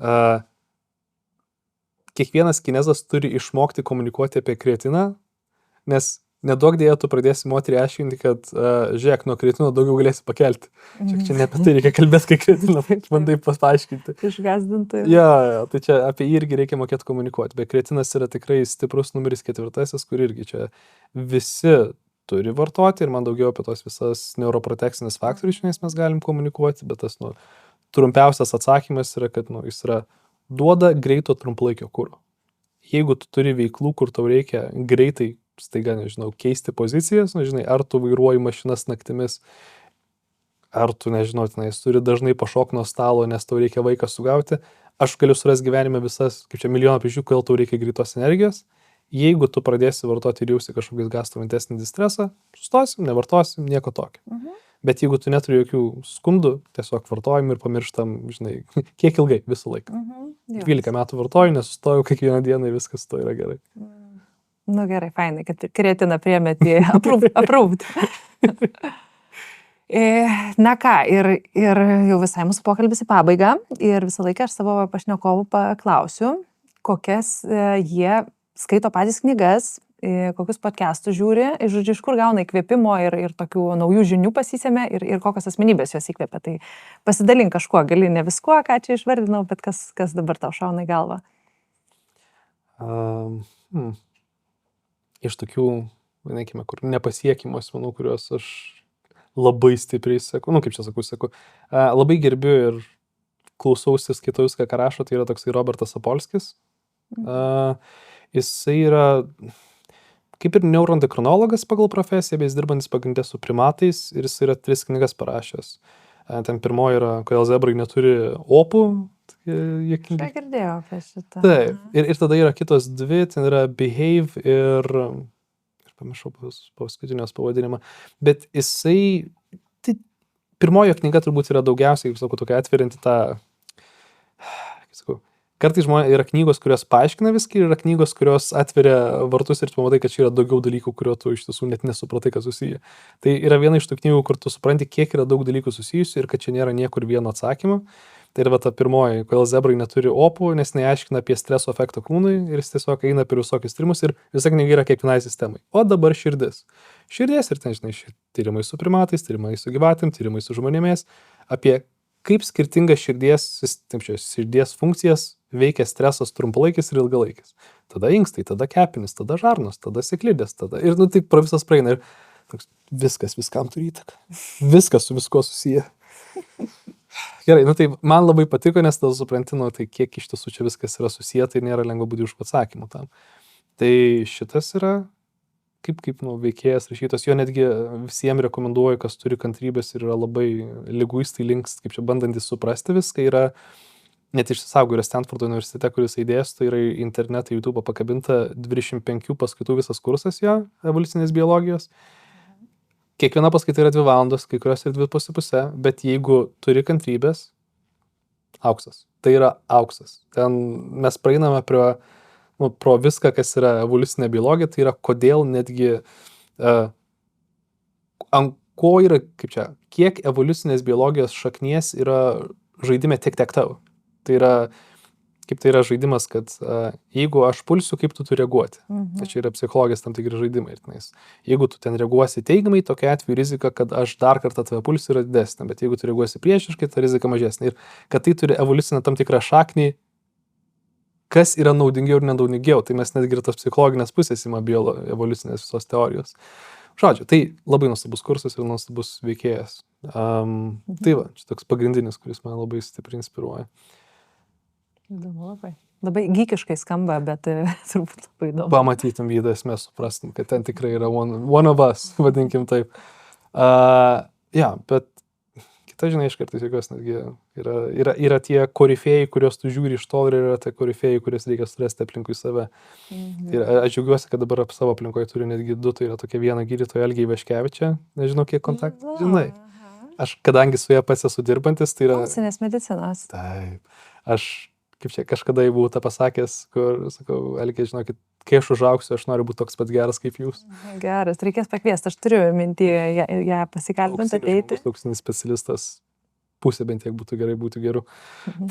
Kiekvienas kinezas turi išmokti komunikuoti apie kreatiną, nes nedaug dėja tu pradėsi moterį aiškinti, kad žiūrėk, nuo kreatino daugiau galėsi pakelti. Čia ne apie tai reikia kalbėti, kai kreatiną bandai paaiškinti. Išgąsdinti. Ja, tai čia apie jį irgi reikia mokėti komunikuoti. Bet kreatinas yra tikrai stiprus numeris 4, kur irgi čia visi turi vartoti ir man daugiau apie tos visas neuroprotekcinės faktorius mes galim komunikuoti, bet tas trumpiausias atsakymas yra, kad jis yra duoda greito trumpalaikio kuro. Jeigu tu turi veiklų, kur tau reikia greitai, staiga, nežinau, keisti pozicijas, žinai, ar tu vairuoji mašinas naktimis, ar tu, nežinau, tenais turi dažnai pašok nuo stalo, nes tau reikia vaiką sugauti, aš galiu surasti gyvenime visas, kaip čia milijoną priežasčių, kodėl tau reikia greitos energijos. Jeigu tu pradėsi vartoti ir jausi kažkokius gastrointestinį distresą, sustosim, nevartosim, nieko tokio. Bet jeigu tu neturi jokių skundų, tiesiog vartojim ir pamirštam, žinai, kiek ilgai, visą laiką. 12 metų vartoju, nesustojau, kiekvieną dieną viskas to yra gerai. Gerai, fainai, kad kreatiną priėmėt į approved. Na ką, ir jau visai mūsų pokalbis į pabaigą ir visą laiką aš savo pašnekovų paklausiu, kokias jie skaito patys knygas, kokius podcastus žiūri, žodžiu, iš kur gauna įkvėpimo ir tokių naujų žinių pasisėmė ir kokios asmenybės jos įkvėpia. Tai pasidalink kažkuo, gali ne viskuo, ką čia išvardinau, bet kas dabar tau šauna į galvą. iš tokių, vadinkime, kur nepasiekimo asmenų, kuriuos aš labai stipriai seku, kaip čia sakau, labai gerbiu ir klausausi, skaitau viską, ką rašo, tai yra toksai Robertas Sapolskis. Jisai yra kaip ir neuroendokrinologas pagal profesiją, bet jis dirbantis pagrindė su primatais ir jis yra 3 knygas parašęs. Ten pirmoji yra, kodėl zebrai neturi opų. Ką girdėjau apie šitą. Taip, ir tada yra kitos 2, ten yra Behave ir pamiršau paskutinės pavadinimą, bet jisai, tai pirmojo knyga turbūt yra daugiausiai, kaip sakau, tokia atverinti tą, kaip sakau, kartais yra knygos, kurios paaiškina viską ir yra knygos, kurios atveria vartus ir tu pamatai, kad čia yra daugiau dalykų, kurio tu iš tiesų net nesupratai, kas susiję. Tai yra viena iš tų knygų, kur tu supranti, kiek yra daug dalykų susijusių ir kad čia nėra niekur vieno atsakymo. Tai yra ta pirmoji, kodėl zebrai neturi opų, nes neaiškina apie streso efektą kūnui ir jis tiesiog eina per visokius tyrimus ir visa knyga yra kiekvienai sistemai. O dabar širdis. Širdies ir ten, žinai, tyrimai su primatais, tyrimai su gyvatėm, tyrimai su žmonėmis, apie kaip skirtingas širdies funkcijas veikia stresas trumpalaikis ir ilgalaikis. Tada inkstai, tada kepenis, tada žarnos, tada sėklidės, tada ir taip pro visas praeina ir viskas viskam turi įtaką. Viskas su visko susiję. Gerai, tai man labai patiko, nes tada supranti, tai kiek iš tiesų čia viskas yra susiję, tai nėra lengva būti už atsakymų tam. Tai šitas yra kaip veikėjas rašytas, jo netgi visiems rekomenduoju, kas turi kantrybės ir yra labai liguistai links, kaip čia bandantis suprasti viską, yra net išsisaugo, yra Stanfordo universitete, kuris įdėjęs, tai yra internetą, YouTube pakabinta 25 paskaitų visas kursas jo, evoliucinės biologijos. Kiekviena paskaita yra 2 valandos, kai kurios yra 2,5, bet jeigu turi kantrybės, auksas. Tai yra auksas. Ten mes praeiname pro viską, kas yra evoliucinė biologija, tai yra kodėl netgi, ant ko yra, kiek evoliucinės biologijos šaknies yra žaidime tic-tac-toe. Tai yra, kaip tai yra žaidimas, kad jeigu aš pulsiu, kaip tu turi reaguoti. Tai čia yra psichologijos tam tikri žaidimai. Jeigu tu ten reaguosi teigiamai, tokia atveju rizika, kad aš dar kartą tave pulsiu yra didesnė, bet jeigu tu reaguosi priešiškai, ta rizika mažesnė. Ir kad tai turi evoliucinę tam tikrą šaknį, kas yra naudingiau ir nenaudingiau. Tai mes netgi ir tos psichologinės pusės ima evoliucinės visos teorijos. Žodžiu, tai labai nuostabus kursas ir nuostabus veikėjas. Tai va, čia toks pagrindinis, kuris man labai stipriai inspiruoja. Įdomu labai. Labai gykiškai skamba, bet turbūt labai įdomu. Pamatytum jį, mes suprastum, kad ten tikrai yra one of us, vadinkim taip. Bet kita, žinai, iš kartais jokios netgi yra tie korifėjai, kuriuos tu žiūri iš tolo ir yra tie korifėjai, kuriuos reikia surasti aplinkui save. Ir aš džiaugiuosi, kad dabar savo aplinkoje turi netgi 2, tai yra tokia viena gydytoja Elgė Ivaškevičia, nežinau kiek kontaktų, žinai. Aš, kadangi su ją pats esu dirbantis, tai yra... Funkcinės medicinos. Taip. Aš kaip čia kažkada buvau tą pasakęs, kur, sakau, Elgė, žinokit, kai aš užauksiu, aš noriu būti toks pat geras kaip jūs. Geras, reikės pakviesti, aš turiu mintį ją pasikalbinti, ateiti. Toksinis specialistas, pusė bent tiek būtų gerai, būtų geru.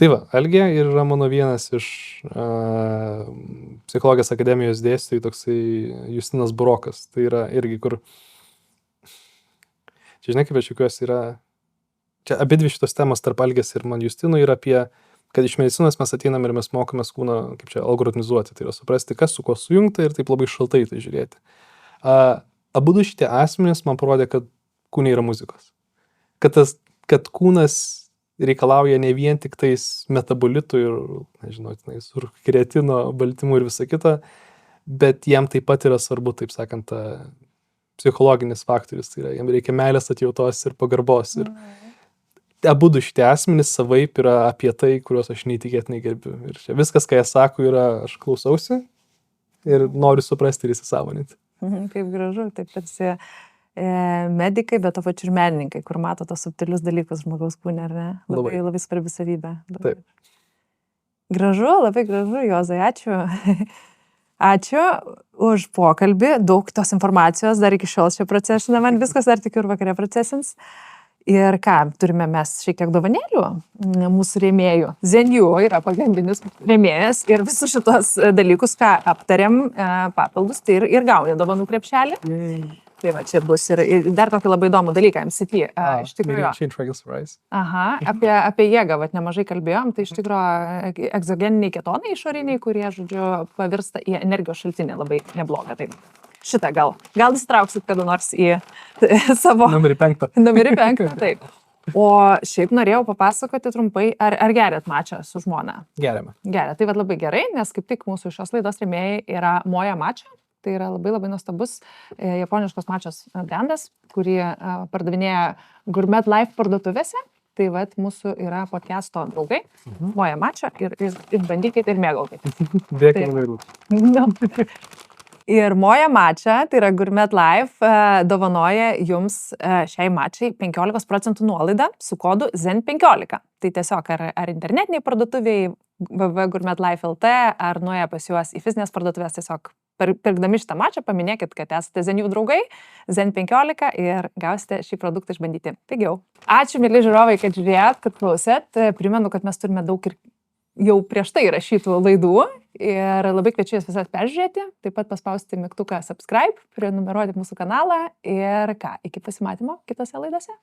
Tai va, Elgė yra mano vienas iš psichologijos akademijos dėstytojų, toksai Justinas Burokas. Tai yra irgi, kur, čia žinai, kaip aš juokiuosi, yra, čia abidvi šitos temos tarp Elgės ir man Justino yra apie, kad iš medicinos mes ateinam ir mes mokomės kūną, kaip čia, algoritmizuoti, tai yra suprasti, kas su kuo sujungta ir taip labai šaltai tai žiūrėti. Abudu šitie asmenys man parodė, kad kūne yra muzikos. Kad kūnas reikalauja ne vien tik tais metabolitų ir, nežinau, kreatino, baltymų ir visa kita, bet jam taip pat yra svarbu, taip sakant, psichologinis faktorius, tai yra, jam reikia meilės, atjautos ir pagarbos. Ir abudu šitie asmenys savaip yra apie tai, kuriuos aš neįtikėtinai gerbiu. Ir čia viskas, ką jie sako, yra aš klausausi ir noriu suprasti ir įsisąmoninti. Kaip gražu, taip tarsi medikai, bet to pačiu ir menininkai, kur mato tos subtilius dalykus žmogaus kūne, ar ne? Labai svarbi savybė. Taip. Gražu, labai gražu, Juozai, ačiū. Ačiū už pokalbį, daug tos informacijos, dar iki šiol čia procesina man viskas, dar tikiu ir vakare procesins. Ir ką, turime mes šiek tiek dovanėlių mūsų rėmėjų. Zenju yra pagrindinis rėmėjas ir visus šitos dalykus, ką aptariam papildus, tai ir gauni dovanų krepšelį. Tai va, čia bus ir dar tokį labai įdomų dalyką, MCT. Iš tikrųjų. Aha, apie jėgą, vat nemažai kalbėjom, tai iš tikrųjų egzogeniniai ketonai išoriniai, kurie, žodžiu, pavirsta į energijos šaltinį, labai neblogą. Tai šitą gal įsitrauksit kada nors į savo Numerį 5. numerį 5. Taip. O šiaip norėjau papasakoti trumpai, ar gerėt mačą su žmona? Geriame. Geria, tai vad labai gerai, nes kaip tik mūsų šios laidos rėmėjai yra Moja Mača. Tai yra labai nuostabus japoniškos mačos brandas, kurį pardavinėja Gourmet Life parduotuvėse. Tai vad mūsų yra podcast'o draugai, Moja Mača ir bandykite ir mėgaukite. Dėkime vairų. Ir Moja Mača, tai yra Gourmet Life, dovanoja jums šiai mačai 15% nuolaidą su kodu ZEN15. Tai tiesiog ar internetiniai parduotuviai www.gourmetlife.lt, ar nuėję pas juos į fizinės parduotuvės, tiesiog pirkdami šitą mačą paminėkit, kad esate Zenių draugai, ZEN15 ir gausite šį produktą išbandyti pigiau. Ačiū, mėly žiūrovai, kad žiūrėjot, kad klausėt. Primenu, kad mes turime daug ir jau prieš tai rašytų laidų ir labai kviečiu jas visas peržiūrėti, taip pat paspausti mygtuką subscribe, prenumeruoti mūsų kanalą ir ką, iki pasimatymo kitose laidose.